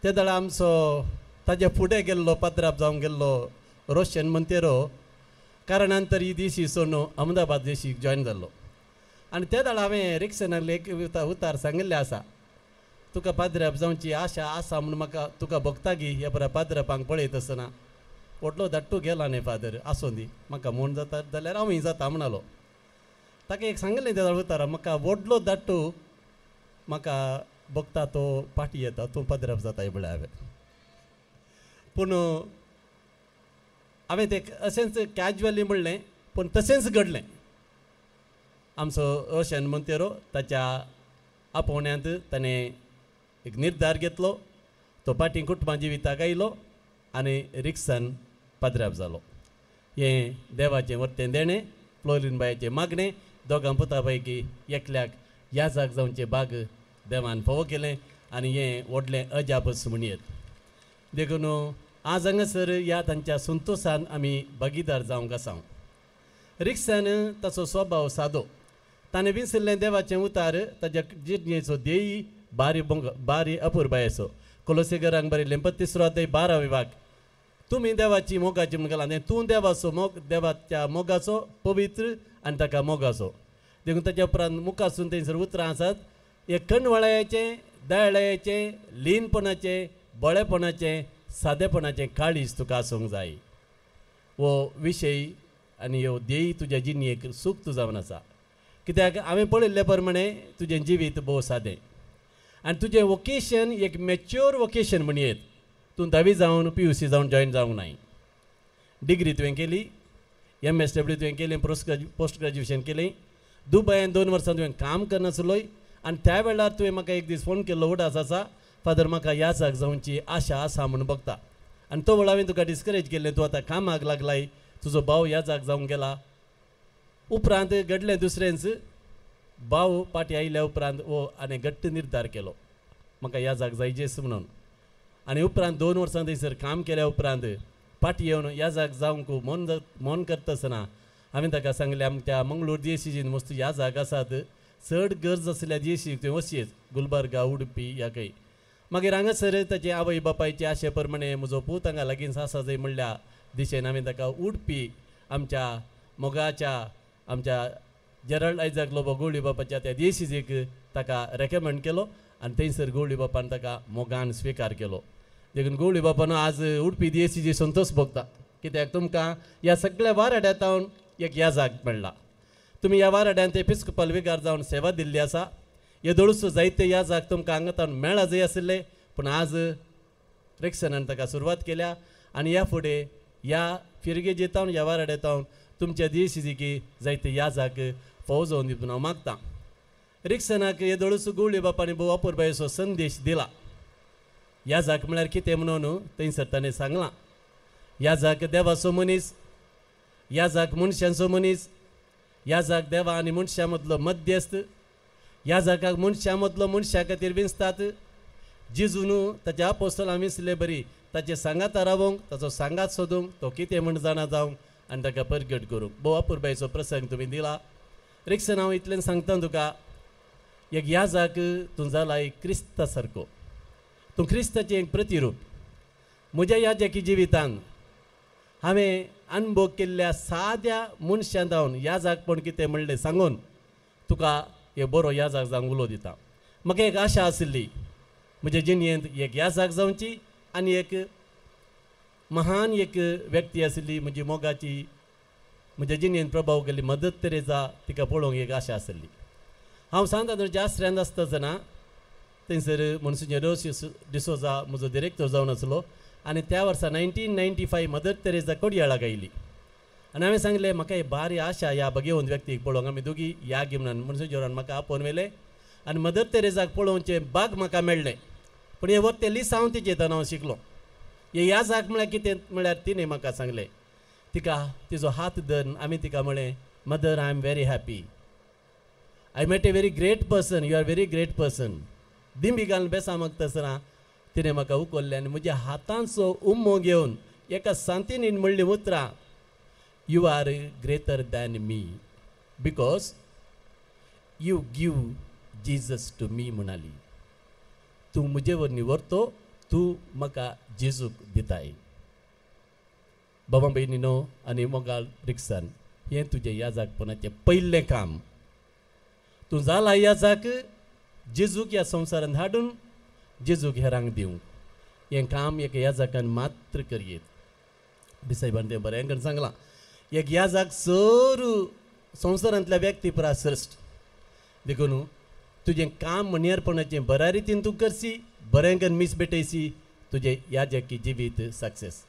त्या दाळ आमचो ताजे फुडें गेल्लो पात्राप जावंक गेल्लो रोशन मोंतेरो कारणांतर ही DC सोडून अहमदाबाद DCक जॉयन जाल्लो. आनी त्या दाळ हांवें रिक्सनाक एक उतार सांगिल्लें आसा. तुका पाद्रप जावची आशा आसा म्हणून म्हाका तुका भोगता गी ह्या बऱ्या पाद्रपांक पळयत आसतना व्हडलो धाट्टू गेला न्ही फादर आसूं दी म्हाका म्हूण जाता जाल्यार हांवूय जाता म्हणलो. ताका एक सांगलें तें उतारा म्हाका व्हडलो धाट्टू म्हाका भोगता तो पाटी येता तूं पाद्रप जाता म्हळ्यार हांवें. पूण हांवें तें अशेंच कॅज्युअली म्हणलें पूण तशेंच घडलें. आमचो रोशन मोंतेरो ताच्या आपोवण्यांत ताणें एक निर्धार घेतलो. तो पाटी कुटुंबा जिविताक आयलो आनी रिक्सान पाद्रप जालो. हें देवाचें वर्तें देणें फ्लोरीन बायेचें मागणें दोगां पुता पैकी एकल्याक याजाक जावचें बाग देवान फोव केलें आनी हें व्हडलें अजापच म्हणयेत. देखून आज हांगासर ह्या तांच्या संतोशान आमी भागीदार जावंक आसात. रिक्सान ताचो स्वभाव सादो. ताणें विसरलें देवाचें उतार ताच्या जिणेचो ध्येय बारी अपुरबायेचो. कोलोसेकरांक बरयलें 32:12 वाक तुमी देवाची मोगाची म्हणून गेला तूं देवाचो देवाच्या मोगाचो पवित्र आनी ताका मोगाचो. देखून ताच्या उपरांत मुखारसून थंयसर उतरां आसात. एक कणवळ्याचें दयाळ्याचें लीनपणाचें बळेपणाचें सादेपणाचें काळीज तुका आसूंक जाय. हो विशय आनी ह्यो ध्येय तुज्या जिणेक सूक्त जावन आसा. कित्याक हांवें पळयल्ले प्रमाणे तुजें जिवीत भोव सादें आनी तुजें वोकेशन एक मॅच्युअर वोकेशन म्हणयेत. तूं 10वी जावन PUC जावन जॉयन जावंक नाय. डिग्री तुवें केली, MSW तुवें केलें, पोस्ट ग्रॅज्युएशन केलें. दुबयान 2 वर्सां तुवें काम करनासलोय आनी त्या वेळार तुवें म्हाका एक दीस फोन केल्लो उडास आसा फादर म्हाका ह्या जाग जावची आशा आसा म्हणून बघता. आनी तो वेळ हांवें तुका डिस्करेज केल्लें तूं आतां कामाक लागलाय तुजो भाव ह्या जाग जावंक गेला. उपरांत घडलें दुसरेंच भाव पाटी आयल्या उपरांत वो आनी घट्ट निर्धार केलो म्हाका ह्या जाग जायचेच म्हणून. आनी उपरांत 2 वर्सां थंयसर काम केल्या उपरांत पाटी येवन ह्या जाग जावंक मन करता आसतना हांवें ताका सांगलें आमच्या मंगळूर DSCजीन मस्त ह्या जाग आसात चड गरज आसल्या DSCक तुवें वचयेत गुलबर्गा उडपी ह्या खंय. मागीर हांगासर ताचे आवय बापायचे आशे प्रमाणे म्हजो पूत हांगा लागींच आसा जंय म्हणल्या दिशेन हांवें ताका उडपी आमच्या मोगाच्या आमच्या जेरल्ड आयजाक लोबो गवळी बापाच्या त्या DSCक ताका रेकमेंड केलो आनी थंयसर गवळी बापान ताका मोगान स्विकार केलो. देखून गवळी बापान आज उडपी DSCची संतोश भोगता. कित्याक तुमकां ह्या सगळ्या वाराड्यांतावन एक याजाक मेळ्ळा. तुमी ह्या वाराड्यांत एपिस्कोपल विकार जावन सेवा दिल्ली आसा. येदोळूच जायते याजाक तुमकां हांगातावन मेळा जाय आसले पूण आज रिक्सनान ताका सुरवात केल्या आनी ह्या फुडें ह्या फिरगेजेतावन ह्या वाराड्यांतावन तुमच्या DSCकी जायते याजाक फोव जावन दिवून हांव मागतां. रिक्सनाक येदोळूच गवळी बापानी भोव अपुरबायेचो संदेश दिला. याजाक म्हळ्यार कितें म्हणून थंयसर ताणें सांगलां. याजाक देवाचो मनीस, याजाक मनशांचो मनीस, याजाक देवा आनी मनशां मदलो मध्यस्थ, याजाकाक मनशां मदलो मनशां खातीर विंचतात. जेजून ताच्या आपोस्तलां विंचले बरी ताचे सांगाता रावंक ताचो सांगात सोदूंक तो कितें म्हण जाणा जावंक आनी ताका परगट करूंक भोव अपुरबायेचो प्रसंग तुमी दिला. रिक्सन हांव इतलें सांगता तुका एक याजाक तूं जालाय क्रिस्ता सारको. तूं क्रिस्ताचें एक प्रतिरूप. म्हज्या याजकी जिवितान हांवें अनुभव केल्ल्या साद्या मनशां जावन याजाकपण कितें म्हणलें सांगून तुका एक बरो याजाक जावंक उलो दिता. म्हाका एक आशा आशिल्ली म्हज्या जिणेंत एक याजाक जावची आनी एक महान एक व्यक्ती आशिल्ली म्हजी मोगाची म्हज्या जिणेंत प्रभाव केल्ली मदर तेरेसा तिका पळोवंक एक आशा आशिल्ली. हांव सांतादोरच्या आश्रयांत आसता आसतना थंयसर मोन्सिन्योर डिसोजा म्हजो डिरेक्टर जावन आसलो आनी त्या वर्सा 1995 मदर तेरेसा कोडयाळाक आयली आनी हांवें सांगलें म्हाका एक बारी आशा ह्या भगेवंत व्यक्तीक पळोवंक. आमी दोगी ह्या गिमनान मोन्सिन्योरान म्हाका आपोवन व्हेलें आनी मदर तेरेसाक पळोवचें बाग म्हाका मेळ्ळें. पूण हें वर्तें लिस्ट हांव तिचेतान हांव शिकलो. हे याजाक म्हळ्यार कितें म्हळ्यार तिणें म्हाका सांगलें. तिका तिजो हात धरून आमी तिका म्हळें mother I am very happy. I met a very great person. You are very great person. दिंबी घालून बेसा मागता आसतना तिणें म्हाका उखल्लें आनी म्हज्या हातांचो उम्मो घेवन एका सांतीन म्हणलीं उतरां you are greater than me because you give Jesus to me म्हणाली. तूं म्हजे वरवीं व्हरतो तूं म्हाका जेजूक दिताय. बाबा भयणीनो आनी मोगाळ रिक्सान हें तुजें याजाकपणाचें पयलें काम. तूं जाला याजाक जेजूक ह्या संवसारांत हाडून जेजूक हेरांक दिवंक हें काम एक याजकान मात्र करयेत बिसायबान तें बरें करून सांगलां एक याजक सर संवसारांतल्या व्यक्ती परस श्रेश्ठ देखून तुजें काम मणियारपणाचें बऱ्या रितीन तूं करशी बरें करून मीस भेटयशी तुजें याजकी जिवीत सक्सेस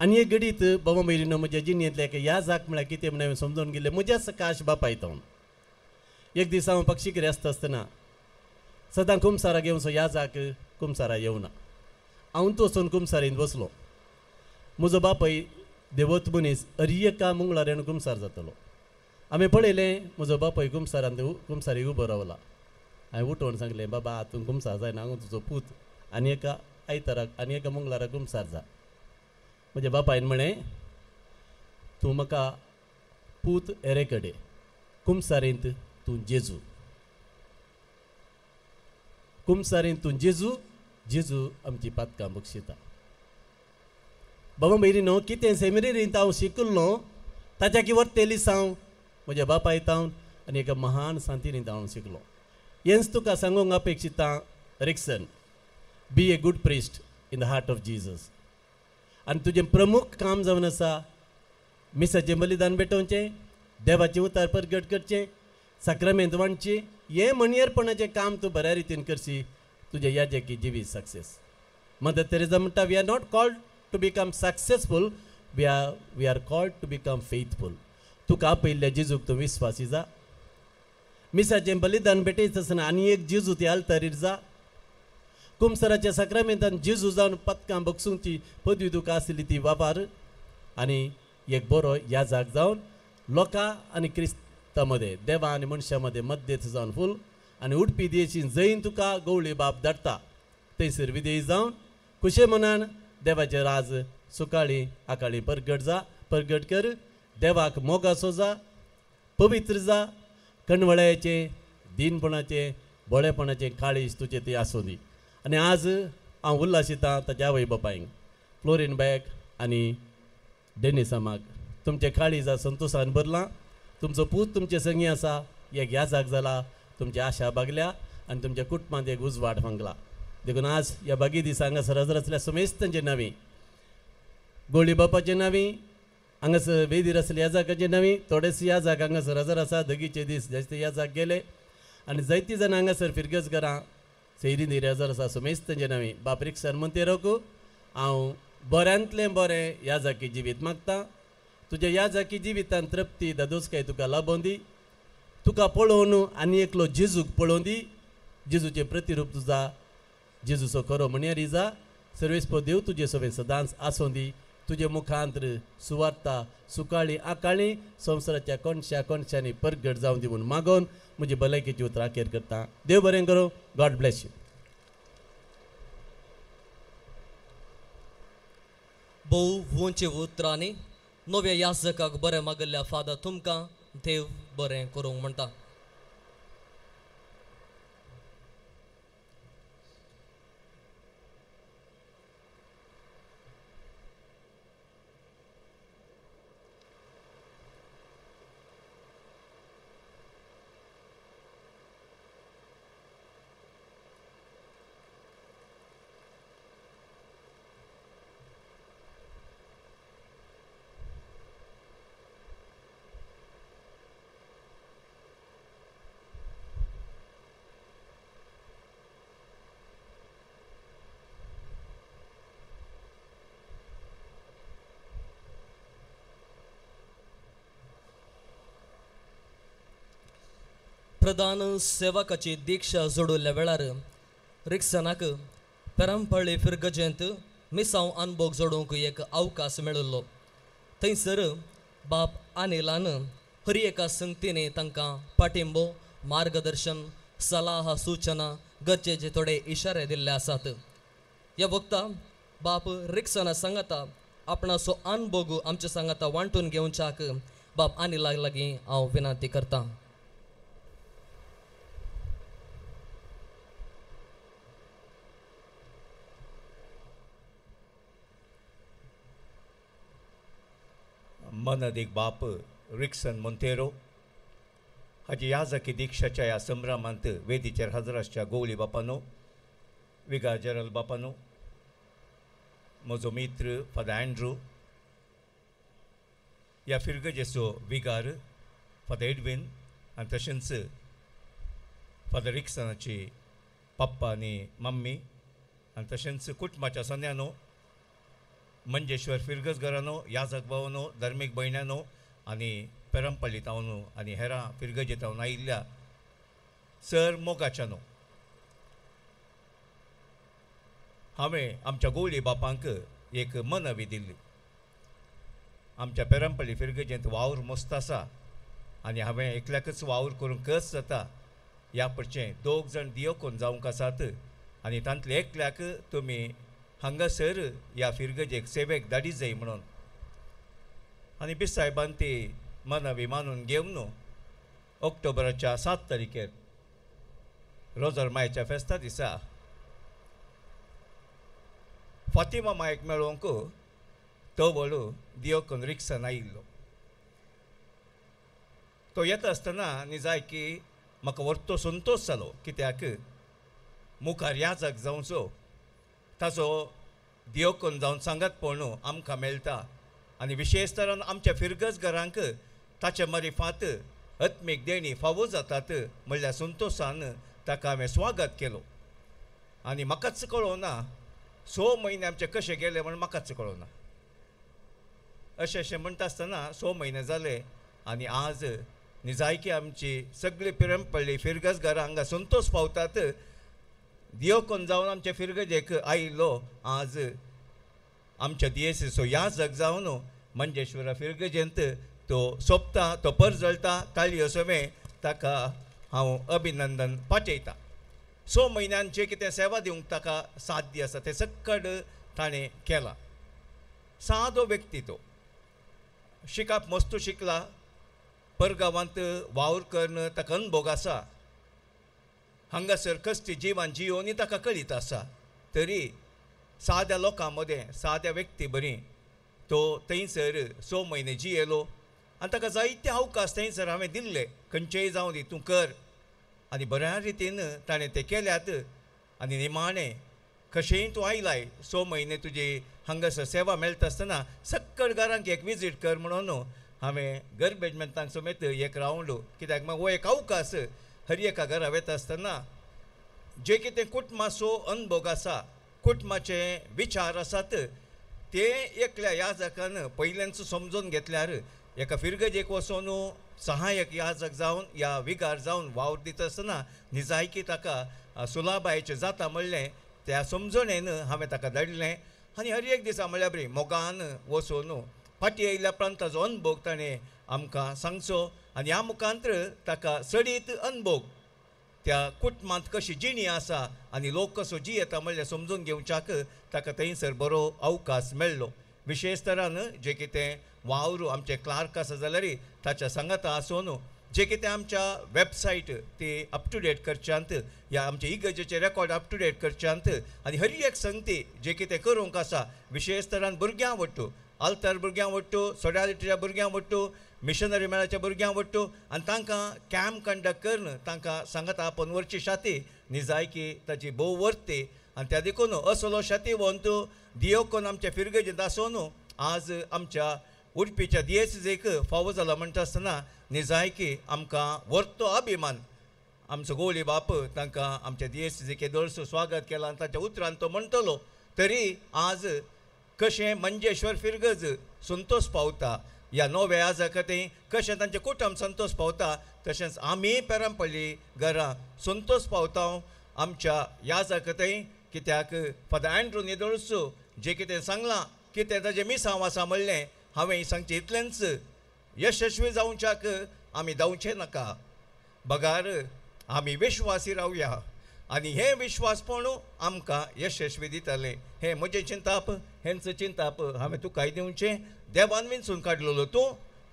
आनी एक घडीत बाबा मैरीनो म्हज्या जिणेंतले एका याजक म्हळ्यार कितें म्हण हांवें समजून गेलें म्हज्या सकाश बापायता एक दीस हांव पक्षीकरी आसता आसतना सदां कुमसारा घेवन सो याजक कुमसारा येवना हांव तो वचून कुमसारीन बसलो म्हजो बापाय देवत मनीस एका मंगळार कुमसार जातलो हांवें पळयलें म्हजो बापाय कुमसारीक उबो रावला हांवें उठोवन सांगलें बाबा हातून कुमसार जायना हांव तुजो पूत आनी एका आयताराक आनी एका मंगळाराक कुमसार जा म्हज्या बापायन म्हळें तूं म्हाका पूत एरे कडेन कुमसारींत तूं जेजू कुमसारींत तूं जेजू जेजू आमची पातकां बक्षिता बाबा मैरीनो कितें सेमिनारींत हांव शिकलो ताच्या की वर्तेली साव म्हज्या बापायतावन आनी एका महान सांतीरींत हांव शिकलो हेंच तुका सांगूंक अपेक्षिता Rickson be a good priest in the heart of Jesus आनी तुजें प्रमुख काम जावन आसा मिसाचें बलिदान भेटोवचें देवाचें उतार परगट करचें साक्रामेंत वांटचें हें मणियारपणाचें काम तूं बऱ्या रितीन करशी तुजें याजकी जिवीत सक्सेस मदर तेरेसा म्हणटा we are not called to become successful we are called to become faithful तुका आपयल्ल्या जेजूक तूं विस्वासी जा मिसाचें बलिदान भेटयत आसतना आनी एक जेजू त्या आल्तारीर जा कुमसाराच्या साक्रामेंतान जेजू जावन पदकां बक्षूंची पदवी तुका आसली ती वापर आनी एक बरो याजक जावन लोकां आनी क्रिस्तां मदें देवा आनी मनशां मदें मध्यस्थ जावन फूल आनी उडपी देशीन जैन तुका गवळी बाब धाडटा थंयसर विदेयी जावन खुशे मनान देवाचें राज सुकाळी आकाळी परगट कर देवाक मोगासो जा पवित्र जा कणवळ्याचे दिनपणाचे बोळेपणाचे काळीज तुजे ती आसूं दी आनी आज हांव उल्हासितां ताच्या आवय बापायक फ्लोरीन बॅक आनी डेनिसा माग तुमचे काळीज संतोशान भरलां तुमचो पूत तुमचे संगी आसा एक याजक जाला तुमची आशा बागल्या आनी तुमच्या कुटुंबांत एक उजवाड फांगला देखून आज ह्या बागी दिसा हांगासर हजर आसल्या समेस्तांचे नांवी गोळी बापाचे नांवी हांगासर वेदीर आसल्या याजकाचे नांवी थोडेसे याजक हांगासर हजर आसा दगीचे दीस जायते याजक गेले आनी जायतीं जाणां हांगासर फिरगजगारां सैरींदीर हजर आसा समेस्तांचे नांवी बाप रिक्सन मंतेरोक हांव बऱ्यांतलें बरें याजकी जिवीत मागतां तुज्या याजकी जिवितांत तृप्ती दादोसकाय तुका लाबोवन दी तुका पळोवन आनी एकलो जेजूक पळोवन दी जेजूचें प्रतिरूप तुजा जेजूचो खरो मणियारी जा सर्वेस्पो देव तुजे सवें सदांच आसूं दी तुजे मुखांत्र सुवार्ता सुकाळी आकाळी संवसाराच्या कोणशांनी परगट जावन दी म्हूण मागोवन म्हजी भलायकेची उतरां अखेर करता देव बरें करूं गॉड ब्लेस यू भोव भोवचे उतरांनी नव्या याजकाक बरें मागल्ल्या फादर तुमकां देव बरें करूंक म्हणटा प्रधान सेवकाची दीक्षा जोडुल्ल्या वेळार रिक्सनाक पेरांपळ्ळी फिरगजेंत मिसांव अनुभव जोडूंक एक अवकाश मेळिल्लो थंयसर बाप अनिलान हर एका संगतीने तांकां पाठिंबो मार्गदर्शन सलाह सूचना गरजेचे थोडे इशारे दिल्ले आसात ह्या वक्ता बाप रिक्सना सांगता आपणाचो अनुभव आमच्या सांगता वांटून घेवच्याक बाप अनिला लागीं हांव विनंती करतां मनदीक बाप रिक्सन मोंतेरो हाची याजकी दिक्षाच्या ह्या संभ्रमांत वेदीचेर हजर आसच्या गोवली बापानो विगार जेरल बापानो, म्हजो मित्र फादर एंड्रू, ह्या फिरगजेचो विगार फादर एडविन आनी तशेंच फादर रिक्सनाची पप्पा आनी मम्मी आनी तशेंच कुटुंबाच्या सन्यानो, मंजेश्वर फिरगज घरानो, याजक भावानो, धर्मीक भयण्यानो आनी पेरंपल्ली तावनो आनी हेरां फिरगजे तावन आयिल्ल्या सर मोगाच्यानो, हांवें आमच्या गोवळी बापांक एक मनवी दिल्ली. आमच्या पेरंपल्ली फिरगजेंत वावर मस्त आसा आनी हांवें एकल्याकच वावर करूंक कस जाता. ह्या पडचें 2 जाण दियोकोन जावंक आसात आनी तांतले एकल्याक तुमी हांगासर ह्या फिरगजेक सेवेक धाडी जाय म्हणून. आनी बिसायबान ती मनवी मानून घेवन ऑक्टोबराच्या 7 तारीखेर रोजर मायेच्या फेस्ता दिसा फातिमा मायक मेळोवंक तो वळू दियोकोन रिक्सान आयिल्लो. तो येता आसतना न्ही जाय की म्हाका व्हरतो संतोश जालो, कित्याक मुखार याजक जावचो ताचो दियोकोन जावन सांगतपण आमकां मेळटा आनी विशेश तरान आमच्या फिरगज घरांक ताचे मारिफात आत्मीक देणी फावो जातात म्हणल्यार संतोशान ताका हांवें स्वागत केलो. आनी म्हाकाच कळोना 6 म्हयने आमचे कशे गेले म्हण म्हाकाच कळोना. अशें म्हणटा आसतना 6 म्हयने जाले आनी आज निजायकी आमची सगळी पिरंपल्ली फिरगज घरां हांगा संतोश पावतात. दियोकोन जावन आमच्या फिरगजेक आयिल्लो आज आमच्या दियेसीचो याजक जावन मंजेश्वरा फिरगजेंत तो सोंपता, तो परजळटा. ताळयो समेत ताका हांव अभिनंदन पाठयता. 6 म्हयन्यांचे कितें सेवा दिवंक ताका साध्य आसा तें सक्कड ताणें केलां. सादो व्यक्ती तो, शिकाप मस्तू शिकला, परगांवांत वावर करून ताका अनुभव आसा, हांगासर कसली जिवान जियोनी ताका कळीत आसा. तरी साद्या लोकां मदें, साद्या व्यक्ती बरी तो थंयसर 6 म्हयने जियेलो आनी ताका जायते अवकाश थंयसर हांवें दिल्ले, खंयचेय जावं दी तूं कर. आनी बऱ्या रितीन ताणें ते केल्यात. आनी निमाणें कशेंय तूं आयलाय 6 म्हयने तुजी हांगासर सेवा मेळटा आसतना सक्कड घरांक एक विजीट कर म्हणून हांवें गर्बेजमेंटांक समेत एक रावंड, कित्याक म्हाका हो एक अवकाश हर एका घरा वता आसतना जे कितें कुटुंबाचो अनुभव आसा, कुटुंबाचे विचार आसात ते एकल्या याजकान पयल्याच समजून घेतल्यार एका फिरगजेक वचून सहाय्यक याजक जावन या विगार जावन वावर दिता आसतना निजायकी ताका सुलाबायेचें जाता म्हणलें त्या समजणेन हांवें ताका धाडलें. आनी हर एक दिसा म्हळ्यार बरी मोगान वचून फाटीं येयल्या प्रांताचो अनुभव ताणें आमकां सांगचो आनी ह्या मुखांत्र ताका सडीत अनुभव त्या कुटुंबांत कशी जिणी आसा आनी लोक कसो जियेता म्हणल्यार समजून घेवच्याक ताका थंयसर बरो अवकाश मेळ्ळो. विशेश तरान जे कितें वावर आमचे क्लार्क आसा जाल्यार ताच्या सांगाता आसून जे कितें आमच्या वेबसायट ती अप टू डेट करच्यांत, ह्या आमच्या इगर्जेचे रेकॉर्ड अप टू डेट करच्यांत आनी हर एक संगती जे कितें करूंक आसा विशेश तरान भुरग्यां वट्टू, आल्तार भुरग्यां वट्टू, सोडालिटीच्या भुरग्यां वट्टू, मिशनरी मेळाच्या भुरग्यां वट्टू आनी तांकां कॅम्प कंडक्ट करून तांकां सांगता आपण वरची शाती निजायकी ताची भोव वर्ती आनी त्या देखून असलो शातीवंत दियोकोन आमच्या फिरगजेंत आसून आज आमच्या उडपीच्या दियेसीजेक फावो जाला म्हणटा आसतना निजायकी आमकां व्हरतो अभिमान. आमचो गोवळी बाप तांकां आमच्या दियेसीजेक दर्सो स्वागत केलां आनी ताच्या उतरान तो म्हणटलो. तरी आज कशें मंजेश्वर फिरगज संतोश पावता ह्या नव्या याजकांतय, कशें तांचें कुटुंब संतोश पावता, तशेंच आमी पेरंपल्ली घरां संतोश पावता आमच्या याजकांतय. कित्याक फादर एंड्रू निदळसो जे कितें सांगलां, कितें ताजें मिसांव आसा म्हणलें हांवें सांगचें इतलेंच, यशस्वी जावच्याक आमी धांवचें नाका, बगार आमी विश्वासी रावया आनी हे विश्वासपण आमकां यशस्वी दितलें. हें म्हजें चिंताप, हेंच चिंताप हांवें तुकाय दिवचें. देवान विंचून काडलेलो तूं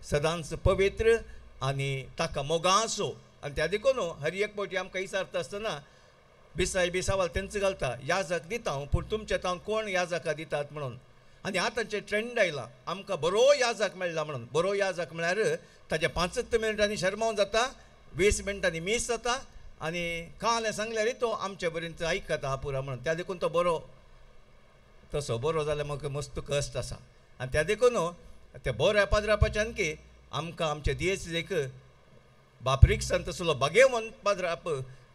सदांच पवित्र आनी ताका मोगा आसो. आनी त्या देखून हर एक फावटी आमकां विचारता आसतना बिसाय बी सवाल तेंच घालता, याजक दिता हांव पूण तुमच्या तावन कोण याजकां दितात म्हणून. आनी आतांचें ट्रेंड आयलां आमकां बरो याजक मेळ्ळा म्हणून. बरो याजक म्हळ्यार ताचे 5 मिनटांनी शर्मावन जाता, 20 मिनटांनी मीस जाता आनी काल सांगल्यार तो आमचे पर्यंत आयकता पुरा म्हणून त्या देखून तो बरो तसो बरो जाल्यार म्हाका मस्त कश्ट आसा आनी त्या देखून ते बऱ्या पाद्रापाच्यान की आमकां आमच्या दिएसीक बापरीक संत तसलो बागेवन पाद्राप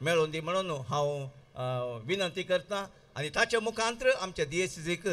मेळोवन दी म्हणून हांव विनंती करता आनी ताच्या मुखांतर आमच्या दिएसीक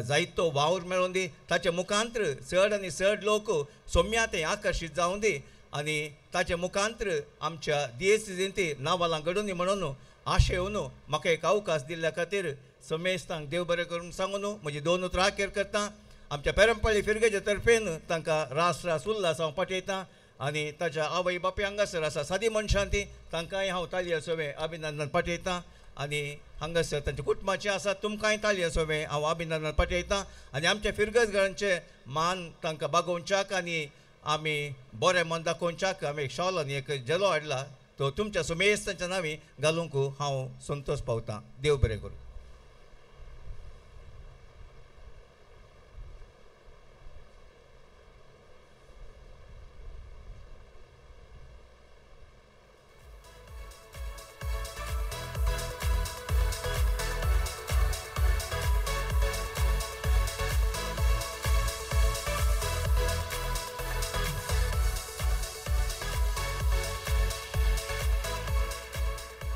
जायतो वावर मेळोवन दी ताच्या मुखांतर चड आनी चड लोक सोम्या ते आकर्शीत जावं दी आनी ताच्या मुखांतर आमच्या दिएसीन ती नांवां घडोवन दी म्हणून आशेवन म्हाका एक अवकाश दिल्ल्या खातीर समेस्तांक देव बरें करून सांगून म्हजी 2 उतरां अखेर करता आमच्या पेरंपळी फिरगेच्या तर्फेन तांकां रास रास उल्हास हांव पाठयतां आनी ताच्या आवय बापूय हांगासर आसा सादी मनशां ती तांकांय हांव तालये सोवे अभिनंदन पाठयतां आनी हांगासर तांच्या कुटुंबाचे आसा तुमकांय तालये सोवे हांव अभिनंदन पाठयतां आनी आमच्या फिरगजगरांचे मान तांकां बागोवच्याक आनी आमी बरें मन दाखोवच्याक आमी एक शॉल आनी एक जलो हाडला तो तुमच्या सुमेस्तांच्या नांवी घालूंक हांव संतोश पावतां देव बरें करूं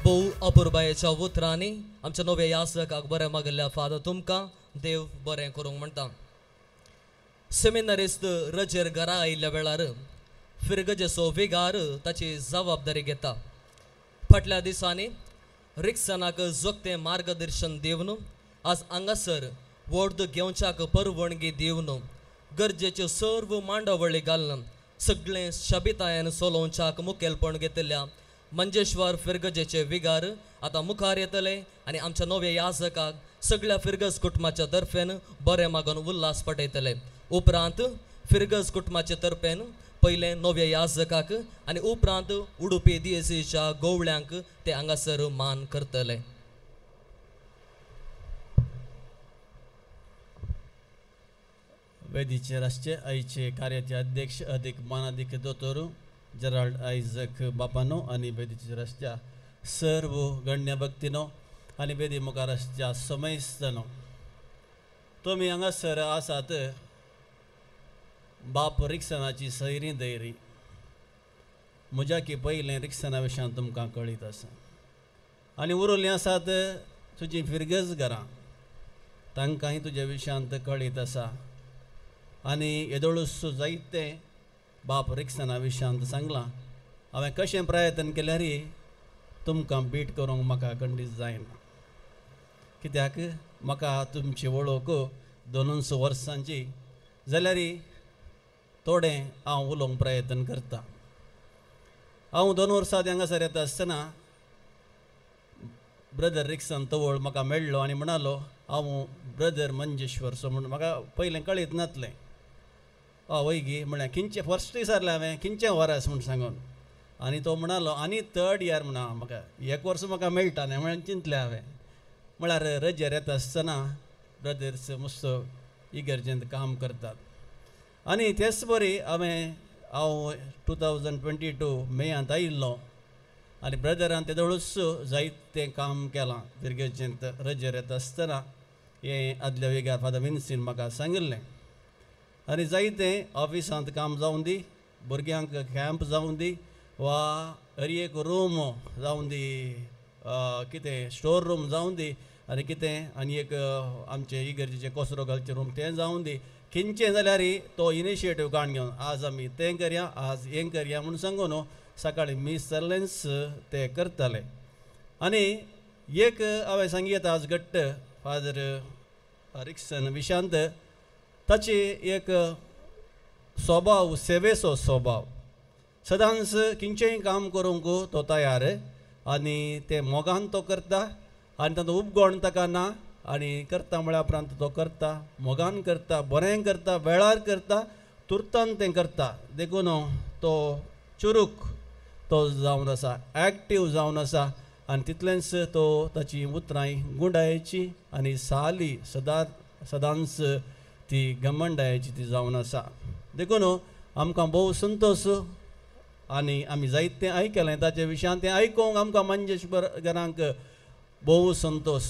भोव अपुरबायेच्या उतरांनी आमच्या नव्या यासकाक बरें मागल्या फादर तुमकां देव बरें करूंक म्हणटा सेमिनारिस्ट रजेर घरा आयिल्ल्या वेळार फिरगजेचो विगार ताची जबाबदारी घेता फाटल्या दिसांनी रिक्सनाक जोगतें मार्गदर्शन दिवन आज हांगासर वोर्द घेवच्याक परवणगी दिवन गरजेच्यो सर्व मांडावळी घालून सगळें शाबितायेन चलोवच्याक मुखेलपण घेतिल्ल्या मंजेश्वर फिरगजेचे विगार आतां मुखार येतले आनी आमच्या नव्या याजकाक सगळ्या फिरगज कुटुंबाच्या तर्फेन बरें मागून उल्हास पटयतले उपरांत फिरगज कुटुंबाचे तर्फेन पयले नव्या याजकाक आनी उपरांत उडुपी दिएसीच्या गवळ्यांक ते हांगासर मान करतले वेदीचे राष्ट्रीय आईचे कार्याचे अध्यक्ष अधिक मानाधिक दोतोर जेराल्ड आयझक बापानो आनी वेदीचे राष्ट्रीय सर्व गण्य भक्तीनो आनी वेदी मुखार राष्ट्रीय समेस्तनो तुमी हांगासर आसात बाप रिक्सनाची सैरी दैरी म्हज्या की पयलें रिक्सना विशयान तुमकां कळीत आसा आनी उरिल्लीं आसात तुजी फिरगज घरां तांकांय तुज्या विशयांत कळीत आसा आनी येदोळूस जायते बाप रिक्सना विशयांत सांगलां हांवें कशें प्रयत्न केल्यार तुमकां बीट करूंक म्हाका खंडीत जायना कित्याक म्हाका तुमची वळख 2 वर्सांची जाल्यार थोडें हांव उलोवंक प्रयत्न करतां हांव 2 वर्सां हांगासर येता आसतना ब्रदर रिक्सन तवळ म्हाका मेळ्ळो आनी म्हणालो हांव ब्रदर मंजेश्वर सो म्हूण म्हाका पयलें कळीत नासलें वय गी म्हळ्यार खंयचें फर्स्ट विचारलें हांवें खंयचें वर्स म्हूण सांगून आनी तो म्हणालो आनी 3rd इयर म्हणा म्हाका 1 वर्स म्हाका मेळटा न्ही म्हळ्यार चिंतलें हांवें म्हळ्यार रजेर येता आसतना ब्रदर्स मस्त इगर्जेंत काम करतात आनी तेच बरी हांव 2022 मेयांत आयिल्लो आनी ब्रदरान तेदोळूच जायतें काम केलां इगर्जेंत रजेर येता आसतना हें आदल्या वेगार फादर विन्सीन म्हाका सांगिल्लें आनी जायतें ऑफिसांत काम जावं दी भुरग्यांक कॅम्प जावं दी वा हर एक रूम जावं दी कितें स्टोर रूम जावं दी आनी कितें आनी एक आमचे इगर्जेचे कोसरो घालचे रूम तें जावं दी खंयचें जाल्यार तो इनिशिएटीव काण घेवन आज आमी तें करया आज हें करया म्हूण सांगून सकाळीं मिस सर्लेन्स ते करताले आनी एक हांवें सांगीत आज घट्ट फादर रिक्सन विशांत ताची एक स्वभाव सेवेचो स्वभाव सदांच खंयचेंय काम करूंक तो तयार आनी ते मोगान तो करता आनी तातूंत उपगोण ताका ना आनी करता म्हळ्या उपरांत तो करता मोगान करता बरें करता वेळार करता तुर्तान तें करता देखून तो चुरूक तो जावन आसा एक्टीव जावन आसा आनी तितलेंच तो ताची उतरां गुंडायेची आनी साली सदांच ती गमंडायेची ती जावन आसा देखून आमकां भोव संतोश आनी आमी जायतें आयकलें ताचे विशयान तें आयकूंक आमकां मंजेश्वरांक भोव संतोश.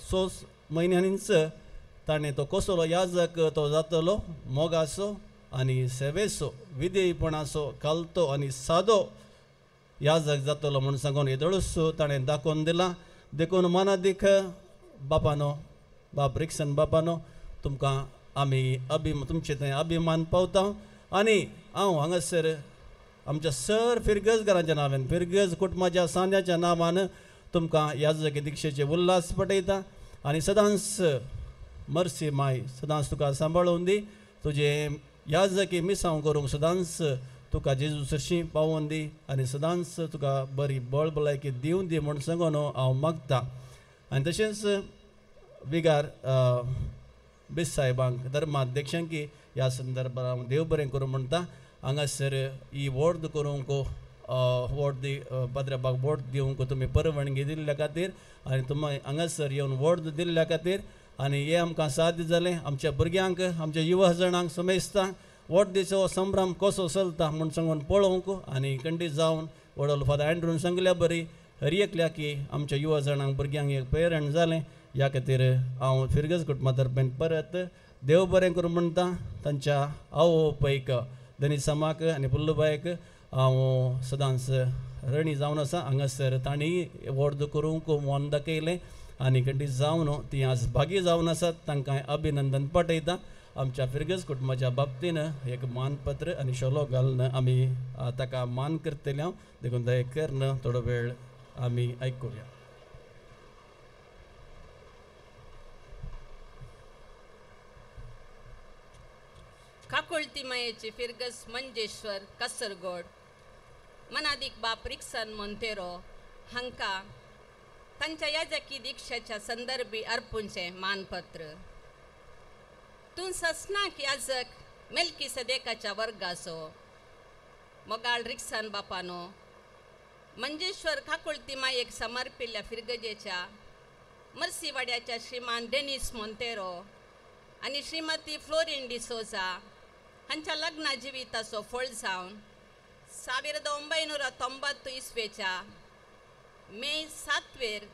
सो म्हयन्यांनीच ताणें तो कसलो याजक तो जातलो मोगाचो आनी सेवेचो विधेयपणाचो कालतो आनी सादो याजक जातलो म्हूण सांगून येदळूच ताणें दाखोवन दिलां. देखून मनादीक बापानो बाप रिक्सन बापानो तुमकां आमी तुमचे थंय अभिमान पावता. आनी हांव हांगासर आमच्या सर फिरगजकारांच्या नांवान फिरगज कुटुंबाच्या सांद्याच्या नांवान तुमकां याजकी दिक्षेचे उल्हास पटयता. आनी सदांच मर्सी माय सदांच तुका सांबाळून दी. तुजे याजकी मिसांव करूंक सदांच तुका जेजू सरशी पावोवन दी आनी सदांच तुका बरी बळबलायकी दिवन दी म्हूण सांगून हांव मागतां. आनी तशेंच विगार बिस साहेबांक धर्माध्यक्षांकी ह्या संदर्भांत हांव देव बरें करूं म्हणटा. हांगासर ही वोट करूंक पाद्रबाग वोट दिवंक तुमी परवानगी दिल्ल्या खातीर आनी तुमी हांगासर येवन वोट दिल्ल्या खातीर आनी हे आमकां साध्य जालें. आमच्या भुरग्यांक आमच्या युवा जणांक समेजता वोट दिवचो संभ्रम कसो चलता म्हूण सांगून पळोवंक आनी खंडीत जावन वडलो फादर एंड्रून सांगल्या बरी हर एकल्या की आमच्या युवा जणांक भुरग्यांक एक प्रेरण जालें. ह्या खातीर हांव फिरगज कुटुंबा तर्फेन परत देव बरें करूं म्हणटा. तांच्या आवो पैक दनिसामाक आनी पुल्लूबायक हांव सदांच रणी जावन आसा. हांगासर तांणी वोट करूंक मन दाखयलें आनी खंडीत जावन ती आज भागी जावन आसात. तांकां अभिनंदन पाठयता. आमच्या फिरगज कुटुंबाच्या बाबतीन एक मानपत्र आनी शोलो घालून आमी ताका मान करतले. हांव देखून दया करून थोडो वेळ आमी आयकुया. काकुळती मायेची फिरगस मंजेश्वर कासरगोड मनादीक बाप रिक्सन मोंतेरो हांकां तांच्या याजकी दिक्षेच्या संदर्भी अर्पूंचे मानपत्र. तूं ससनाक याजक मेल्की सदेकाच्या वर्गाचो मोगाळ रिक्सन बापानो मंजेश्वर काकुळती मायेक समर्पिल्ल्या फिरगजेच्या मर्सीवाड्याच्या श्रीमान डेनिस मोंतेरो आनी श्रीमती फ्लोरिन डिसोजा हांच्या लग्ना जिविताचो फळ जावन 1990 इसवेच्या मे 7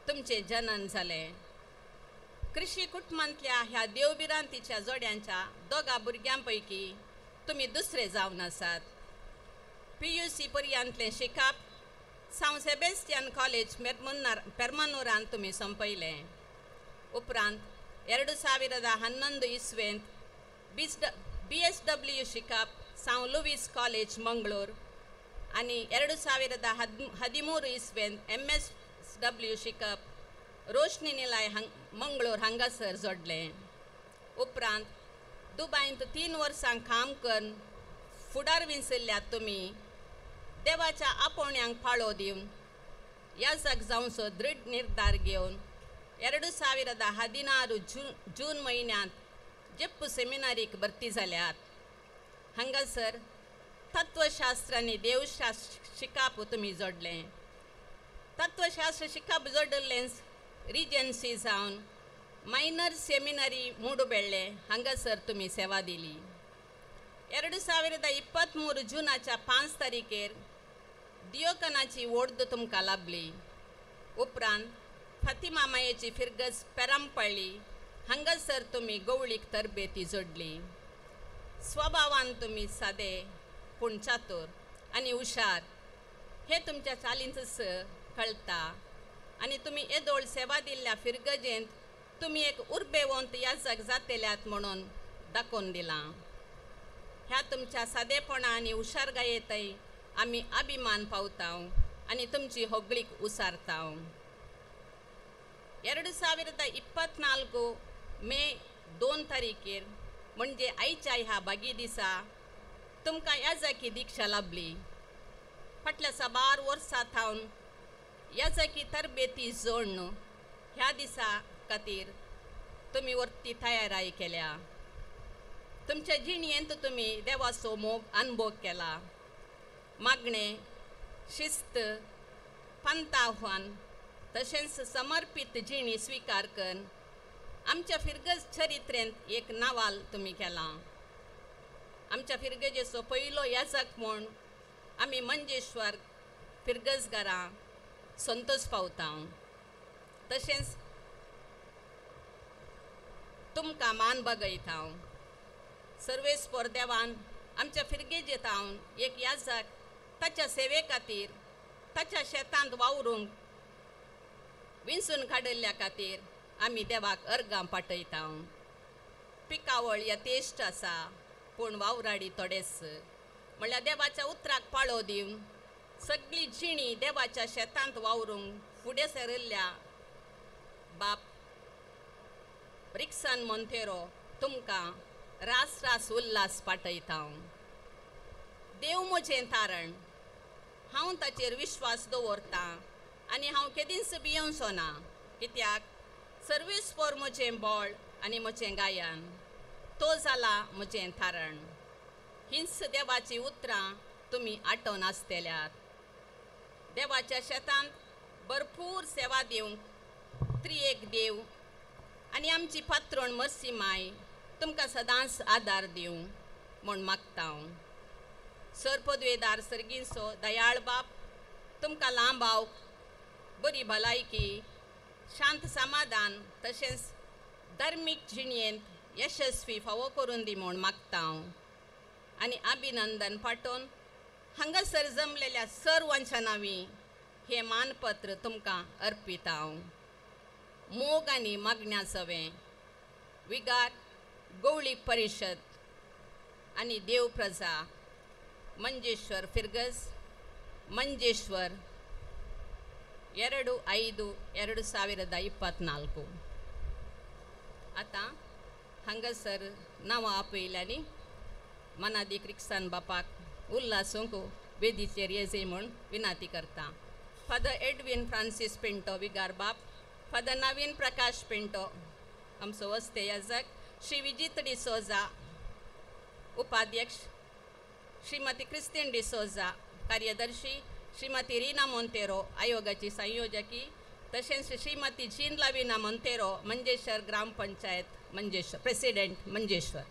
तुमचे जनन जाले. कृषी कुटुंबांतल्या ह्या देवबिरांतीच्या जोड्यांच्या दोगा भुरग्यां पैकी तुमी दुसरे जावन आसात. PUC पर्यंतलें शिकप सांव सेबेस्टियन कॉलेज पेर्मनूरांत तुमी संपयलें. उपरांत 2011 इसवेंत BSW शिकप सांव लुईस कॉलेज मंगळूर आनी 2013 इसवेंत MSW शिकप रोशनी निलाय मंगळूर हांगासर जोडलें. उपरांत दुबयंत 3 वर्सां काम करून फुडार विंसल्ल्यात तुमी देवाच्या आपोवण्यांक फाळो दिवन याजक जावचो दृढ निर्धार घेवन 2016 जून म्हयन्यांत जेप्पू सेमिनारीक भरती जाल्यात. हांगासर तत्वशास्त्र आनी देवशास्त्र शिकप तुमी जोडलें. तत्वशास्त्र शिकप जोडलें रिजन्सी जावन मायनर सेमिनरी मुडुबेळ्ळे हांगासर तुमी सेवा दिली. 2023 जूनाच्या 5 तारीखेर दियोकनाची वोट तुमकां लाभली. उपरांत फातिमा मायेची फिरगस पेरांपळ्ळी हांगासर तुमी गवळीक तरबेती जोडली. स्वभावान तुमी सादे पूण चातूर आनी हुशार हे तुमच्या चालींच कळटा आनी तुमी येदोळ सेवा दिल्ल्या फिरगजेंत तुमी एक उर्बेवंत याजक जातेल्यात म्हणून दाखोवन दिलां. ह्या तुमच्या सादेपणा आनी हुशारगायेतय आमी अभिमान पावतां आनी तुमची होगळीक उसारतां. 2024 मे 2 तारीखेर म्हणजे आयच्या ह्या बागी दिसा तुमकां याजकी दिक्षा लाभली. फाटल्या 12 वर्सां थावन याजकी तरबेती जोडन ह्या दिसा खातीर तुमी वर्ती तयाराय केल्या. तुमच्या जिणयेंत तुमी देवाचो मोग अनुभव केला. मागणें शिस्त पंत आव्हान तशेंच समर्पित जिणी स्विकार करून आमच्या फिरगज चरित्रेंत एक नावाल तुमी केलां. आमच्या फिरगजेचो पयलो याजक म्हूण आमी मंजेश्वर फिरगजगारां संतोष पावता तशेंच तुमकां मान बगयता सर्वेस्पर देवान आमच्या फिरगेजेत हांव एक याजक ताच्या सेवे खातीर ताच्या शेतांत वावरूंक विंचून काडिल्ल्या खातीर आमी देवाक अर्गां पाठयता पिकावळ यथेश्ट आसा पूण वावराडी थोडेच म्हणल्यार देवाच्या उतराक पाळो दिवन सगळी जिणी देवाच्या शेतांत वावरूंक फुडें सरिल्ल्या बाप रिक्सन मोंतेरो तुमकां रास रास उल्हास पाठयता देव म्हजें तारण हांव ताचेर विश्वास दवरतां आनी हांव केदींच भियोंचो ना कित्याक सर्वेस्पर म्हजें बळ आनी म्हजें गायन तो जाला म्हजें तारण हींच देवाची उतरां तुमी आठवून आसतल्यात देवाच्या शेतांत भरपूर सेवा दिवंक त्रिएक देव आनी आमची पात्रोण मर्सी माय तुमकां सदांच आदार दिवं म्हूण मागता सरपदवेदार सर्गींचो दयाळ बाप तुमकां लांब आव बरी भलायकी शांत समाधान तशेंच धार्मीक जिणेंत यशस्वी फावो करून दी म्हूण मागता आनी अभिनंदन पाठोवन हांगासर जमलेल्या सर्वांच्या नांवी हे मानपत्र तुमकां अर्पिता मोग आनी मागण्या सवें विगार गवळी परिशद आनी देव प्रजा मंजेश्वर फिरगज मंजेश्वर 2/5/2024 आतां हांगासर नांवां आपयल्यांनी मनादीक रिक्सान बापाक उल्हासूंक वेदीचेर येजय म्हूण विनंती करता फादर एडवीन फ्रांसीस पिंटो विगार बाप फादर नवीन प्रकाश पिंटो आमचो वस्ते याजक श्री विजित डिसोजा उपाध्यक्ष श्रीमती क्रिस्टीन डिसोजा कार्यदर्शी श्रीमती रीना मोंतेरो आयोगाची संयोजकी तशेंच श्रीमती जीन लाविना मोंतेरो मंजेश्वर ग्रामपंचायत मंजेश्वर प्रेसिडेंट मंजेश्वर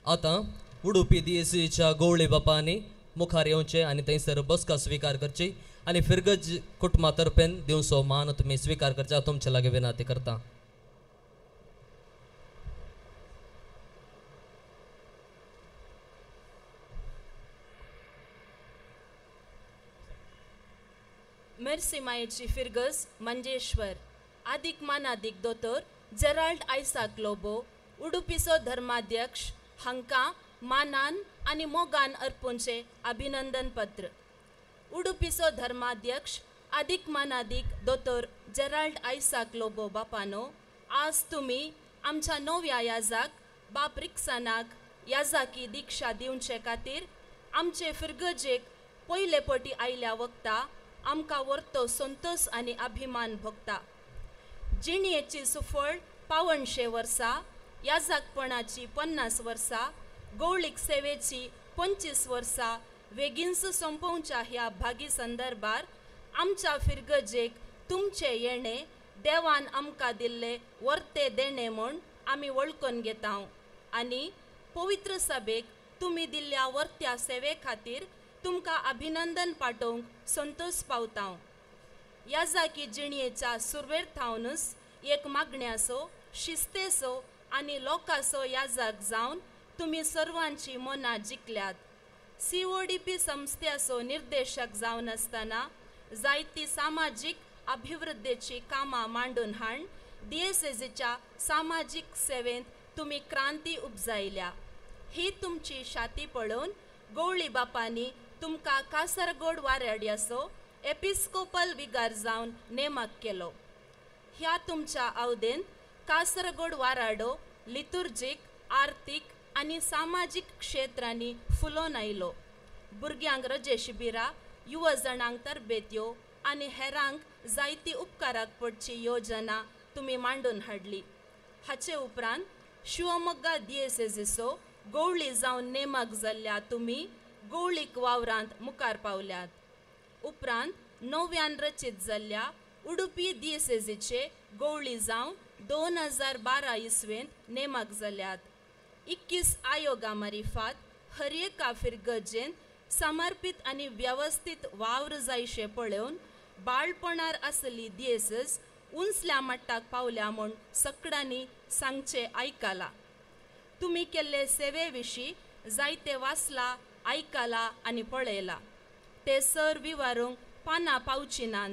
आतां उडुपी DSCच्या गवळी बापांनी मुखार येवचें आनी थंयसर बसका स्विकार करची आनी फिरगज कुटुंबा तर्फेन दिवचो मान तुमी स्विकार करचा तुमचे लागी विनंती करता. मेर्सी मायेची फिरगज मंजेश्वर आदिक मानादिक दोतोर जेराल्ड आयसाक लोबो उडुपीचो धर्माध्यक्ष हांकां मानान आनी मोगान अर्पूंचे अभिनंदन पत्र. उडुपीचो धर्माध्यक्ष आदिक मानादिक दोतोर जेराल्ड आयसाक लोबो बापानो आज तुमी आमच्या नव्या याजाक बाप रिक्सनाक याजाकी दिक्षा दिवचे खातीर आमचे फिरगजेक पयले पटी आयल्या वक्ता आमकां व्हरतो संतोष आनी अभिमान भोगता. जिणयेची सुफळ 55 वर्सां, याजाकपणाची 50 वर्सां, गवळीक सेवेची 25 वर्सां वेगीनच संपोवच्या ह्या भागी संदर्भार आमच्या फिरगजेक तुमचे येणे देवान आमकां दिल्ले वर्ते देणे म्हूण आमी वळखून घेता आनी पवित्र सभेक तुमी दिल्ल्या वर्त्या सेवे खातीर तुमकां अभिनंदन पाठोवंक संतोष पावता. याजाकी जिणयेच्या सुरवेर थावनूच एक मागण्याचो, शिस्तेचो आनी लोकांचो याजक जावन तुमी सर्वांची मनां जिखल्यात. CODP संस्थेचो निर्देशक जावन आसतना जायती सामाजीक अभिवृद्धीची कामां मांडून हाड दिएसेसीच्या सामाजीक सेवेंत तुमी क्रांती उपजायल्या. ही तुमची शाती पळोवन गवळी बापांनी तुमकां कासरगोड वाड्याचो एपिस्कोपल विगार जावन नेमक केलो. ह्या तुमच्या अवधेंत कासरगोड वाराडो लितुर्जीक, आर्थीक आनी सामाजीक क्षेत्रांनी फुलोवन आयलो. भुरग्यांक रजे शिबिरां, युवा जणांक तरबेत्यो आनी हेरांक जायती उपकाराक पडची योजना तुमी मांडून हाडली. हाचे उपरांत शिवमोग्गा दिएसेसीचो गवळी जावन नेमक जाल्ल्या तुमी गवळीक वावरांत मुखार पावल्यात. उपरांत नव्यान रचीत जाल्ल्या उडुपी दिएसेसीचे गवळी जावन 2012 इसवेंत नेमक जाल्यात. 21 आयोगा मारिफात हर एका फिरगजेंत समर्पित आनी व्यवस्थीत वावर जायशे पळोवन बाळपणार आसली दिएसेस उंचल्या मट्टाक पावल्या म्हूण सगळ्यांनी सांगचे आयकला. तुमी केल्ले सेवे विशीं जायते वाचला, आयकला आनी पळयला. ते सर विवारूंक पानां पावची नात.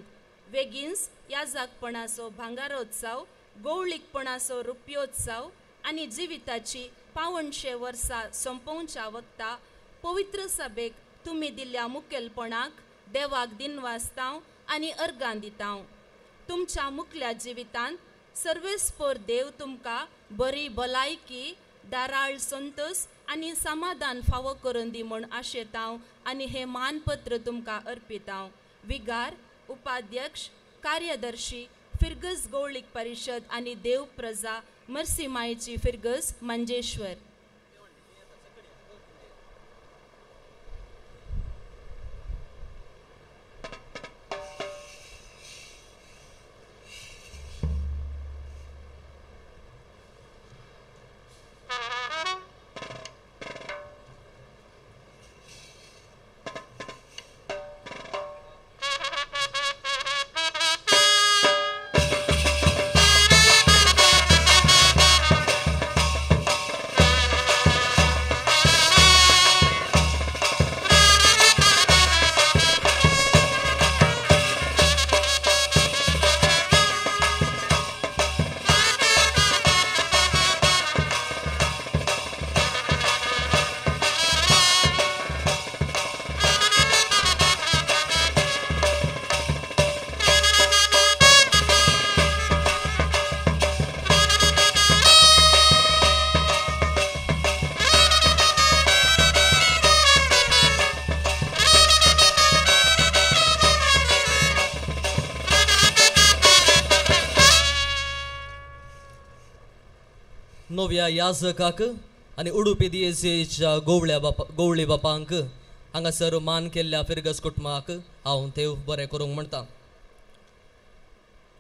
वेगीनच याजकपणाचो भांगारोत्सव, गवळीकपणाचो रुपयोत्सव आनी जिविताची 55 वर्सां संपोवच्या वक्ता पवित्र सभेक तुमी दिल्ल्या मुखेलपणाक देवाक दिनवासतां आनी अर्गां दिता. तुमच्या मुखल्या जिवितांत सर्वेस्पोर देव तुमकां बरी भलायकी, दाराळ संतोष आनी समाधान फावो करून दी म्हूण आशेता आनी हे मानपत्र तुमकां अर्पिता. विगार, उपाध्यक्ष, कार्यदर्शी, फिरगस गवळीक परिशद आनी देव प्रजा मर्सिमायेची फिरगस मंजेश्वर. नव्या याजकाक आनी उडुपी दिएसेसीच्या गवळी बापांक हांगासर मान केल्ल्या फिरगस कुटुंबाक हांव देव बरें करूंक म्हणटा.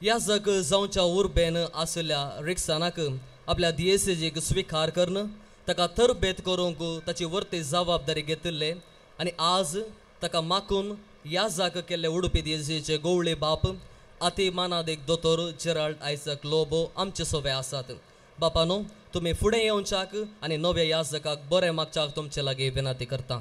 याजक जावच्या उर्बेन आसल्या रिक्सानाक आपल्या दिएसेसीक स्विकार करन ताका तरबेत करूंक ताची वर्ती जबाबदारी घेतिल्ले आनी आज ताका मागून याजक केल्ले उडुपी दिएसेसीचे गवळी बाप अति मानादीक दोतोर जेराल्ड आयझॅक लोबो आमचे सोबे आसात. बापानो, तुमी फुडें येवच्याक आनी नव्या याजकाक बरें मागच्याक तुमचे लागीं विनंती करता.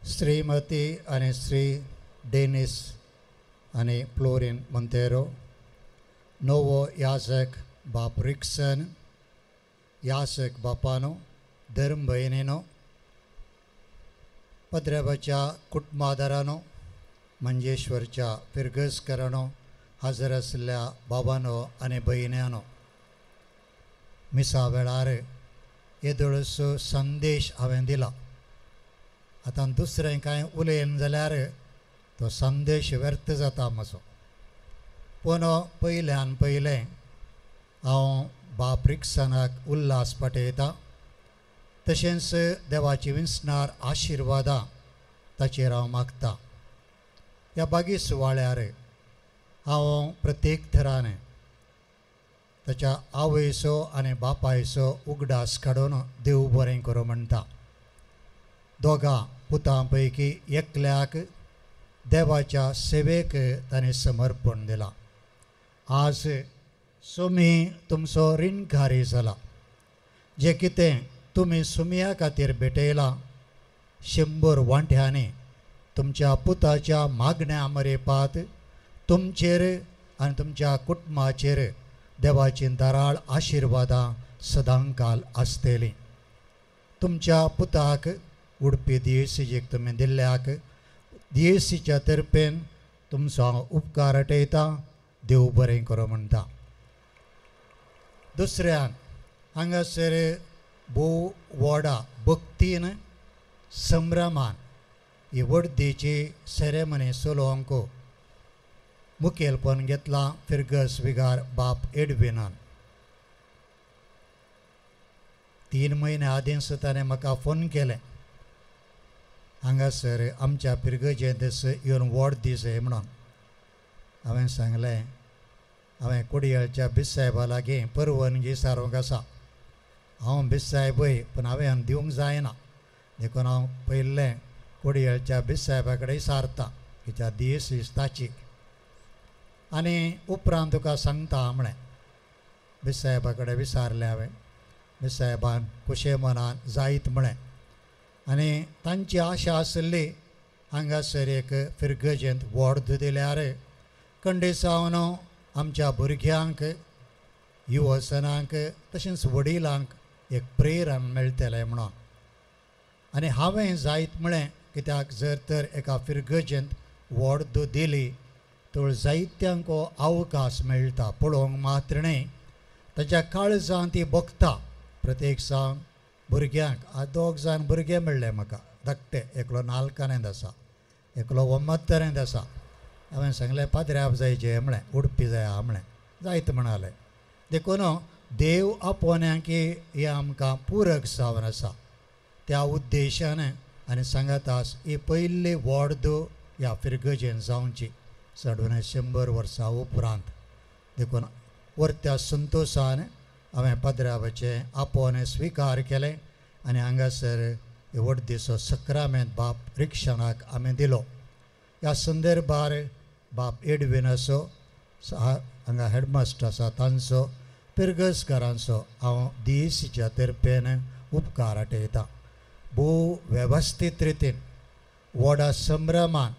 श्रीमती आणि श्री डेनिस आणि फ्लोरिन मोंतेरो, नवो याजक बाप रिक्सन, याजक बापानो, धर्म भयणीनो, पद्रेबाच्या कुटुंबादारानो, मंजेश्वरच्या फिरगसकारानो, हजर आसल्या बाबांनो आनी भयण्यांनो, मिसा वेळार येदोळसो संदेश हांवें दिला. आतां दुसरें कांय उलयन जाल्यार तो संदेश व्यर्थ जाता मातसो. पूण पयल्यान पयलें हांव बाप रिक्सनाक उल्हास पाठयता, तशेंच देवाची विंसणार आशिर्वादां ताचेर हांव मागतां. ह्या बागी सुवाळ्यार हांव प्रत्येक थरान ताच्या आवयचो आनी बापायचो उगडास काडून देव बरें करूं म्हणटा. दोगां पुतां पैकी एकल्याक देवाच्या सेवेक ताणें समर्पण दिलां. आज सुमी तुमचो ऋणकारी जाला. जें कितें तुमी सुमया खातीर भेटयलां 100 वांट्यांनी तुमच्या पुताच्या मागण्या मरेपात तुमचेर आनी तुमच्या कुटुंबाचेर देवाची दाराळ आशिर्वादां सदांकाल आसतलीं. तुमच्या पुताक उडपी DSCक तुमी दिल्ल्याक DSCच्या तर्फेन तुमचो हांव उपकार आठयतां. देव बरें करूं म्हणटा. दुसऱ्यान हांगासर भोव व्हडा भक्तीन संभ्रमान ही वर्देची सेरेमनी चलोवंक मुखेलपण घेतलां फिर्गस विगार बाप एडविनान. 3 म्हयने आदींच ताणें म्हाका फोन केलें, हांगासर आमच्या पिरगजे दीस येवन व्हड दीस हे म्हणून. हांवें सांगलें हांवें कुडयाळच्या बिसायबा लागीं परवानगी सारूंक आसा. हांव बिसायबय पूण हांवें दिवंक जायना, देखून हांव पयलें कुडयाळच्या बिसायबा कडेन सारतां, कित्याक DSC ताची. आनी उपरांत तुका सांगता म्हळें. बिसायबा कडेन विचारलें हांवें. बिसायबान कुशे मनान जायत म्हळें. आनी तांची आशा आसली हांगासर एक फिरगजेंत व्हड दिल्यार खंडेसावन आमच्या भुरग्यांक, युवसनांक, तशेंच वडिलांक एक प्रेरण मेळटलें म्हणून. आनी हांवें जायत म्हळें, कित्याक जर तर एका फिरगजेंत व्हड दिली तर जायत्यांक अवकाश मेळटा पळोवंक मात्र न्ही, ताच्या काळजांत ती बगता. प्रत्येक जावन भुरग्यांक आज 2 जाण भुरगे मेळ्ळे म्हाका धाकटे. एकलो 4 आसा, एकलो 9 आसा. हांवें सांगलें पाद्र्याप जायचे म्हळें, उडपी जाय म्हळें. जायत म्हणालें. देखून देव आपोवण्यांक हे आमकां पुरक जावन आसा. त्या उद्देशान आनी सांगातास ही पयली व्हड ह्या फिरगजेन जावची साडून 100 वर्सां उपरांत. देखून वर्त्या संतोशान हांवें पाद्र्यावाचें आपोवन स्विकार केलें आनी हांगासर व्हडदिसो सक्रामेंत बाप रिक्षानाक आमी दिलो. ह्या संदर्भार बाप एडविन असो, हांगा हेडमास्टर आसा तांचो, पिरगसकारांचो हांव DSCच्या तर्फेन उपकार आठयतां. भोव वेवस्थीत रितीन व्हडा संभ्रमान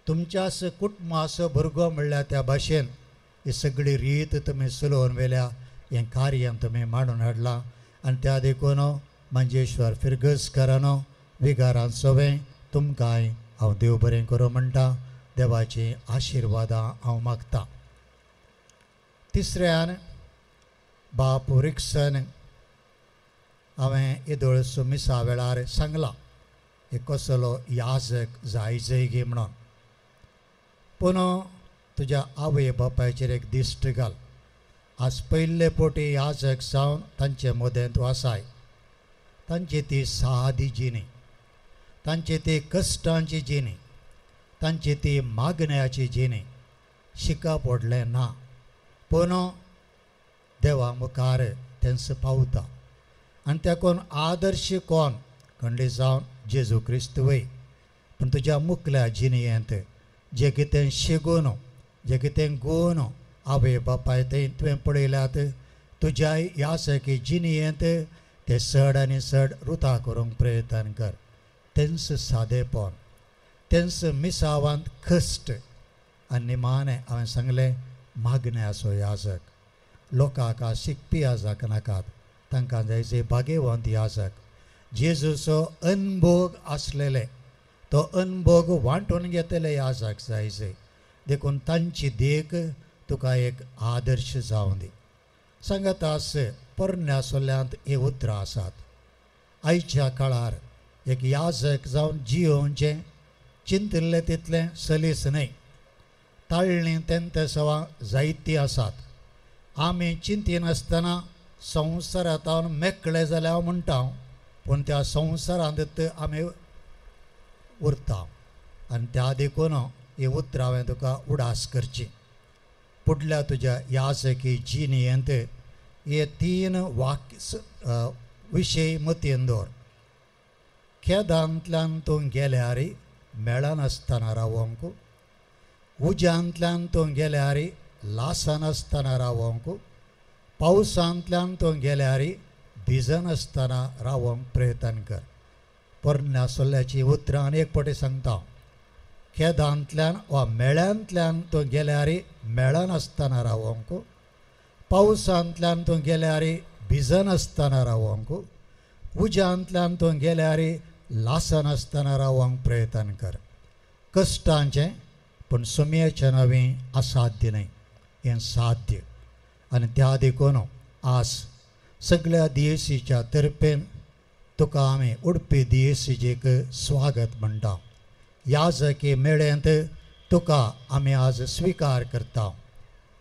तुमच्याच कुटुंबाचो भुरगो म्हणल्यार त्या भाशेन ही सगळी रीत तुमी चलोवन व्हेल्या. हें कार्य तुमी मांडून हाडलां आनी त्या देखून मंजेश्वर फिरगसकारानो विगारान सवें तुमकांय हांव देव बरें करूं म्हणटा. देवाची आशिर्वादां हांव मागतां. तिसऱ्यान बाप रिक्सन हांवें येदोळसो मिसा वेळार सांगलां एक कसलो याजक जाय गे म्हणून. पूण तुज्या आवय बापायचेर एक दिश्ट घाल. आज पयले पोटी याजक जावन तांचे मदें तूं आसाय. तांची ती सादी जिणी, तांची ती कश्टांची जिणी, तांची ती मागण्याची जिणी शिका पडलें ना. पूण देवा मुखार तेंच पावता. आनी तेकून आदर्श कोण खंडी जावन जेजू क्रिस्तूय. पूण तुज्या मुखल्या जिणयेंत जें कितें शिगून, जें कितें गुण आवय बापाय तुवें पळयल्यात, तुज्याय ह्या सकी जिणयेंत ते चड आनी चड रुता करूंक प्रयत्न कर. तेंच सादेपण, तेंच मिसावांत कश्ट आनी निमाणें हांवें सांगलें मागण्याचो याजक. लोकांक शिकपी याजक नाकात, तांकां जाय भाग्यवंत याजक. जेजूचो अनभोग आसलेले, तो अनभोग वांटून घेतले याजक जाय. देखून तांची देख तुका एक आदर्श जावं दी. सांगत आस पोरण्या सोल्यांत हे उतरां आसात. आयच्या काळार एक याजक जावन जियोवचें चिंतिल्लें तितलें सलीस न्हय. ताळणी तेंत सवा जायतीं आसात. आमी चिंतिनासतना संवसारांत मेकळे जाल्यार हांव म्हणटा, पूण त्या संवसारांत आमी उरता. आनी त्या देखून ही उतरां हांवें तुका उडास करची. फुडल्या तुज्या याजकी जिणेंत हे 3 विशय मतीन दवर. खेदांतल्यान तूं गेल्यार मेळनासतना रावोंक, उज्यांतल्यान तूं गेल्यार लासानासतना रावोंक, पावसांतल्यान तूं गेल्यार भिजनासतना रावोंक प्रयत्न कर. पोरण्या सोल्ल्याची उतरां आनी एक फावटी सांगता. खेदांतल्यान वा मेळ्यांतल्यान तूं गेल्यार मेळनासतना रावोंक, पावसांतल्यान तूं गेल्यार भिजनासतना रावोंक, उज्यांतल्यान तूं गेल्यार लासनासतना रावोंक प्रयत्न कर. कश्टांचें पूण सुमयेच्या नवी असाध्य न्हय, हें साध्य. आनी त्या देखून आज सगळ्या दियेसीच्या तर्फेन तुका आमी उडपी दियेसीचेक स्वागत म्हणटा. याजकी मेळ्यांत तुका आमी आज स्विकार करता.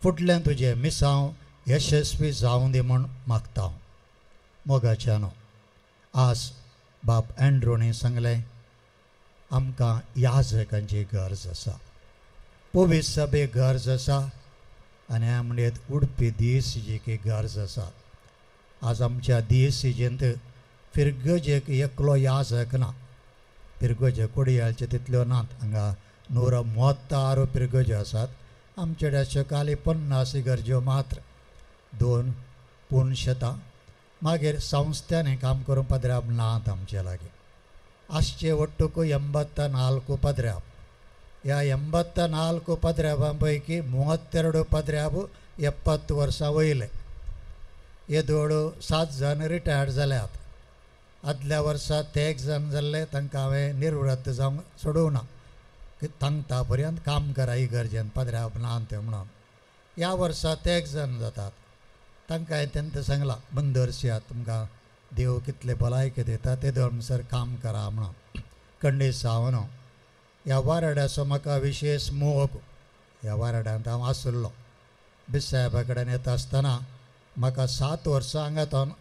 फुडलें तुजें मिसांव यशस्वी जावं दी म्हूण मागता. मोगाच्यानो आज बाब एंड्रोनी सांगलें आमकां याजकांची गरज आसा, पवित्र सभेक गरज आसा आनी आमचें उडपी दियेसीचेक गरज आसा. आज आमच्या दियेसीचेंत फिरगजेक एकलो याजक ना. पिरगोजे कोडयाळचे तितल्यो नात. हांगा 136 पिरगोज्यो आसात. आमचे कडेन सकाळी 50 इगर्ज्यो मात्र, 2 पुणशतां. मागीर संस्थांनी काम करूं पदराब नात आमचे लागीं. आसचे वट्टूक 84 पदराब. ह्या 84 पदराबां पैकी 32 पदराब 70 वर्सां वयले. येदोळ 7 जण रिटायर्ड जाल्यात. आदल्या वर्सा ते 1 जण जाल्ले, तांकां हांवें निर्वृत्त जावंक सोडूंक ना. तांकां पर्यंत काम करा इगर्जेन, पदराब ना ते म्हणून. ह्या वर्सा ते 1 जण जातात. तांकां हांवें तेंत सांगलां बंदरशियात तुमकां देव कितले भलायकी दिता ते अनुसार काम करा म्हणून. खंडीत सावन ह्या वाराड्याचो म्हाका विशेश मोग. ह्या वाराड्यांत हांव आसुल्लो. बिसाहेबा कडेन येता आसतना म्हाका 7 वर्सां हांगातून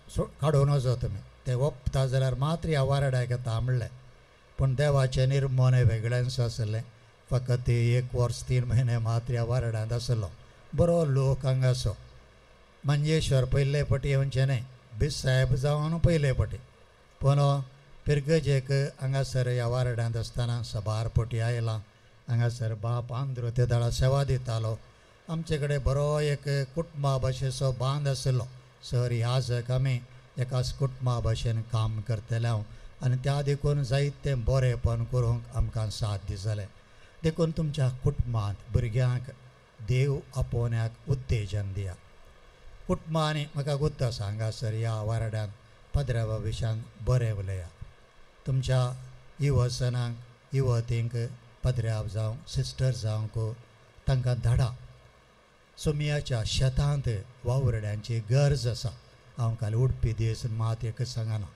काडून वचो तुमी. ते ओपता जाल्यार मात्र ह्या वाराड्याक येता म्हणलें. पूण देवाचें निर्मोन वेगळेंच आसलें. फकत 1 वर्स 3 म्हयने मात्र ह्या वाराड्यांत आसलो. बरो लोक हांगासो. मंजेश्वर पयले पटी येवचें न्हय, बिसाहेब जावन पयले पटी. पूण पिरगजेक हांगासर ह्या वाराड्यांत आसतना सबार पटी आयलां. हांगासर बाप आंध्र ते दाळा सेवा दितालो. आमचे कडेन बरो एक कुटुंबा भशेचो बांद आसलो. सर याजक आमी एकाच कुटुंबा भशेन काम करतले हांव. आनी त्या देखून जायतें बरेंपण करूंक आमकां साध्य जालें. देखून तुमच्या कुटुंबांत भुरग्यांक देव आपोवण्याक उत्तेजन दिया. कुटुंबांनी म्हाका गुत्त आसा हांगासर ह्या वाराड्यांत पदराबा विशयान बरें उलया. तुमच्या युवसनांक युवतींक पदराब जावं सिस्टर जावंक तांकां धाडा. सुमयाच्या शेतांत वावरड्यांची गरज आसा. हांव काल उडपी दीस मात एक सांगना,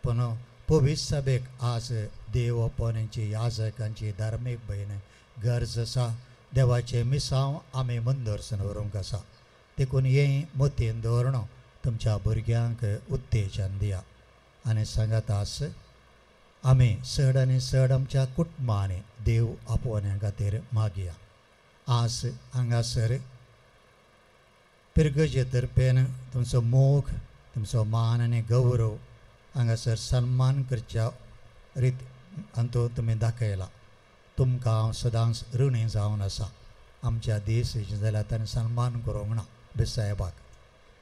पूण पवित्र सभेक आज देव ओपोवण्याची याजकांची धार्मीक भयण गरज आसा. देवाचें मिसांव आमी मंदरसन व्हरूंक आसा. देखून हें मतीन दवरून तुमच्या भुरग्यांक उत्तेजन दिया. आनी सांगात आस आमी चड आनी चड आमच्या कुटुंबांनी देव आपोवण्या खातीर मागया. आज हांगासर पिरगजे तर्फेन तुमचो मोग, तुमचो मान आनी गौरव हांगासर सन्मान करच्या रीत हातूंत तुमी दाखयला. तुमकां हांव सदांच ऋणी जावन आसा. आमच्या देशाचें जाल्यार ताणें सन्मान करूंक ना. बिसाहेबाक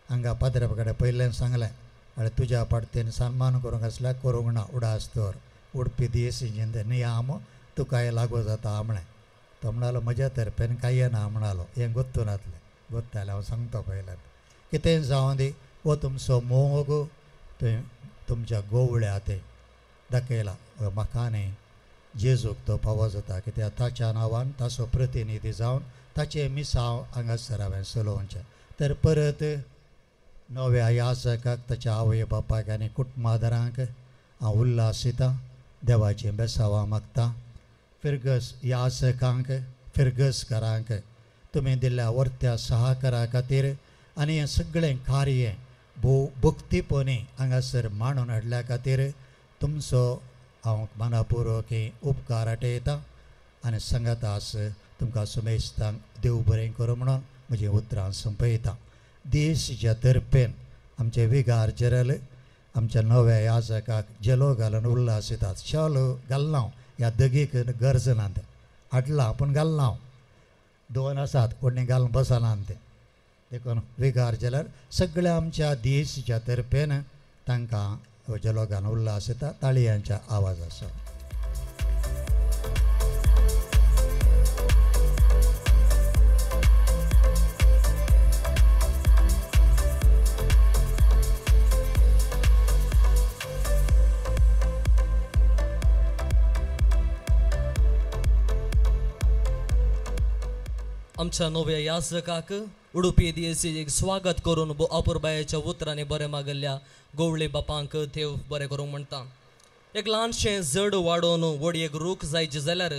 हांगा पदराबा कडेन पयलें सांगलें आनी तुज्या पाडतेन सन्मान करूंक आसल्यार करूंक ना. उडास तर उडपी देशाचें ते नियम तुकाय लागू जाता म्हणलें. तो म्हणलो म्हज्या तर्फेन कांय ना म्हणलो. हें गुत्तू नासलें. गुत्त जाल्यार हांव सांगता पयल्यान. कितें जावं दी वो तुमचो मोग तुमच्या गोवळ्या ते दाखयला. म्हाका न्ही जेजूक तो फावो जाता कित्याक ताच्या नांवान ताचो प्रतिनिधी जावन ताचे मिसांव हांगासर हांवें चलोवचें. तर परत नव्या याजकाक ताच्या आवय बापायक आनी कुटुंबादारांक हांव उल्हास दितां, देवाची बेसांवां मागतां. फिरगस याजकांक फिरगसकारांक तुमी दिल्ल्या वर्त्या सहकारा खातीर आनी हें सगळें कार्य भोव भक्तीपणी हांगासर मांडून हाडल्या खातीर तुमचो हांव मनापूर्वक उपकार आटयतां आनी सांगातास तुमकां सुमेस्तांक देव बरें करूं म्हणून म्हजीं उतरां संपयतां. देशच्या तर्फेन आमचे विगार जरल आमच्या नव्या याजकाक जेलो घालून उल्हास दितात. शालो घालना ह्या दगीक गरज ना तें हाडलां पूण घालना 2 आसात कोणी घालून बसनात ते देखून विगार जाल्यार सगळ्या आमच्या देशच्या तर्फेन तांकां जेलो घालून उल्हास दिता. ताळयांच्या आवाज आसा. आमच्या नव्या याजकाक उडुपी दियेसीक स्वागत करून अपुरबायेच्या उतरांनी बरें मागल्ल्या गवळी बापांक देव बरें करूंक म्हणटा. एक ल्हानशें जड वाडोवन वडयेक रूख जायची जाल्यार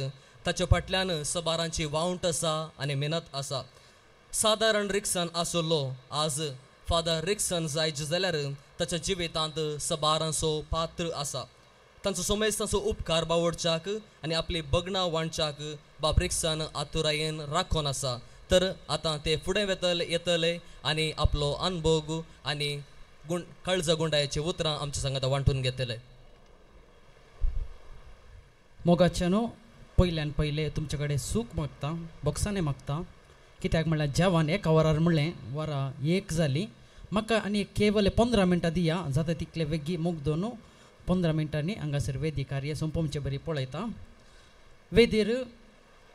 ताचे फाटल्यान सबारांची वावंट आसा आनी मेहनत आसा. सादारण रिक्सन आसुल्लो आज फादर रिक्सन जायचे जाल्यार ताच्या जिवितांत सबारांचो पात्र आसा. तांचो सोमेस्तांचो उपकार बावडच्याक आनी आपली बगणां वांडच्याक बाब रिक्सन आतुरायेन राखून आसा. तर आतां ते फुडें येतले आनी आपलो अनुभव आनी काळजा गुंडायची उतरां आमच्या सांगात वांटून घेतले. मोगाच्यानो पयल्यान पयले तुमचे कडेन सूख मागता, बॉक्सांनी मागता. कित्याक म्हणल्यार जेवण एका वरार म्हणलें वरां 1 जाली. म्हाका आनी केवल 15 मिनटां दिया जाता तितले वेगी मुग्दोन 15 मिनटांनी हांगासर वेदी कार्य संपोवचें बरी पळयता. वेदीर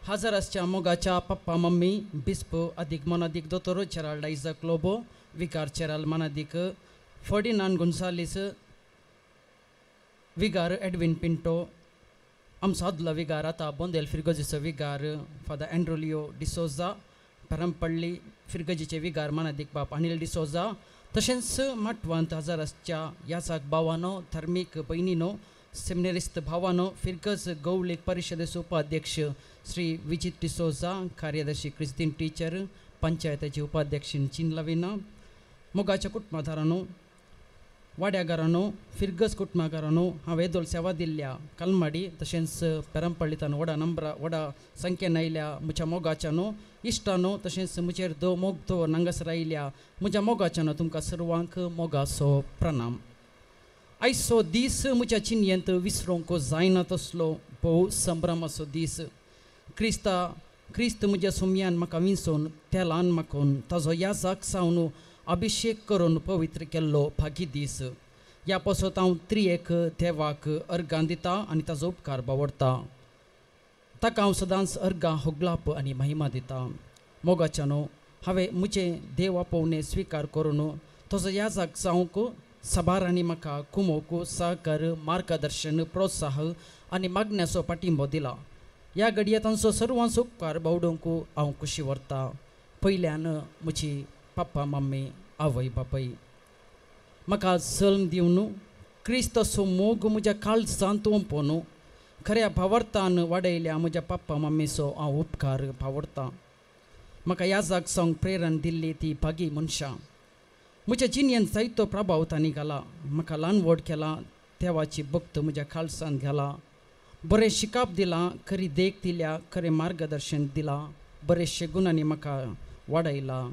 हजार आसच्या मोगाच्या पप्पा मम्मी बिस्प अदीक मोनादीक दोतोर चेराल्ड आयझक लोबो, विकार चेराल मनादीक फर्डिनांड गुन्सालीस, विगार एडविन पिंटो, आमचो आदलो विगार आतां बोंदेल फिरगोजीचो विगार फादर एंड्रोलियो डिसोजा, परंपल्ली फिरगजीचे विगार मनादीक बाप अनिल डिसोजा, तशेंच माटवांत हजार आसच्या यासाक भावानो, धार्मीक भयणीनो, सेमिनरिस्ट भावानो, फिरगज गवळीक परिशदेचो उपाध्यक्ष श्री विजित डिसोजा, कार्यदर्शी क्रिस्तीन टीचर, पंचायतीची उपाध्यक्ष चिनलविना, मोगाच्या कुटुंबादारांनो, वाड्यागारांनो, फिरगज कुटुंबागारांनो, हांव येदोल सेवा दिल्ल्या कलमाडी तशेंच पेरंपळ्ळीतान व्हडा संख्येन आयिल्ल्या म्हज्या मोगाच्यानो इश्टानो तशेंच म्हजेर मोग दवर हांगासर आयिल्ल्या म्हज्या मोगाच्यानो तुमकां सर्वांक मोगाचो प्रणाम. आयचो दीस म्हज्या चिन्येंत विसरूंक जायना तसलो भोव संभ्रमाचो दीस. क्रिस्त म्हज्या सुमयान म्हाका विंचून तेलान माखून ताजो याजाक सावन अभिशेक करून पवित्र केल्लो भागी दीस. ह्या पासत हांव त्रियेक देवाक अर्गां दिता आनी ताजो उपकार बावडटा. ताका हांव सदांच अर्गां होगलाप आनी महिमा दिता. मोगाच्यानो हांवें म्हजें देव आपोवणें स्विकार करून ताजो याजाक जावंक सबारांनी म्हाका कुमोवंक सहकार, मार्गदर्शन, प्रोत्साह आनी मागण्याचो पाठिंबो दिला. ह्या घडये तांचो सर्वांचो उपकार बावडोवंक हांव खुशी व्हरतां. पयल्यान म्हजी पप्पा मम्मी आवय बापाय म्हाका जल्म दिवन क्रिस्ताचो मोग म्हज्या काळजांत ओंपोवन खऱ्या भावार्थान वाडयल्या म्हज्या पप्पा मम्मीचो हांव उपकार बावडतां. म्हाका याजाक जावंक प्रेरण दिल्ली ती भागी मनशां. म्हज्या जिणेंत जायतो प्रभाव तांणी घाला. म्हाका ल्हान व्हड केला, देवाची भक्त म्हज्या काळजांत घाला, बरें शिकाप दिलां, खरी देख दिल्या, खरें मार्गदर्शन दिलां, बरेचशे गुणांनी म्हाका वाडयलां.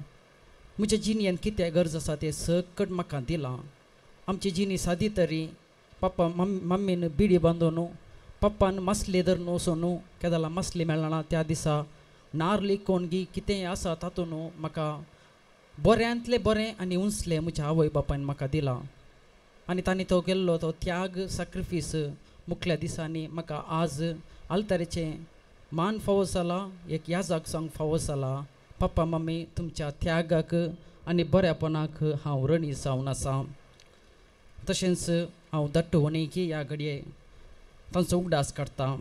म्हज्या जिणेंत कितें गरज आसा तें सकट म्हाका दिलां. आमची जिणी सादी तरी पप्पा मम्मीन बिडी बांदून पप्पान मसले धरून वचून केदाला मसली मेळना त्या दिसा नारली कोणगी कितेंय आसा तातूंत म्हाका बऱ्यांतले बरें आनी उंचलें म्हज्या आवय बापायन म्हाका दिलां. आनी तांणी तो केल्लो तो त्याग सॅक्रिफीस मुखल्या दिसांनी म्हाका आज आल्तारेचें मान फावो जाला, एक याजाक जावंक फावो जाला. पप्पा मम्मी तुमच्या त्यागाक आनी बऱ्यापणाक हांव ऋणी जावन आसा. तशेंच हांव दट्टवणेकी ह्या घडये तांचो उगडास काडटा.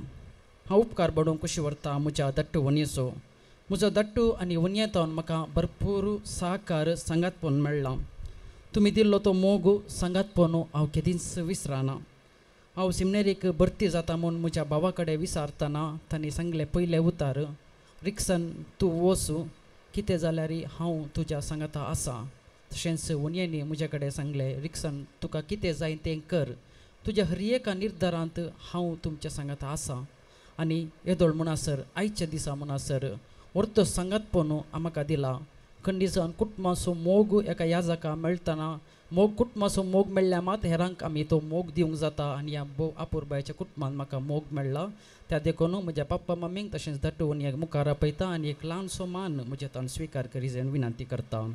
हांव उपकार बडोवंक कशी व्हरता म्हज्या दट्टू वनयेचो. म्हजो दट्टू आनी वनयेतोन म्हाका भरपूर सहकार सांगातपण मेळ्ळां. तुमी दिल्लो तो मोग सांगातपण हांव केदींच विसराना. हांव सिमनेरीक भरती जाता म्हूण म्हज्या भावा कडेन विचारतना तांणी सांगलें पयलें उतार, रिक्सन तूं वच, कितें जाल्यार हांव तुज्या सांगाता आसा. तशेंच वनयेनी म्हजे कडेन सांगलें, रिक्सन तुका कितें जाय तें कर, तुज्या हर एका निर्धारांत हांव तुमच्या सांगाता आसा. आनी येदोळ म्हणसर आयच्या दिसा म्हणसर व्हरतो सांगातपण म्हाका दिला. खंडीसान कुटुंबाचो मोग एका ह्या जाका मेळटना मोग कुटुंबाचो मोग मेळ्ळ्या मात हेरांक आमी तो मोग दिवंक जाता. आनी ह्या आपुरबायच्या कुटुंबान म्हाका मोग मेळ्ळा. त्या देखून म्हज्या पप्पा मम्मीक तशेंच दट्टू वनयेक मुखार आपयता आनी एक ल्हानसो मान म्हजे तोंड स्विकार करी जावन विनंती करता.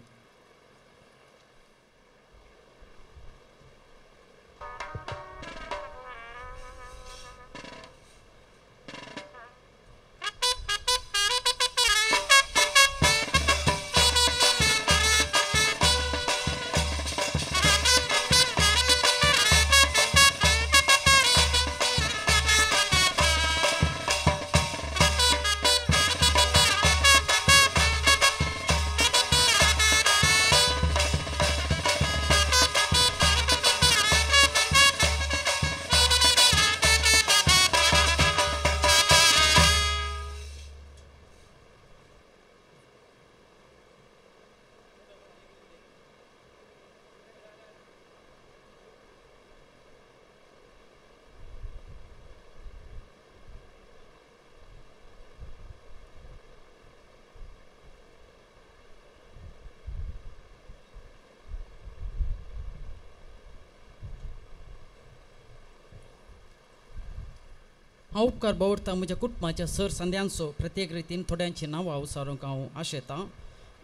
हांव उपकार बावरता म्हज्या कुटुंबाच्या सर संद्यांचो प्रत्येक रितीन थोड्यांची नांवां उसारूंक हांव आशेतां.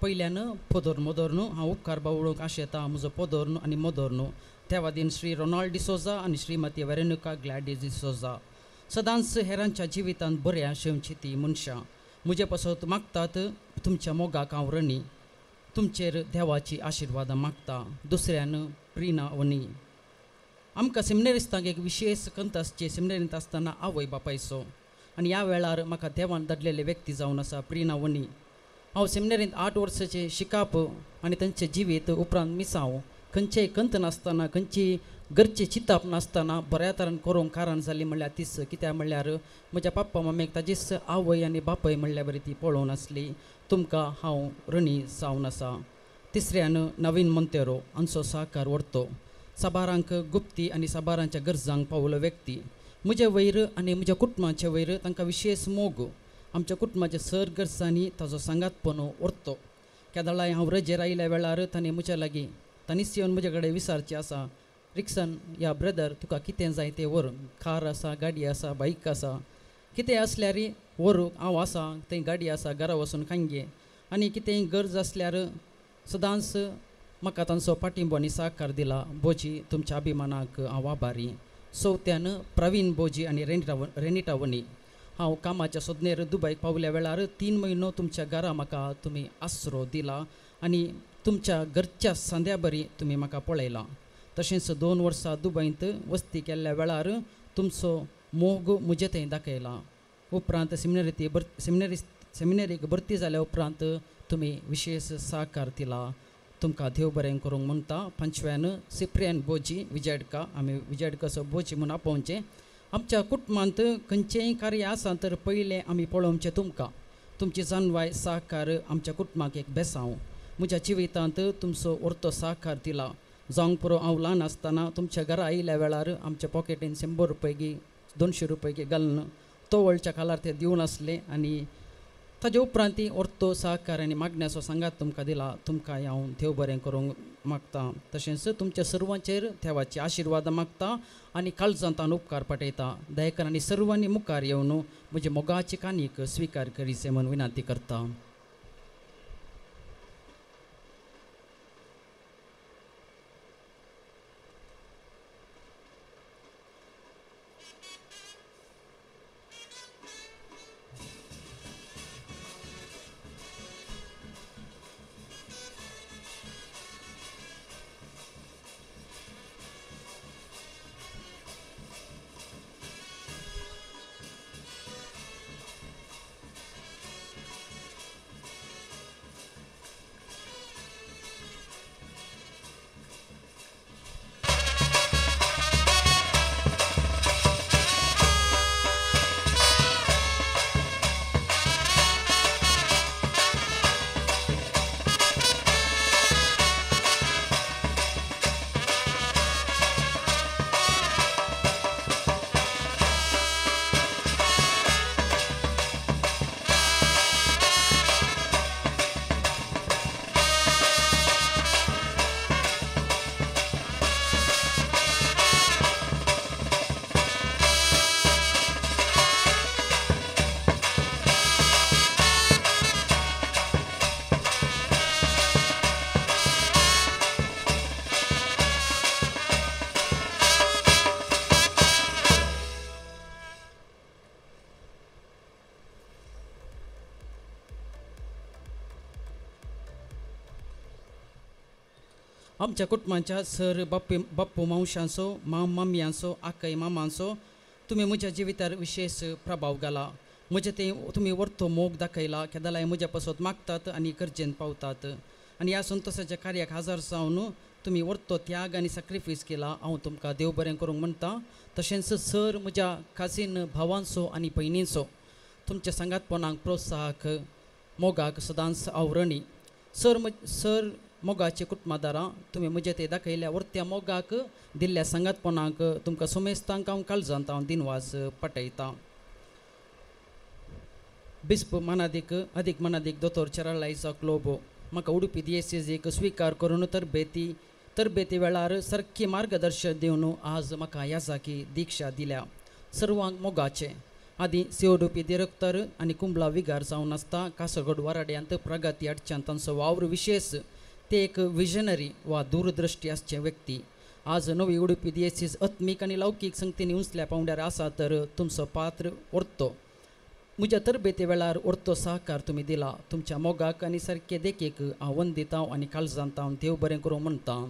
पयल्यान पोदोर मोदोर्नू हांव उपकार बावळूंक आशेतां म्हजो पोदोर्नू आनी मोदोर्नू. त्या वादीन श्री रोनाल्ड डिसोजा आनी श्रीमती वेरेनुका ग्लॅडीस डिसोजा. सदांच हेरांच्या जिवितांत बऱ्या शेवची ती मनशां. म्हजे पासत मागतात तुमच्या मोगाक हांव रणी. तुमचेर देवाची आशिर्वाद मागता. दुसऱ्यान प्रिना वनी. आमकां सिमनेरिस्तांक एक विशेश कंत आसचे सिमनेरींत आसतना आवय बापायचो. आनी ह्या वेळार म्हाका देवान धाडलेले व्यक्ती जावन आसा प्रिना वनी. हांव सिमनेरींत 8 वर्सांचे शिकाप आनी तांचे जिवीत उपरांत मिसांव खंयचेय कंत नासतना खंयची घरचे चिंतप नासतना बऱ्या तरेन करूंक कारण जाली म्हणल्यार तीस. कित्याक म्हणल्यार म्हज्या पप्पा मम्मीक ताजीच आवय आनी बापय म्हणल्या बरी ती पळोवन आसली. तुमकां हांव रणी जावन आसा. तिसऱ्यान नवीन मोंतेरो हांचो सहकार व्हरतो. साबारांक गुप्ती आनी साबारांच्या गरजांक पावलो व्यक्ती. म्हजे वयर आनी म्हज्या कुटुंबाचे वयर तांकां विशेश मोग. आमच्या कुटुंबाच्या सर गरजांनी ताजो सांगातपण व्हरतो. केदळाय हांव रजेर आयिल्ल्या वेळार ताणें म्हज्या लागीं तांणीच येवन म्हजे कडेन विचारचें आसा, रिक्सन या ब्रदर तुका कितें जाय तें व्हर. कार आसा, गाडी आसा, बायक आसा, कितें आसल्यार व्हर. हांव आसा, थंय गाडी आसा, घरा वचून खांगे. आनी कितेंय गरज आसल्यार सदांच म्हाका तांचो पाठिंबो आनी सहकार दिला. बोजी तुमच्या अभिमानाक हांव आभारी. चवथ्यान प्रवीण बोजी आनी रेनिटा वनी. हांव कामाच्या सोदनेर दुबयक पावल्या वेळार 3 म्हयनो तुमच्या घरा म्हाका तुमी आसरो दिला आनी तुमच्या घरच्या सांद्या बरी तुमी म्हाका पळयलां. तशेंच 2 वर्सां दुबयंत वस्ती केल्ल्या वेळार तुमचो मोग म्हजे थंय दाखयला. उपरांत सेमिनेरीक भरती जाल्या उपरांत तुमी विशेश सहकार दिला. तुमकां देव बरें करूंक म्हणटा. 5व्यान सिप्रियन बोजी विजयडका. आमी विजयडकाचो बोजी म्हूण आपोवचें. आमच्या कुटुंबांत खंयचेंय कार्य आसा तर पयलें आमी पळोवचें तुमकां. तुमची जानवाय सहकार आमच्या कुटुंबाक एक बेसांव. म्हज्या जिवितांत तुमचो व्हरतो सहकार दिला. जावंक पुरो हांव ल्हान आसतना तुमच्या घरा आयिल्ल्या वेळार आमच्या पॉकेटीन 100 रुपये 200 रुपये घालून तोवळच्या काळार ते दिवन आसले. आनी ताजे उपरांत व्हरतो सहकार आनी मागण्याचो सांगात तुमकां दिला. तुमकां हांव देव बरें करूंक मागता. तशेंच तुमच्या सर्वांचेर देवाची आशिर्वाद मागता आनी काळजांतान उपकार पटयता. दयेकरांनी सर्वांनी मुखार येवन म्हजे मोगाची काणीक स्विकार करीचे म्हूण विनंती करता. आमच्या कुटुंबाच्या सर बाप्पू मावशांचो मम्यांचो आकय मामांचो तुम्ही म्हज्या जिवितार विशेष प्रभाव घाला म्हजे ते तुम्ही वर्तो मोग दाखयला केदालाय म्हज्या पासत मागतात आनी गरजेन पावतात आनी ह्या संतोशाच्या कार्याक हजर जावन तुम्ही वर्तो त्याग आनी सॅक्रिफायस केला हांव तुमकां देव बरें करूंक म्हणटा तशेंच सर म्हज्या काजीन भावांचो आनी भयणींचो तुमच्या सांगातपणाक प्रोत्साहक मोगाक सदांच आवरणी सर मोगाचे कुटुंबादारां तुमी म्हजे ते दाखयल्या वर्त्या मोगाक दिल्ल्या सांगातपणाक तुमकां सुमेस्तांक हांव काळजांत हांव दिनवास पटयतां बिस्प अधिक मनादीक दोतोर चरालायजा क्लोबो म्हाका उडुपी दिएसीजेक स्विकार करून तरबेती वेळार सारकी मार्गदर्शन दिवन आज म्हाका याजाकी दिक्षा दिल्या सर्वांक मोगाचे आदी सेवडुपी डिरेक्टर आनी कुंबला विगार जावन आसता कासरगोड वाराड्यांत प्रगती हाडच्यान तांचो वावर विशेष ते एक विजनरी वा दूरदृश्टी आसचे व्यक्ती आज नवी उडुपी दिएसीज आत्मीक आनी लौकीक संगतींनी उंचल्या पावंड्यार आसा तर तुमचो पात्र उरतो म्हज्या तरबेती वेळार उरतो सहकार तुमी दिला तुमच्या मोगाक आनी सारके देखीक हांव वंदिता आनी काळजांत हांव देव बरें करूं म्हणटा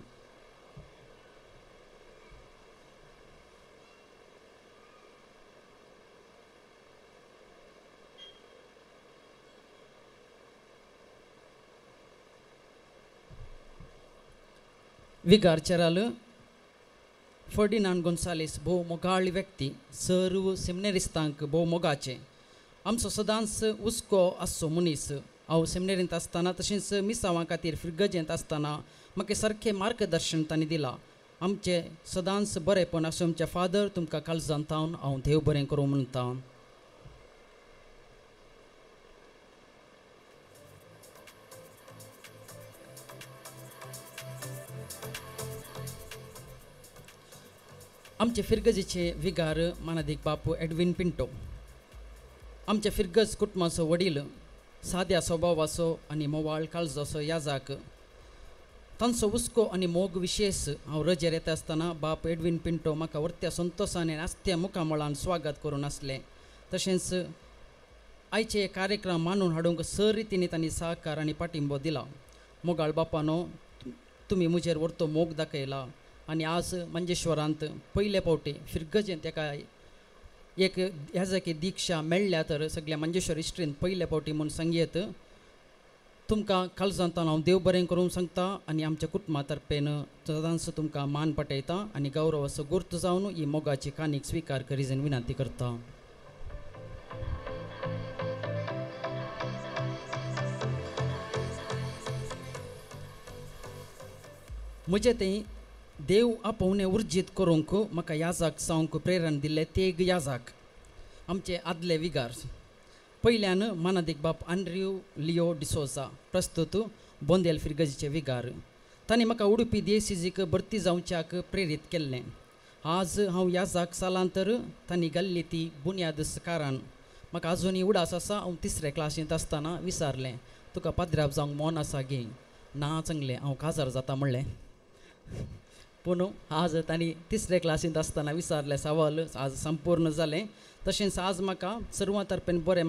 विगार चेराल फर्डिनांड गोन्सालेस भोव मोगाळ व्यक्ती सर्व सेमिनेरिस्तांक भोव मोगाचे आमचो सदांच हुस्को आसचो मनीस हांव सेमिनेरींत आसतना तशेंच मिसावां खातीर फिरगजेंत आसतना म्हाका सारकें मार्गदर्शन तांणी दिलां आमचे सदांच बरेपण आसूं आमचे फादर तुमकां काळजांत हांव देव बरें करूं म्हणटा आमचे फिरगजीचे विगार मानादीक बापू एडविन पिंटो आमच्या फिरगज कुटुंबाचो वडील साद्या स्वभावाचो आनी मोवाळ काळजाचो याजाक तांचो हुस्को आनी मोग विशेष हांव रजेर येता आसतना बाप एडविन पिंटो म्हाका वर्त्या संतोशान आनी आस्त्या मुखामळान स्वागत करून आसलें तशेंच आयचे कार्यक्रम मानून हाडूंक सर रितींनी तांणी सहकार आनी पाठिंबो दिला मोगाळ बापानो तुमी म्हजेर वर्तो मोग दाखयला आनी आज मंजेश्वरांत पयले फावटी फिरगजेन ताका एक ह्या जागी दिक्षा मेळ्ळ्या तर सगळ्या मंजेश्वर हिस्ट्रीन पयले फावटी म्हूण सांगयेत तुमकां काळजांत हांव देव बरें करूंक सांगता आनी आमच्या कुटुंबा तर्फेन सदांच तुमकां मान पटयता आनी गौरव असो गुर्त जावन ही मोगाची कानीक स्विकार करीजन विनंती करता म्हजें तें देव आपोवणे उर्जीत करूंक म्हाका याजाक जावंक प्रेरण दिल्ले तेग याजाक आमचे आदले विगार पयल्यान मानादीक बाप आंड्र्यू लिओ डिसोजा प्रस्तुत बोंदेल फिरगजीचे विगार तांणी म्हाका उडुपी दिएसीजीक भरती जावच्याक प्रेरीत केल्लें आज हांव याजाक सालांतर तांणी घाल्ली ती बुन्याद कारण म्हाका आजुनूय उडास आसा हांव 3रे क्लासींत आसतना विचारलें तुका पाद्र्याप जावंक मोन आसा गे ना चांगलें हांव काजार जाता म्हणलें पूण आज तांणी 3रे क्लासींत आसतना विचारले सवाल आज संपूर्ण जालें तशेंच आज म्हाका सर्वां तर्फेन बरें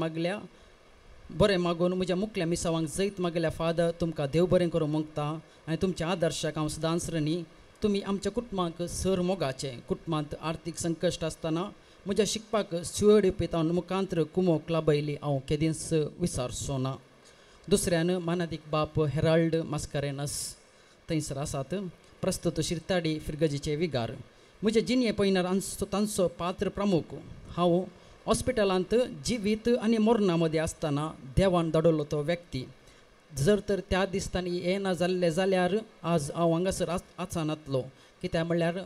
मागून म्हज्या मुखल्या मिसावांक जैत मागल्या फादर तुमकां देव बरें करूं मागता आनी तुमच्या आदर्शाक हांव सदांच रणी तुमी आमच्या कुटुंबाक सर मोगाचे कुटुंबांत आर्थीक संकश्ट आसतना म्हज्या शिकपाक सुवड पितावन मुखांत्र कुमोक लाभयली हांव केदींच विसरचो ना दुसऱ्यान मानादीक बाप हेराल्ड मास्कारेनस थंयसर आसात प्रस्तुत शिरताडी फिरगजीचे विगार म्हजे जिणे पयणार तांचो पात्र प्रमुख हांव हॉस्पिटलांत जिवीत आनी मरणा मदें आसतना देवान धाडलो तो व्यक्ती जर तर त्या दिसतांनी येना जाल्ले जाल्यार आज हांव हांगासर आसनातलो कित्याक म्हणल्यार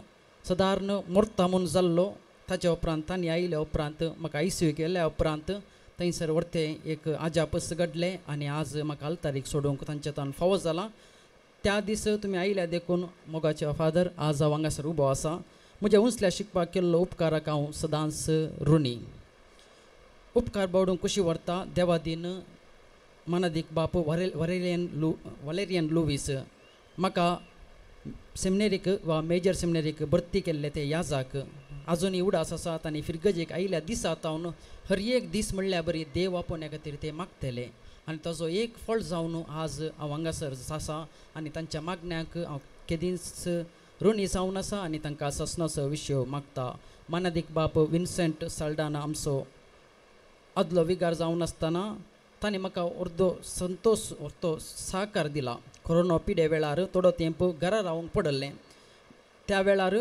सादारण मोर्ता म्हूण जाल्लो ताच्या उपरांत तांणी आयल्या उपरांत म्हाका ICU केल्या उपरांत थंयसर व्हरते एक आजापस घडलें आनी आज म्हाका आल्तारीक सोडूंक तांचे तान फावो जाला त्या दीस तुमी आयल्या देखून मोगाचे फादर आज हांव हांगासर उबो आसा म्हज्या उंचल्या शिकपाक केल्लो उपकाराक हांव सदांच ऋणी उपकार बावडूंक कशी व्हरता देवादीन मानादीक बाप वलेरियन लुवीस म्हाका सेमिनेरीक वा मेजर सेमिनेरीक भरती केल्ले ते याजाक आजुनूय उडास आसात आनी फिरगजेक आयल्या दिसात हांव हर एक दीस म्हणल्यार बरी देव आपोवण्या खातीर ते मागतले आनी ताजो एक फळ जावन आज हांव हांगासर आसा आनी तांच्या मागण्याक हांव केदींच ऋणी जावन आसा आनी तांकां ससनाचो विशय मागता. मानादीक बाप विन्सेंट साल्डाना आमचो आदलो विगार जावन आसतना ताणें म्हाका अर्दो संतोश अर्दो सहकार दिला. कोरोना पिडे वेळार थोडो तेंप घरा रावंक पडलें. त्या वेळार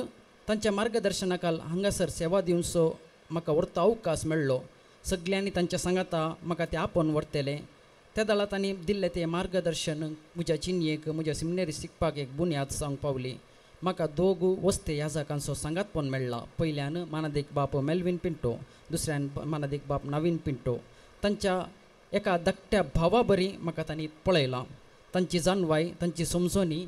तांच्या मार्गदर्शना खाल हांगासर सेवा दिवचो म्हाका व्हरतो अवकाश मेळ्ळो. सगळ्यांनी तांच्या सांगाता म्हाका ते आपोवन व्हरतले. त्या दळा तांणी दिल्लें तें मार्गदर्शन म्हज्या चिन्येक म्हज्या सिमिनरी शिकपाक एक बुन्याद जावंक पावली. म्हाका दोग वस्ते याजकांचो सांगातपण मेळ्ळा. पयल्यान मानादीक बाप मेल्विन पिंटो, दुसऱ्यान मानादीक बाप नवीन पिंटो. तांच्या एका धाकट्या भावा बरी म्हाका तांणी पळयलां. तांची जाणवाय तांची समजोनी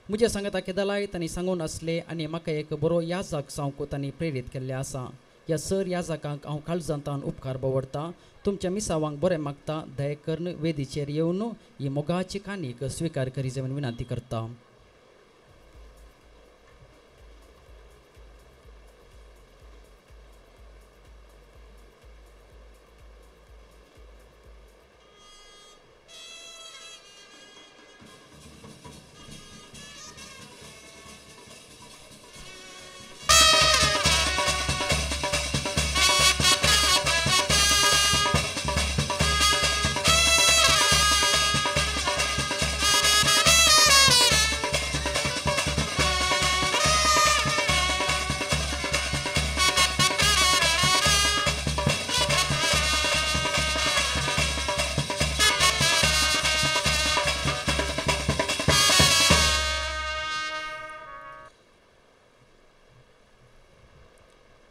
म्हज्या सांगाता केदलाय तांणी सांगून आसले आनी म्हाका एक बरो याजक जावंक तांणी प्रेरीत केल्ले आसा. ह्या सर याजकांक हांव काळजांतान उपकार बवडटा. तुमच्या मिसावांक बरें मागता. दया करून वेदीचेर येवन ही मोगाची काणीक स्विकार करी जेवन विनंती करता.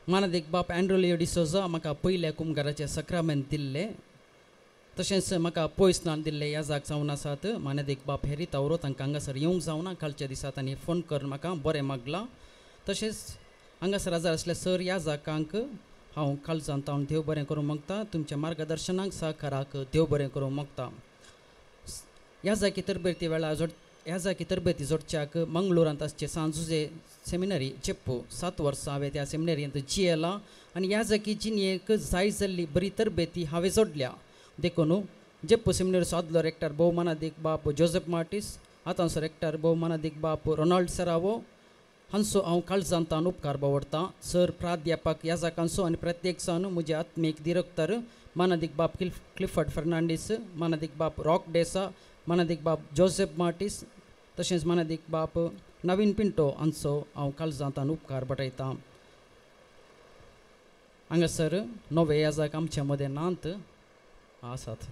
मानादीक बाप एंड्रोलियो डिसोजा म्हाका पयल्या कुमगाराचे सक्रामेंत दिल्ले. तशेंच म्हाका पयसनान दिल्ले याजाक जावन आसात. मानादीक बाप हेरी तावरो तांकां हांगासर येवंक जावना. कालच्या दिसा तांणी फोन करून म्हाका बरें मागलां. तशेंच हांगासर हजर आसल्या सर याजकांक हांव काळजांत हांव देव बरें करूं मागता. तुमच्या मार्गदर्शनाक सहकाराक देव बरें करूं मागता. याजाकी तरबेती वेळार याजाकी तरबेती जोडच्याक मंगळूरांत आसचे सांजुजे सेमिनरी चेप्पू 7 वर्सां हांवें त्या सेमिनरींत जियेलां आनी याजाकी जिणेक जाय जाल्ली बरी तरबेती हांवें जोडल्या. देखून जेप्पू सेमिनरीचो आदलो रेक्टर भोवमानादीक बाप जोसेफ मार्टीस, आतांचो रेक्टर भोवमानादीक बाप रोनाल्ड सेरावो हांचो हांव काळजांतान उपकार बवडटां. सर प्राध्यापक याजकांचो आनी प्रत्येक जावन म्हजे आत्मीक दिरक्तर मानादीक बाप क्लिफर्ड फर्नांडीस, मानादीक बाप रॉक डेसा, मानादीक बाप जोसेफ मार्टीस, तशेंच मानादीक बाप नवीन पिंटो हांचो हांव काळजांतान उपकार बटयतां. हांगासर नवे याजक आमच्या मदें नात आसात.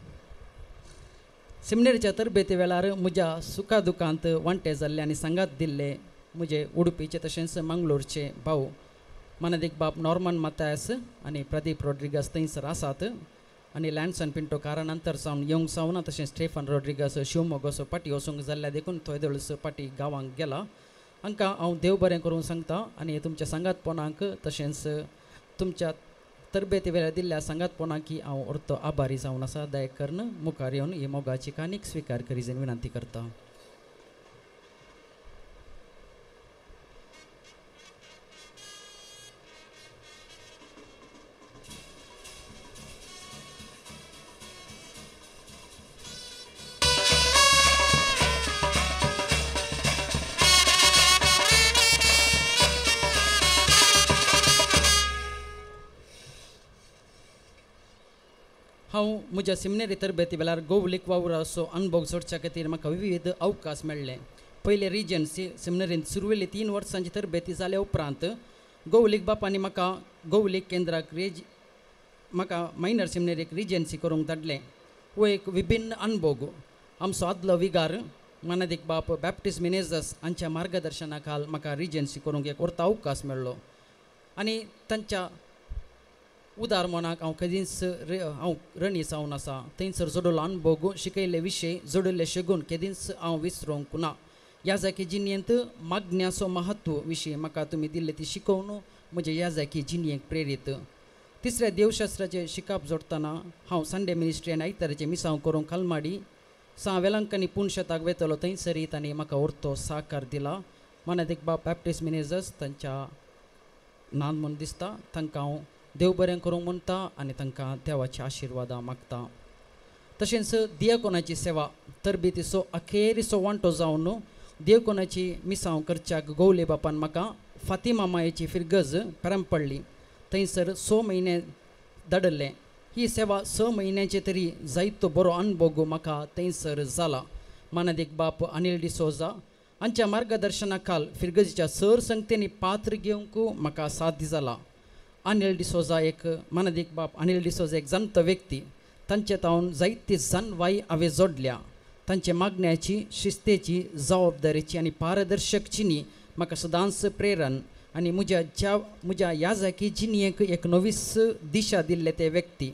सेमिनरीच्या तरबेती वेळार म्हज्या सुखा दुखांत वांटे जाल्ले आनी सांगात दिल्ले म्हजे उडपीचे तशेंच मंगळूरचे भाऊ मानादीक बाप नॉर्मन मातायस आनी प्रदीप रॉड्रिगस थंयसर आसात. आनी लॅन्सन पिंटो कारानंतर जावन येवंक जावना. तशेंच स्टेफन रॉड्रिगस शिवमोगाचो पाटी वचूंक जाल्ल्या देखून थोयदळस पाटी गांवांक गेला. हांकां हांव देव बरें करूं सांगता आनी तुमच्या सांगातपणाक तशेंच तुमच्या तरबेती वेळार दिल्ल्या सांगातपणाकी हांव अर्थ आभारी जावन आसा. दया करून मुखार येवन ही मोगाची काणीक स्विकार करी जेवन विनंती करता. हांव म्हज्या सेमिनरी तरबेती वेळार गोवलीक वावराचो अनुभव जोडच्या खातीर म्हाका विविध अवकाश मेळ्ळे. पयले रिजन्सी सेमिनरींत सुरवेली 3 वर्सांची तरबेती जाल्या उपरांत गोवलीक बापांनी म्हाका गोवलीक केंद्राक म्हाका मायनर सेमिनरीक रिजन्सी करूंक धाडलें. हो एक विभिन्न अनुभव. आमचो आदलो विगार मानादीक बाप बॅप्टिस्ट मिनेजस हांच्या मार्गदर्शना खाल म्हाका रिजन्सी करूंक एक व्हरतो अवकाश मेळ्ळो. आनी तांच्या उदार मनाक हांव कधीच हांव रणी जावन आसा. थंयसर जोडलो अनुभव शिकयले विशय जोडिल्ले शेगून केदींच हांव विसरूंक ना. याजाकी जिणेंत मागण्याचो महत्व विशीं म्हाका तुमी दिल्ले ती शिकोवन म्हजे याजाकी जिणेक प्रेरीत. तिसऱ्या देवशास्त्राचे शिकप जोडतना हांव संडे मिनिस्ट्री आनी आयताराचे मिसांव करूंक कालमाडी 6 वेलांकांनी पुणशेताक वेतलो. थंयसरी तांणी म्हाका व्हरतो सहकार दिला. मानादीक बाप बॅप्टिस्ट मिनेजस तांच्या नांद म्हूण दिसता. तांकां हांव देव बरें करूंक म्हणटा आनी तांकां देवाची आशिर्वादां मागता. तशेंच दियाकोनाची सेवा तरबेतीचो अखेरीचो वांटो जावन देवकोणाची मिसांव करच्याक गवले बापान म्हाका फातिमा मायेची फिरगज परम पडली. थंयसर 6 म्हयने धाडले. ही सेवा 6 म्हयन्याचे तरी जायतो बरो अनुभव म्हाका थंयसर जाला. मानादीक बाप अनिल डिसोजा हांच्या मार्गदर्शना खाल फिरगजीच्या सर संगतेनी पात्र घेवंक म्हाका साध्य जाला. अनिल डिसोजा एक मानादीक बाप अनिल डिसोजा एक जाणतो व्यक्ती. तांचे तावन जायती जानवाई हांवें जोडल्या. तांचे मागण्याची शिस्तेची जबाबदारेची आनी पारदर्शकची न्ही म्हाका सदांच प्रेरण आनी म्हज्या ह्या जाकी जिणयेक एक नवीस दिशा दिल्ले ते व्यक्ती.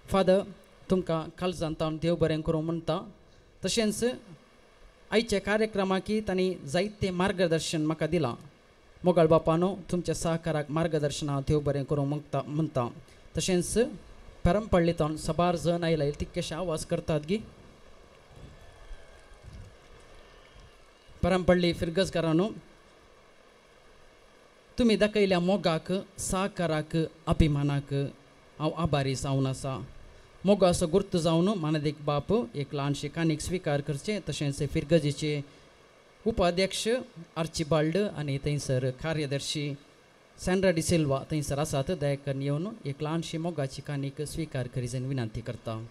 फादर तुमकां काळजांत हांव देव बरें करूं म्हणटा. तशेंच आयच्या कार्यक्रमाकी तांणी जायते मार्गदर्शन म्हाका दिलां. मोगाळ बापानो तुमच्या सहकाराक मार्गदर्शना देव बरें करूं म्हणटा. तशेंच परंपळ्ळीतून सबार जण आयला तितकेशे आवाज करतात गी. परंपळ्ळी फिरगजकारांनो तुमी दाखयल्या मोगाक सहकाराक अभिमानाक हांव आभारी जावन आसा. मोगो असो गुर्त जावन मानादीक बाप एक ल्हानशी काणीक स्विकार करचे. तशेंच फिरगजीचे उपाध्यक्ष आर्चिबाल्ड आनी थंयसर कार्यदर्शी सॅन्ड्रा डी सिल्वा थंयसर आसात. दयाकरून येवन एक ल्हानशी मोगाची काणीक स्विकार करीत विनंती करता.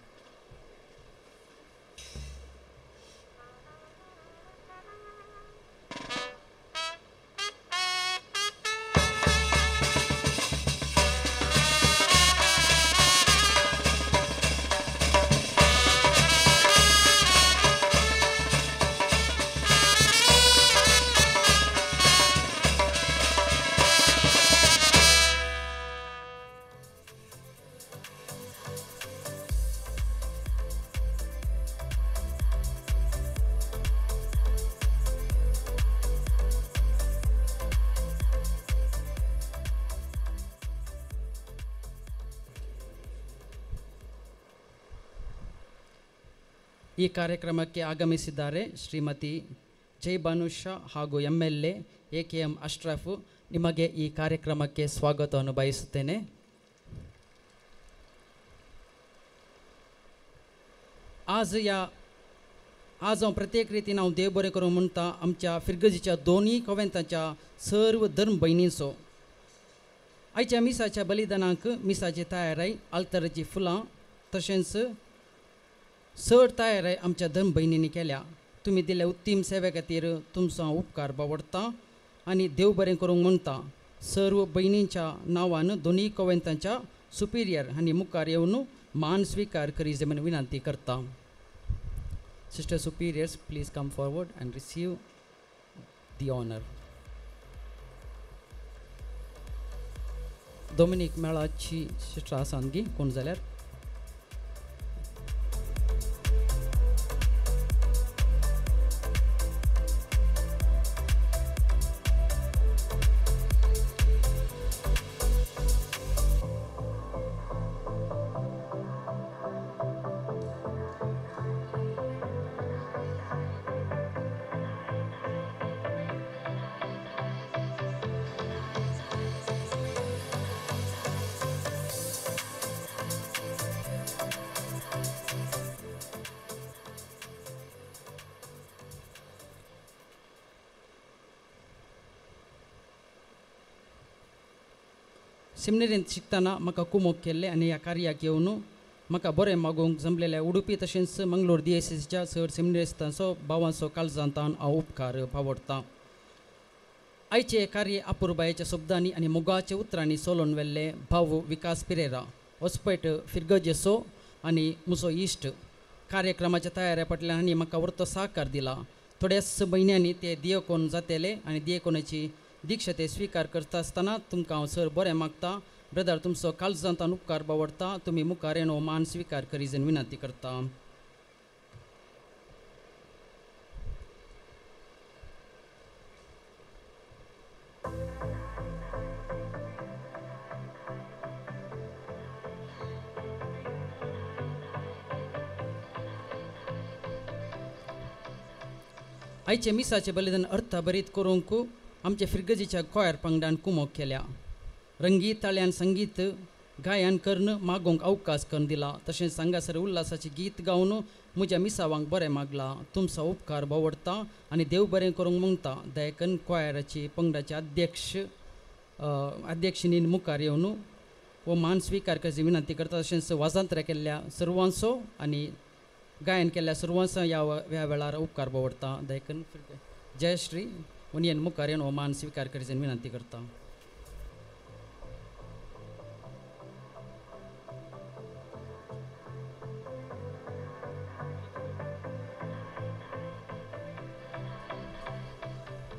ಈ ಕಾರ್ಯಕ್ರಮಕ್ಕೆ ಆಗಮಿಸಿದ್ದಾರೆ ಶ್ರೀಮತಿ ಜೈ ಭಾನುಷಾ ಹಾಗೂ MLA AKM ಅಶ್ರಫ್. ನಿಮಗೆ ಈ ಕಾರ್ಯಕ್ರಮಕ್ಕೆ ಸ್ವಾಗತವನ್ನು ಬಯಸುತ್ತೇನೆ. आज हांव प्रत्येक रितीन हांव देव बरें करूं म्हणटा आमच्या फिरगजीच्या दोनूय कॉवेंताच्या सर्व धर्म भयणींचो. आयच्या मिसाच्या बलिदानाक मिसाची तयारी आल्ताराची फुलां तशेंच चड तयारी आमच्या धर्म भयणींनी केल्या. तुमी दिल्ल्या उत्तीम सेवे खातीर तुमचो हांव उपकार बावडटा आनी देव बरें करूंक म्हणटा. सर्व भयणींच्या नांवान दोनूय कॉवेंतांच्या सुपिरियर आनी मुखार येवन मान स्वीकार करीत म्हणून विनंती करता. Sister superiors please come forward and receive the honour. Dominic मेळाची सिस्टर आसात गी कोण जाल्यार. सेमिनारींत शिकतना म्हाका कुमोग केल्ले आनी ह्या कार्याक येवन म्हाका बरें मागोवंक जमलेल्या उडुपी तशेंच मंगळूर DSSच्या चड सेमिनारिस्तांचो भावांचो काळजांतान हांव उपकार फावडटां. आयचे कार्य अपुरबायेच्या शब्दांनी आनी मोगाच्या उतरांनी सोलोवन व्हेल्ले भाव विकास पेरेरा वचपैट फिरगजेचो आनी म्हजो इश्ट कार्यक्रमाच्या तयाऱ्या फाटल्यान आनी म्हाका व्हरतो सहकार दिला. थोड्याच म्हयन्यांनी ते दियकोन जातले आनी दियकोनाची दीक्षा ते स्वीकार करता आसतना तुमकां हांव सर बरें मागता. ब्रदर तुमचो काळजांतान उपकार बावडटा. तुमी मुखार येवन मान स्वीकार करीत विनंती करता. आयचे मिसाचे बलिदान अर्थभरीत करूंक आमच्या फिरगजीच्या गोंयार पंगडान कुमोग केल्या. रंगीत ताळ्यान संगीत गायन करून मागोंक अवकाश करून दिला. तशेंच हांगासर उल्हासाची गीत गावन म्हज्या मिसावांक बरें मागला. तुमचो उपकार भोवडटा आनी देव बरें करूंक मागता. दयकन क्वायराची पंगडाचे अध्यक्षिणीन मुखार येवन हो मान स्विकार करची विनंती करता. तशेंच वाजंत्र केल्ल्या सर्वांचो आनी गायन केल्ल्या सर्वांचो ह्या वेळार उपकार भोवडटा. दयकन जयश्री उनियन मुखार येवन हो मान स्विकार करची विनंती करता.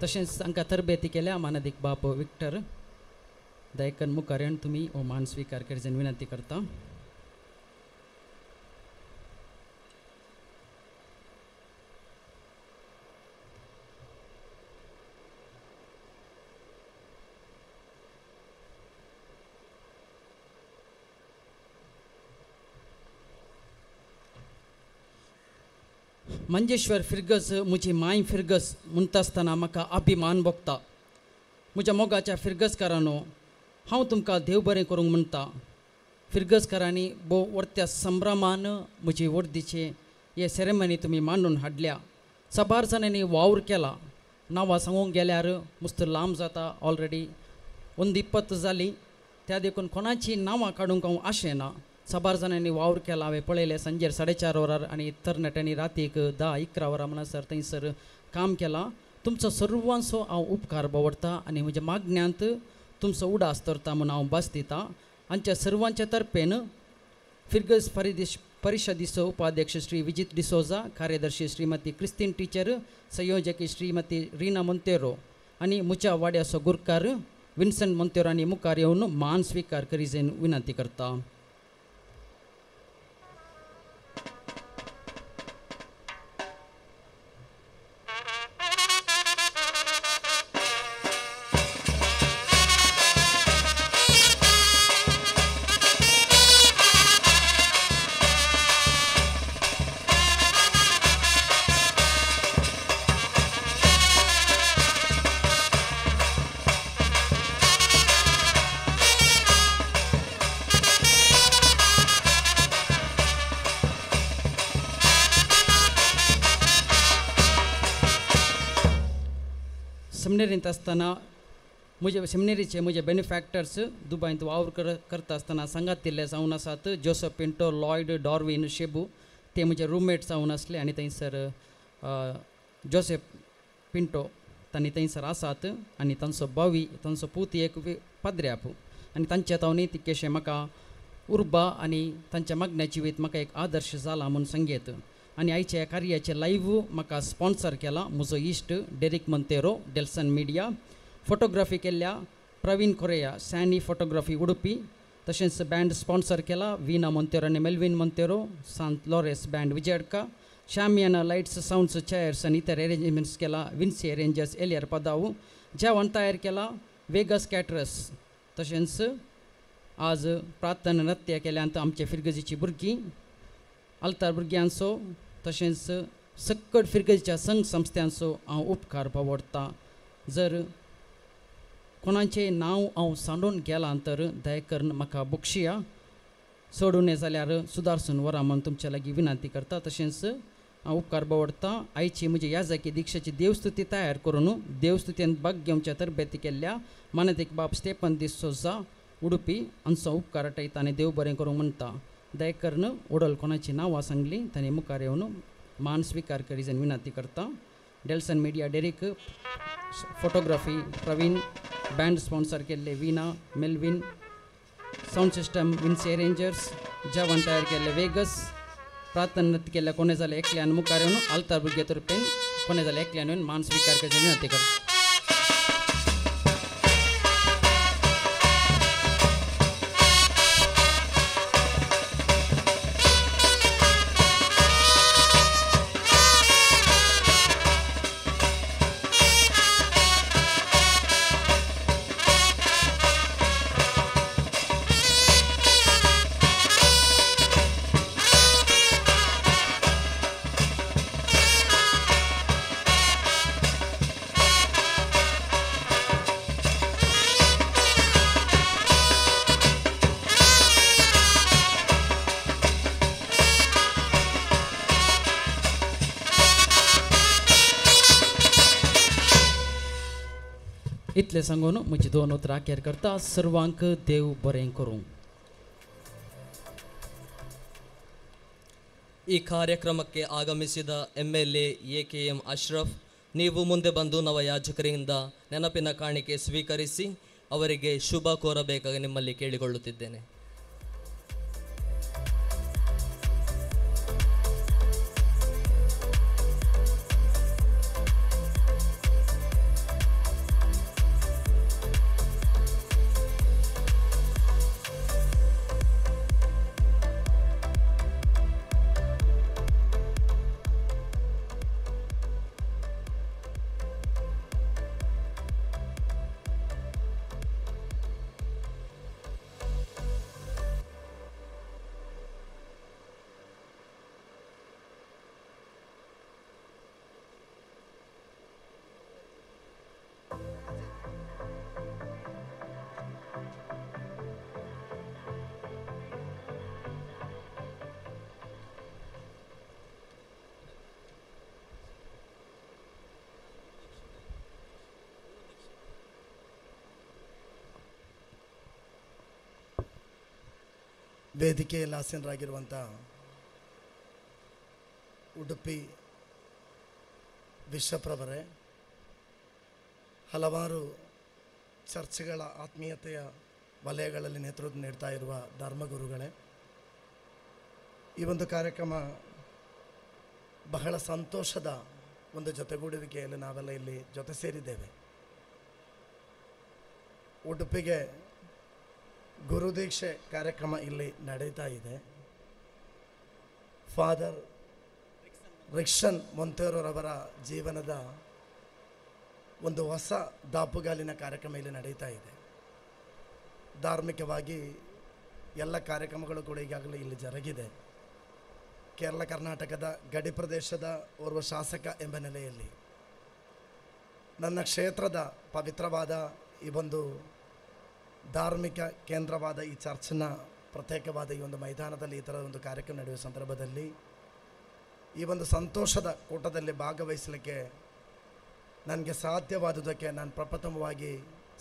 तशेंच तांकां तरबेती केल्या मानदीक बाप विक्टर. दयकन मुखार येवन तुमी हो मान स्विकार करची विनंती करता. मंजेश्वर फिरगस म्हजी माय फिरगस म्हणटा आसतना म्हाका अभिमान भोगता. म्हज्या मोगाच्या फिरगसकारांनो, हांव तुमकां देव बरें करूंक म्हणटा. फिरगसकारांनी भोव वर्त्या संभ्रमान म्हजी वर्दीचे हे सेरेमनी तुमी मांडून हाडल्या. साबार जाणांनी वावर केला. नांवां सांगूंक गेल्यार मस्त लांब जाता. ऑलरेडी 20 जाली. त्या देखून कोणाची नांवां काडूंक हांव आशेना. साबार जाणांनी वावर केला. हांवें पळयलें सांजेर 4:30 वरार आनी तरणाट्यांनी रातीक 10-11 वरां म्हणसर थंयसर काम केलां. तुमचो सर्वांचो हांव उपकार भोवडटा आनी म्हज्या मागण्यांत तुमचो उडास करता म्हूण हांव भास दितां. आमच्या सर्वांच्या तर्फेन फिरगस परिशदीचो उपाध्यक्ष श्री विजित डिसोजा, कार्यदर्शी श्रीमती क्रिस्तीन टिचर, संयोजकी श्रीमती रिना मोंतेरो आनी म्हज्या वाड्याचो गुरकार विन्संट मोंतेरांनी मुखार येवन मान स्विकार करीचे विनंती करता. सेमिनरींत आसतना सेमिनरीचे म्हजे बेनिफॅक्टर्स दुबयंत वावर करता आसतना सांगातिल्ले जावन आसात. जोसेफ पिंटो, लॉयड, डॉर्विन, शेबू ते म्हजे रूममेट जावन आसले आनी थंयसर जोसेफ पिंटो तांणी थंयसर आसात आनी तांचो बावी तांचो पूत एक पाद्र्याप आनी तांचे तावनी तितकेशे म्हाका उर्बा आनी तांच्या मागण्याची जिवीत म्हाका एक आदर्श जाला म्हूण सांगेत. आनी आयच्या ह्या कार्याचे लायव्ह म्हाका स्पॉन्सर केला म्हजो इश्ट डेरिक मोंतेरो, डेल्सन मिडिया. फोटोग्राफी केल्ल्या प्रवीण कोरेया, सॅनी फोटोग्राफी उडुपी. तशेंच बँड स्पॉन्सर केला वीना मोंतेरो आनी मेल्विन मोंतेरो, सांत लॉरेस बँड विजयडका. शामियाना लायट्स, साऊंड्स, चेअर्स आनी इतर अरेंजमेंट्स केला विन्सी अरेंजर्स एलियर पदाऊ. जेवण तयार केला वेगस कॅटरस. तशेंच आज प्रार्थना नृत्य केल्यांत आमचे फिरगजीची भुरगीं, आल्तार भुरग्यांचो तशेंच सक्कड फिरगजीच्या संघ संस्थांचो हांव उपकार भोवडटां. जर कोणाचें नांव हांव सांडून गेलां तर दया करून म्हाका बक्षिया. सोडूं नये जाल्यार सुदारसून व्हरा म्हूण तुमचे लागीं विनंती करता. तशेंच हांव उपकार भोवडटां. आयची म्हजी याजकी दिक्षाची देवस्तुती तयार करून देवस्तुतीन भाग घेवच्या तरबेती केल्ल्या मानदीक बाब स्टेपन डिसोजा उडुपी हांचो उपकार आठयता आनी देव बरें करूं म्हणटा. दया करून ओडल कोणाची नांवां सांगली तांणी मुखार येवन मान स्विकार करीत विनंती करता. Delson media Derrick, photography Praveen, band sponsor केल्ले Veena, Melvin, sound system Vincy arrangers, जेवण तयार केल्ले वेगस, प्रार्थना नृत्य केल्ल्या कोणे जाल्यार एकल्यान मुखार येवन आल्तार भुरग्या तर्फेन कोणे जाल्यार एकल्यान येवन मान स्विकार करची विनंती करता. इतले सांगून म्हजी 2 उतरां अखेर करता. सर्वांक देव बरें करूं. ಈ ಕಾರ್ಯಕ್ರಮಕ್ಕೆ ಆಗಮಿಸಿದ MLA AKM ಅಶ್ರಫ್, ನೀವು ಮುಂದೆ ಬಂದು ನವಯಾಜಕರಿಂದ ನೆನಪಿನ ಕಾಣಿಕೆ ಸ್ವೀಕರಿಸಿ ಅವರಿಗೆ ಶುಭ ಕೋರಬೇಕಾಗಿ ನಿಮ್ಮಲ್ಲಿ ಕೇಳಿಕೊಳ್ಳುತ್ತಿದ್ದೇನೆ. ವೇದಿಕೆಯಲ್ಲಿ ಆಸೀನರಾಗಿರುವಂಥ ಉಡುಪಿ ಬಿಷಪ್ರವರೇ, ಹಲವಾರು ಚರ್ಚ್ಗಳ ಆತ್ಮೀಯತೆಯ ವಲಯಗಳಲ್ಲಿ ನೇತೃತ್ವ ನೀಡ್ತಾ ಇರುವ ಧರ್ಮಗುರುಗಳೇ, ಈ ಒಂದು ಕಾರ್ಯಕ್ರಮ ಬಹಳ ಸಂತೋಷದ ಒಂದು ಜೊತೆಗೂಡುವಿಕೆಯಲ್ಲಿ ನಾವೆಲ್ಲ ಇಲ್ಲಿ ಜೊತೆ ಸೇರಿದ್ದೇವೆ. ಉಡುಪಿಗೆ ಗುರುದೀಕ್ಷೆ ಕಾರ್ಯಕ್ರಮ ಇಲ್ಲಿ ನಡೀತಾ ಇದೆ. ಫಾದರ್ ರಿಕ್ಷನ್ ಮೊಂತೇರವರ ಜೀವನದ ಒಂದು ಹೊಸ ದಾಪುಗಾಲಿನ ಕಾರ್ಯಕ್ರಮ ಇಲ್ಲಿ ನಡೀತಾ ಇದೆ. ಧಾರ್ಮಿಕವಾಗಿ ಎಲ್ಲ ಕಾರ್ಯಕ್ರಮಗಳು ಕೂಡ ಈಗಾಗಲೇ ಇಲ್ಲಿ ಜರುಗಿದೆ. ಕೇರಳ ಕರ್ನಾಟಕದ ಗಡಿ ಪ್ರದೇಶದ ಓರ್ವ ಶಾಸಕ ಎಂಬ ನೆಲೆಯಲ್ಲಿ ನನ್ನ ಕ್ಷೇತ್ರದ ಪವಿತ್ರವಾದ ಈ ಒಂದು ಧಾರ್ಮಿಕ ಕೇಂದ್ರವಾದ ಈ ಚರ್ಚ್ನ ಪ್ರತ್ಯೇಕವಾದ ಈ ಒಂದು ಮೈದಾನದಲ್ಲಿ ಈ ಥರದ ಒಂದು ಕಾರ್ಯಕ್ರಮ ನಡೆಯುವ ಸಂದರ್ಭದಲ್ಲಿ ಈ ಒಂದು ಸಂತೋಷದ ಕೂಟದಲ್ಲಿ ಭಾಗವಹಿಸಲಿಕ್ಕೆ ನನಗೆ ಸಾಧ್ಯವಾದುದಕ್ಕೆ ನಾನು ಪ್ರಪ್ರಥಮವಾಗಿ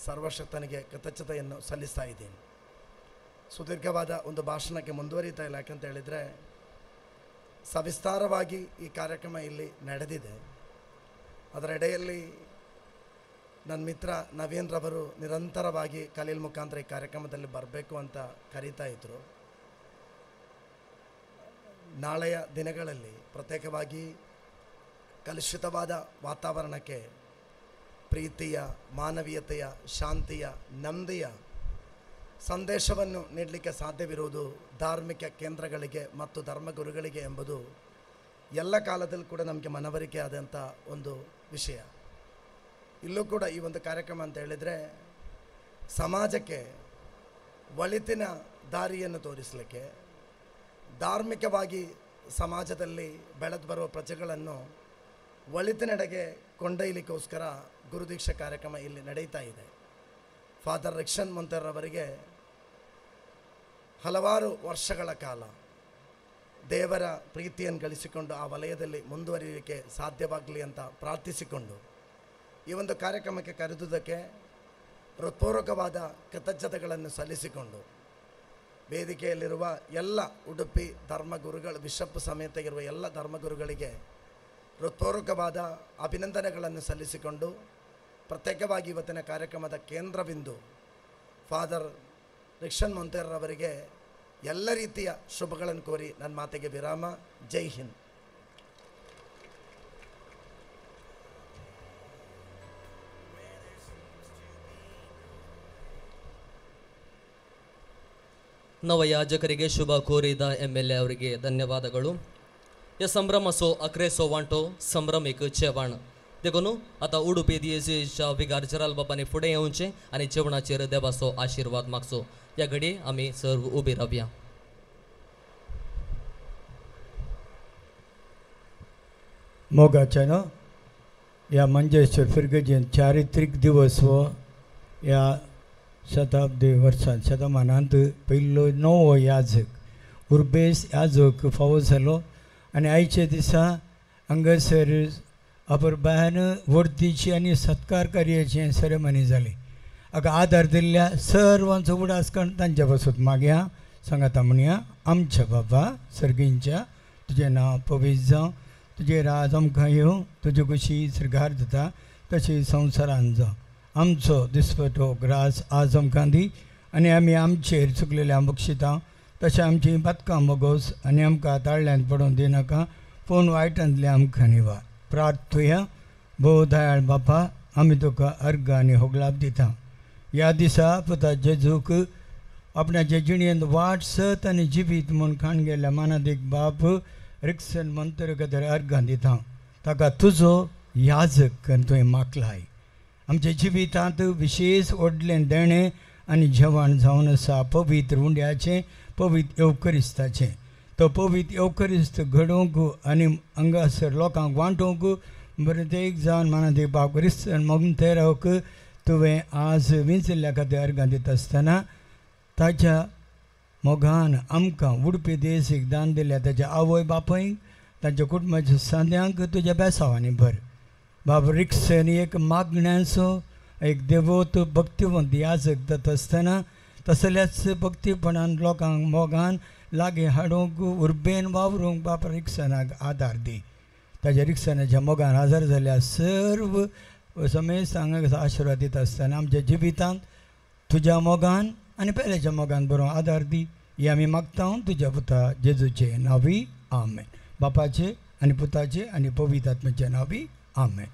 ಸರ್ವಶಕ್ತನಿಗೆ ಕೃತಜ್ಞತೆಯನ್ನು ಸಲ್ಲಿಸ್ತಾ ಇದ್ದೀನಿ. ಸುದೀರ್ಘವಾದ ಒಂದು ಭಾಷಣಕ್ಕೆ ಮುಂದುವರಿತಾ ಇಲ್ಲ, ಯಾಕಂತ ಹೇಳಿದರೆ ಸವಿಸ್ತಾರವಾಗಿ ಈ ಕಾರ್ಯಕ್ರಮ ಇಲ್ಲಿ ನಡೆದಿದೆ. ಅದರ ಎಡೆಯಲ್ಲಿ ನನ್ನ ಮಿತ್ರ ನವೀನ್ರವರು ನಿರಂತರವಾಗಿ ಕಲೀಲ್ ಮುಖಾಂತರ ಈ ಕಾರ್ಯಕ್ರಮದಲ್ಲಿ ಬರಬೇಕು ಅಂತ ಕರೀತಾ ಇದ್ದರು. ನಾಳೆಯ ದಿನಗಳಲ್ಲಿ ಪ್ರತ್ಯೇಕವಾಗಿ ಕಲುಷಿತವಾದ ವಾತಾವರಣಕ್ಕೆ ಪ್ರೀತಿಯ, ಮಾನವೀಯತೆಯ, ಶಾಂತಿಯ, ನೆಮ್ಮದಿಯ ಸಂದೇಶವನ್ನು ನೀಡಲಿಕ್ಕೆ ಸಾಧ್ಯವಿರುವುದು ಧಾರ್ಮಿಕ ಕೇಂದ್ರಗಳಿಗೆ ಮತ್ತು ಧರ್ಮಗುರುಗಳಿಗೆ ಎಂಬುದು ಎಲ್ಲ ಕಾಲದಲ್ಲೂ ಕೂಡ ನಮಗೆ ಮನವರಿಕೆ ಆದಂಥ ಒಂದು ವಿಷಯ. ಇಲ್ಲೂ ಕೂಡ ಈ ಒಂದು ಕಾರ್ಯಕ್ರಮ ಅಂತ ಹೇಳಿದರೆ ಸಮಾಜಕ್ಕೆ ಒಳಿತಿನ ದಾರಿಯನ್ನು ತೋರಿಸಲಿಕ್ಕೆ, ಧಾರ್ಮಿಕವಾಗಿ ಸಮಾಜದಲ್ಲಿ ಬೆಳೆದು ಬರುವ ಪ್ರಜೆಗಳನ್ನು ಒಳಿತಿನೆಡೆಗೆ ಕೊಂಡೊಯ್ಯಲಿಕ್ಕೋಸ್ಕರ ಗುರುದೀಕ್ಷಾ ಕಾರ್ಯಕ್ರಮ ಇಲ್ಲಿ ನಡೀತಾ ಇದೆ. ಫಾದರ್ ರಿಕ್ಷನ್ ಮೊಂತೇರವರಿಗೆ ಹಲವಾರು ವರ್ಷಗಳ ಕಾಲ ದೇವರ ಪ್ರೀತಿಯನ್ನು ಗಳಿಸಿಕೊಂಡು ಆ ವಲಯದಲ್ಲಿ ಮುಂದುವರಿಯಲಿಕ್ಕೆ ಸಾಧ್ಯವಾಗಲಿ ಅಂತ ಪ್ರಾರ್ಥಿಸಿಕೊಂಡು ಈ ಒಂದು ಕಾರ್ಯಕ್ರಮಕ್ಕೆ ಕರೆದುದಕ್ಕೆ ಹೃತ್ಪೂರ್ವಕವಾದ ಕೃತಜ್ಞತೆಗಳನ್ನು ಸಲ್ಲಿಸಿಕೊಂಡು ವೇದಿಕೆಯಲ್ಲಿರುವ ಎಲ್ಲ ಉಡುಪಿ ಧರ್ಮಗುರುಗಳು, ಬಿಷಪ್ ಸಮೇತ ಇರುವ ಎಲ್ಲ ಧರ್ಮಗುರುಗಳಿಗೆ ಹೃತ್ಪೂರ್ವಕವಾದ ಅಭಿನಂದನೆಗಳನ್ನು ಸಲ್ಲಿಸಿಕೊಂಡು ಪ್ರತ್ಯೇಕವಾಗಿ ಇವತ್ತಿನ ಕಾರ್ಯಕ್ರಮದ ಕೇಂದ್ರಬಿಂದು ಫಾದರ್ ರಿಕ್ಷನ್ ಮೊಂತೇರವರಿಗೆ ಎಲ್ಲ ರೀತಿಯ ಶುಭಗಳನ್ನು ಕೋರಿ ನನ್ನ ಮಾತಿಗೆ ವಿರಾಮ. ಜೈ ಹಿಂದ್. ನವಯಾಜಕರಿಗೆ ಶುಭ ಕೋರಿದ MLA ಅವರಿಗೆ ಧನ್ಯವಾದಗಳು. या संभ्रम असो अकरे सो वांटो संभ्रम एक जेवण देखून आता उडुपी दियेच्या विगार जराल बाबांनी फुडें येवचें आनी जेवणाचेर देवाचो आशिर्वाद मागचो. या घडी आमी सर्व उबी रावया. मोगाच्या न्हू ह्या मंजेश्वर फिरगेजेन चारित्रीक दिवस हो ह्या शताब्दी वर्सांत शतमानांत पयलो नवो याजक उर्बेस याजक फावो जालो आनी आयचे दिसा हांगासर अपर बाहेर वर्तीची आणि सत्कार कार्याची सेरेमनी जाली. हाका आदार दिल्ल्या सर्वांचो उडास करून तांच्या पासून मागया. सांगाता म्हणया आमच्या बाबा सर्गींच्या तुझें नांव पवित्र जावं, तुजें राज आमकां येवं, तुजी कशी सरकार जाता तशी संवसारांत जावं. आमचो दिसपटो ग्रास आज आमकां दी आनी आमी आमचेर चुकलेल्या बक्षिता तशें आमची बदकां मोगोस आनी आमकां ताळ्यांत पडूंक दिनाका पूण वायटांतले आमकां निवार. प्रार्थुया भोव दयाळ बापा, आमी तुका अर्घ आनी होगलाप दिता. ह्या दिसा पुता जेजूक आपणाचे जिणेंत वाट सत आनी जिवीत म्हूण खाण गेल्या मानादीक बाप रिक्सन मंत्र खातीर अर्घां दिता. ताका तुजो याजक करून तुवें मागलाय. आमच्या जिवितांत विशेष व्हडलें देणें आनी जेवण जावन आसा पवित्र उंड्याचें, पवित्र येवकरिस्ताचें. तो पवित्र येवकरिस्त घडोवंक आनी हांगासर लोकांक वांटोवंक बरें तें जावन मानादीक बाप क्रिस्तन मंतेराक तुवें आज विंचल्ल्या खातीर अर्घां दिता आसतना ताच्या मोगान आमकां उडपी देशीक दान दिल्या ताच्या आवय बापायक, ताच्या कुटुंबाच्या सांद्यांक तुज्या बेसांवांनी भर. बाब रिक्सन एक मागण्यांचो एक देवोत भक्तिवंत याजक जाता आसतना तसल्याच भक्तीपणान लोकांक मोगान लागीं हाडूंक उर्बेन वावरूंक बाप रिक्सनाक आदार दी. ताच्या रिक्सनाच्या मोगान आदार जाल्ल्या सर्व समेस्त हांगा आशिर्वाद दिता आसतना आमच्या जिवितांत तुज्या मोगान आनी पेल्याच्या मोगान बरो आदार दी. ही आमी मागता तुज्या पुता जेजूचे नांवी आमेन. बापाचे आनी पुताचे आनी पवित्र आत्म्याचे नांवी आमेन.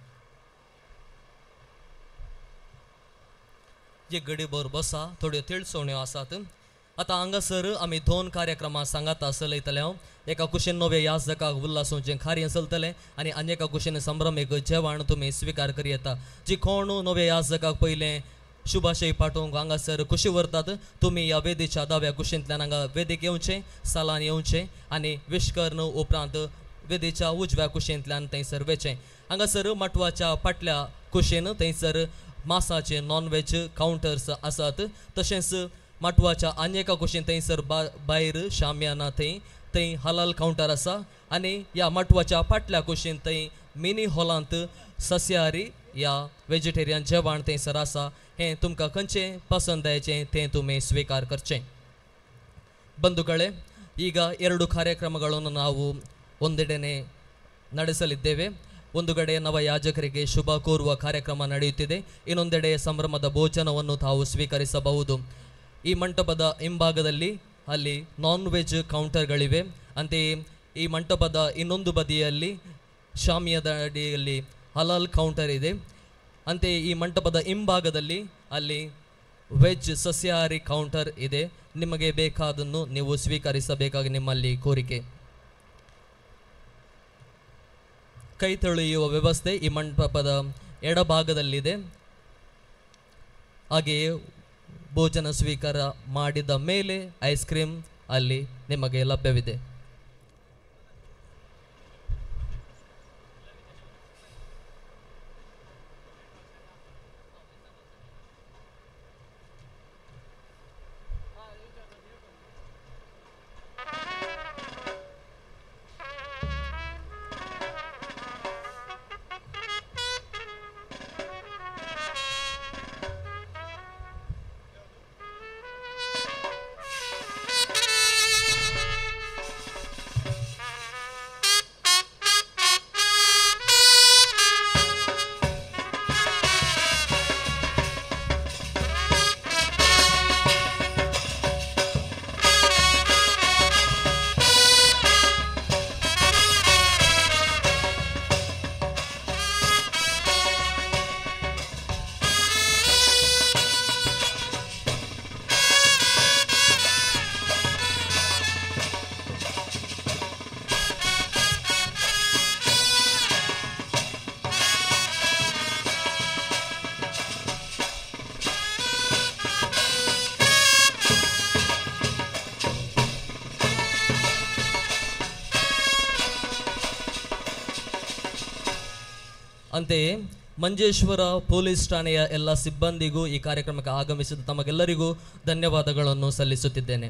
जे गडीभर बसा, थोड्यो तिळसोण्यो आसात. आतां हांगासर आमी 2 कार्यक्रमां सांगाता चलयतले. एका कुशीन नवे याजकाक उल्हासूचें कार्य चलतलें आनी आनी एका कुशीन संभ्रमीक जेवण तुमी स्विकार करी येता. जी कोण नवे याजकाक पयलें शुभाशय पाठोवंक हांगासर कुशी व्हरतात, तुमी ह्या वेदीच्या दाव्या कुशींतल्यान हांगा वेदीक येवचें, सालान येवचें आनी विश करून उपरांत वेदीच्या उजव्या कुशींतल्यान थंयसर वचें. हांगासर मटवाच्या फाटल्या कुशीन थंयसर मासाचे नॉनवेज कावंटर्स आसात. तशेंच मटवाच्या आनी एका कुशीन थंयसर भायर शामियाना थंय हलाल कावंटर आसा आनी ह्या मटवाच्या फाटल्या कुशीन थंय मिनी हॉलांत सस्याहारी या वेजिटेरियन जेवण थंयसर आसा. हें तुमकां खंयचें पसंद जायचें तें तुमी स्विकार करचें. ಬಂಧುಗಳೇ, ಈಗ 2 ಕಾರ್ಯಕ್ರಮಗಳನ್ನು ನಾವು ಒಂದೆಡೆನೆ ನಡೆಸಲಿದ್ದೇವೆ. ಒಂದು ಕಡೆ ನವ ಯಾಜಕರಿಗೆ ಶುಭ ಕೋರುವ ಕಾರ್ಯಕ್ರಮ ನಡೆಯುತ್ತಿದೆ, ಇನ್ನೊಂದೆಡೆ ಸಂಭ್ರಮದ ಭೋಜನವನ್ನು ತಾವು ಸ್ವೀಕರಿಸಬಹುದು. ಈ ಮಂಟಪದ ಹಿಂಭಾಗದಲ್ಲಿ ಅಲ್ಲಿ ನಾನ್ ವೆಜ್ ಕೌಂಟರ್ಗಳಿವೆ. ಅಂತೆಯೇ ಈ ಮಂಟಪದ ಇನ್ನೊಂದು ಬದಿಯಲ್ಲಿ ಶಾಮಿಯಾದ ಅಡಿಯಲ್ಲಿ ಹಲಾಲ್ ಕೌಂಟರ್ ಇದೆ. ಅಂತೆಯೇ ಈ ಮಂಟಪದ ಹಿಂಭಾಗದಲ್ಲಿ ಅಲ್ಲಿ ವೆಜ್ ಸಸ್ಯಾಹಾರಿ ಕೌಂಟರ್ ಇದೆ. ನಿಮಗೆ ಬೇಕಾದನ್ನು ನೀವು ಸ್ವೀಕರಿಸಬೇಕಾಗಿ ನಿಮ್ಮಲ್ಲಿ ಕೋರಿಕೆ. ಕೈ ತೊಳೆಯುವ ವ್ಯವಸ್ಥೆ ಈ ಮಂಟಪದ ಎಡಭಾಗದಲ್ಲಿದೆ. ಹಾಗೆಯೇ ಭೋಜನ ಸ್ವೀಕಾರ ಮಾಡಿದ ಮೇಲೆ ಐಸ್ ಕ್ರೀಮ್ ಅಲ್ಲಿ ನಿಮಗೆ ಲಭ್ಯವಿದೆ. ಅಂತೆಯೇ ಮಂಜೇಶ್ವರ ಪೊಲೀಸ್ ಠಾಣೆಯ ಎಲ್ಲ ಸಿಬ್ಬಂದಿಗೂ ಈ ಕಾರ್ಯಕ್ರಮಕ್ಕೆ ಆಗಮಿಸಿದ ತಮಗೆಲ್ಲರಿಗೂ ಧನ್ಯವಾದಗಳನ್ನು ಸಲ್ಲಿಸುತ್ತಿದ್ದೇನೆ.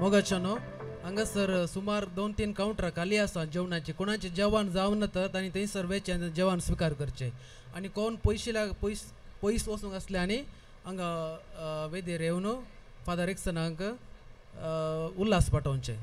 मोगाच्यानो हांगासर सुमार 2-3 काउंटरां खाली आसा जेवणाचे. कोणाचे जेवण जावन नतात आनी थंयसर वेच्यान जेवण स्विकार करचे. आनी कोण पयस वचूंक आसले आनी हांगा वेदेर येवन फादर रिक्सनाक उल्हास पाठोवचे.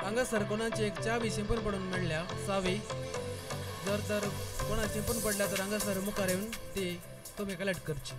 हांगासर कोणाची एक चावी शिंपून पडून मेळ्ळ्या चावी जर तर कोणा शिंपून पडल्या तर हांगासर मुखार येवन ती तुम्ही कलेक्ट करची.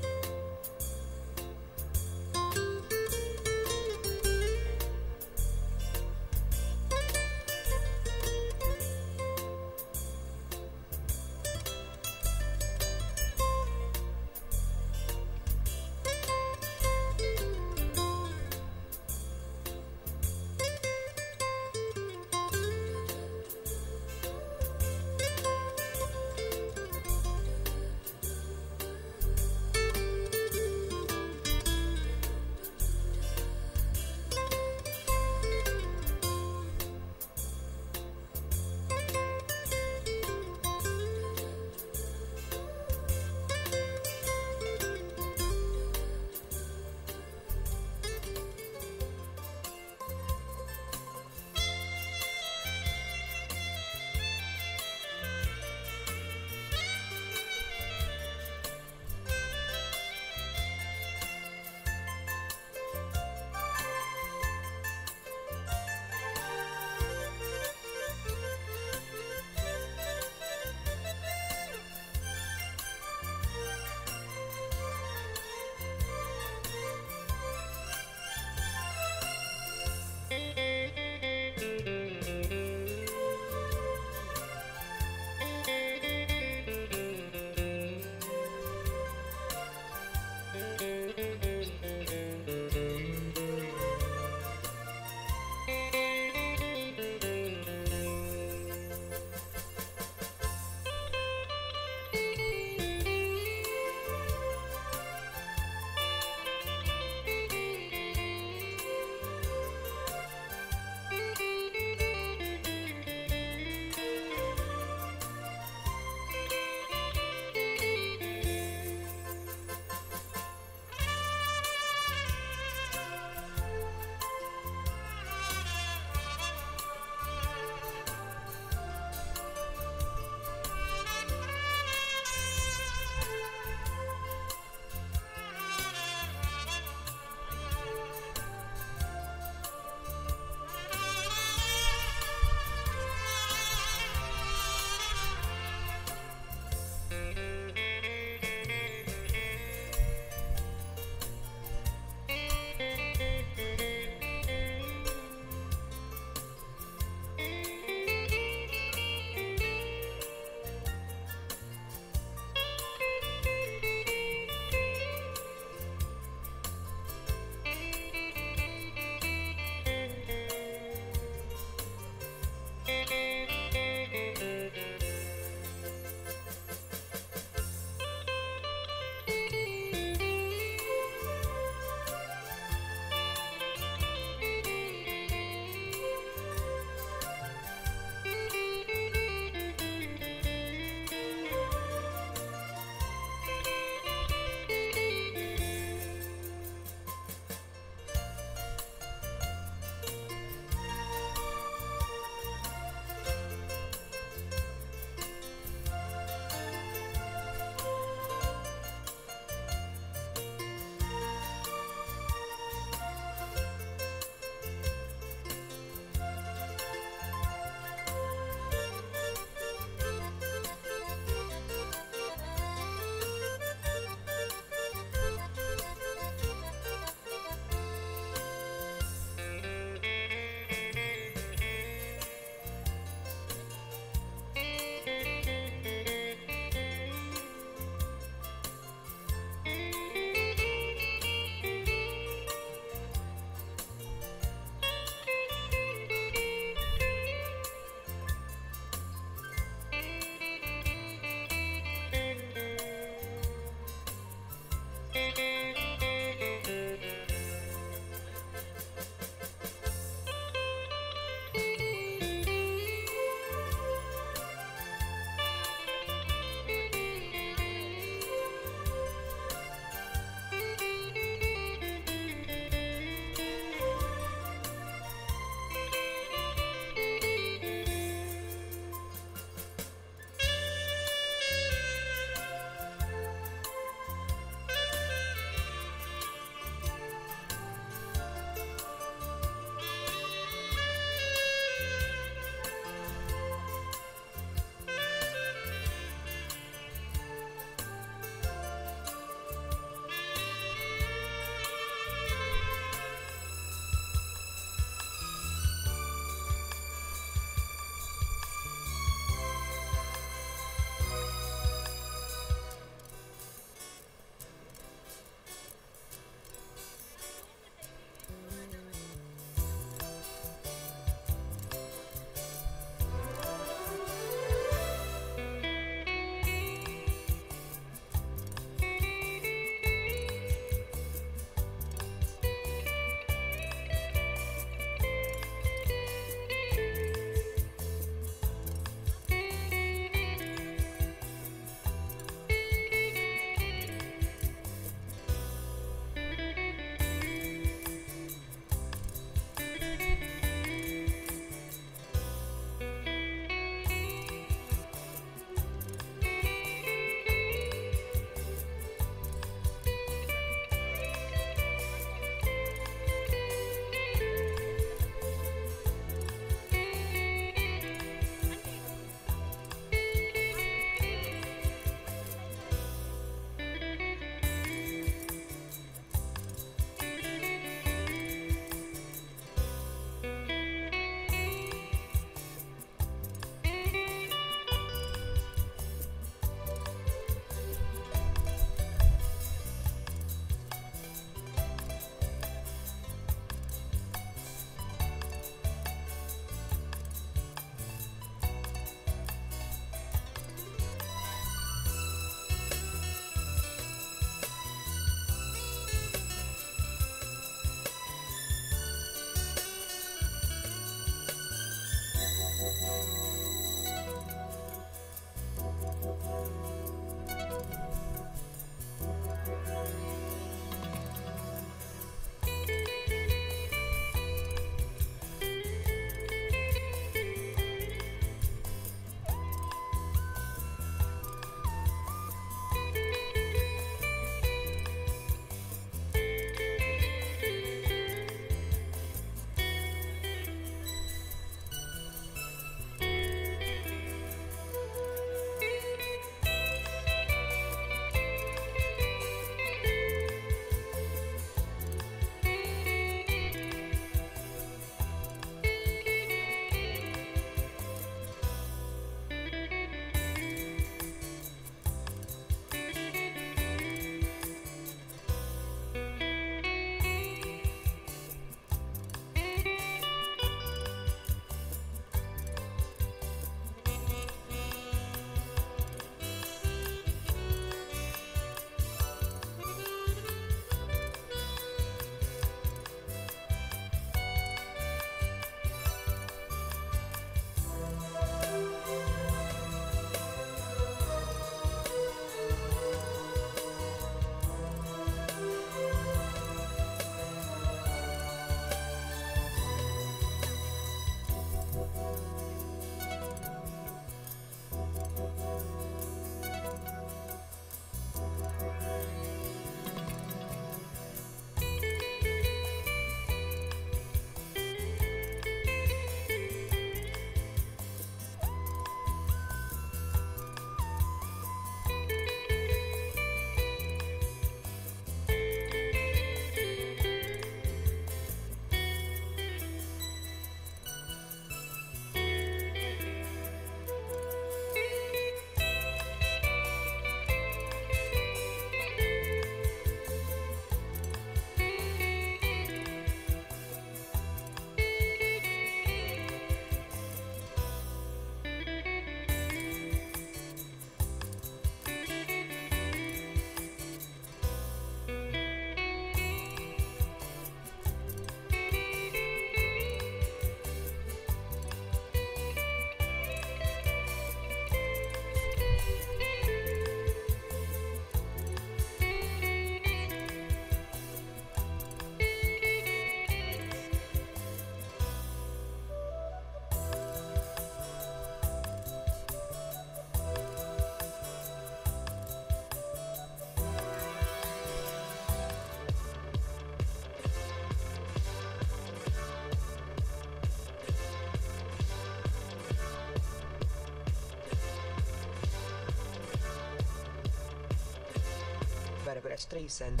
Barbara Streisand.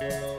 Amen.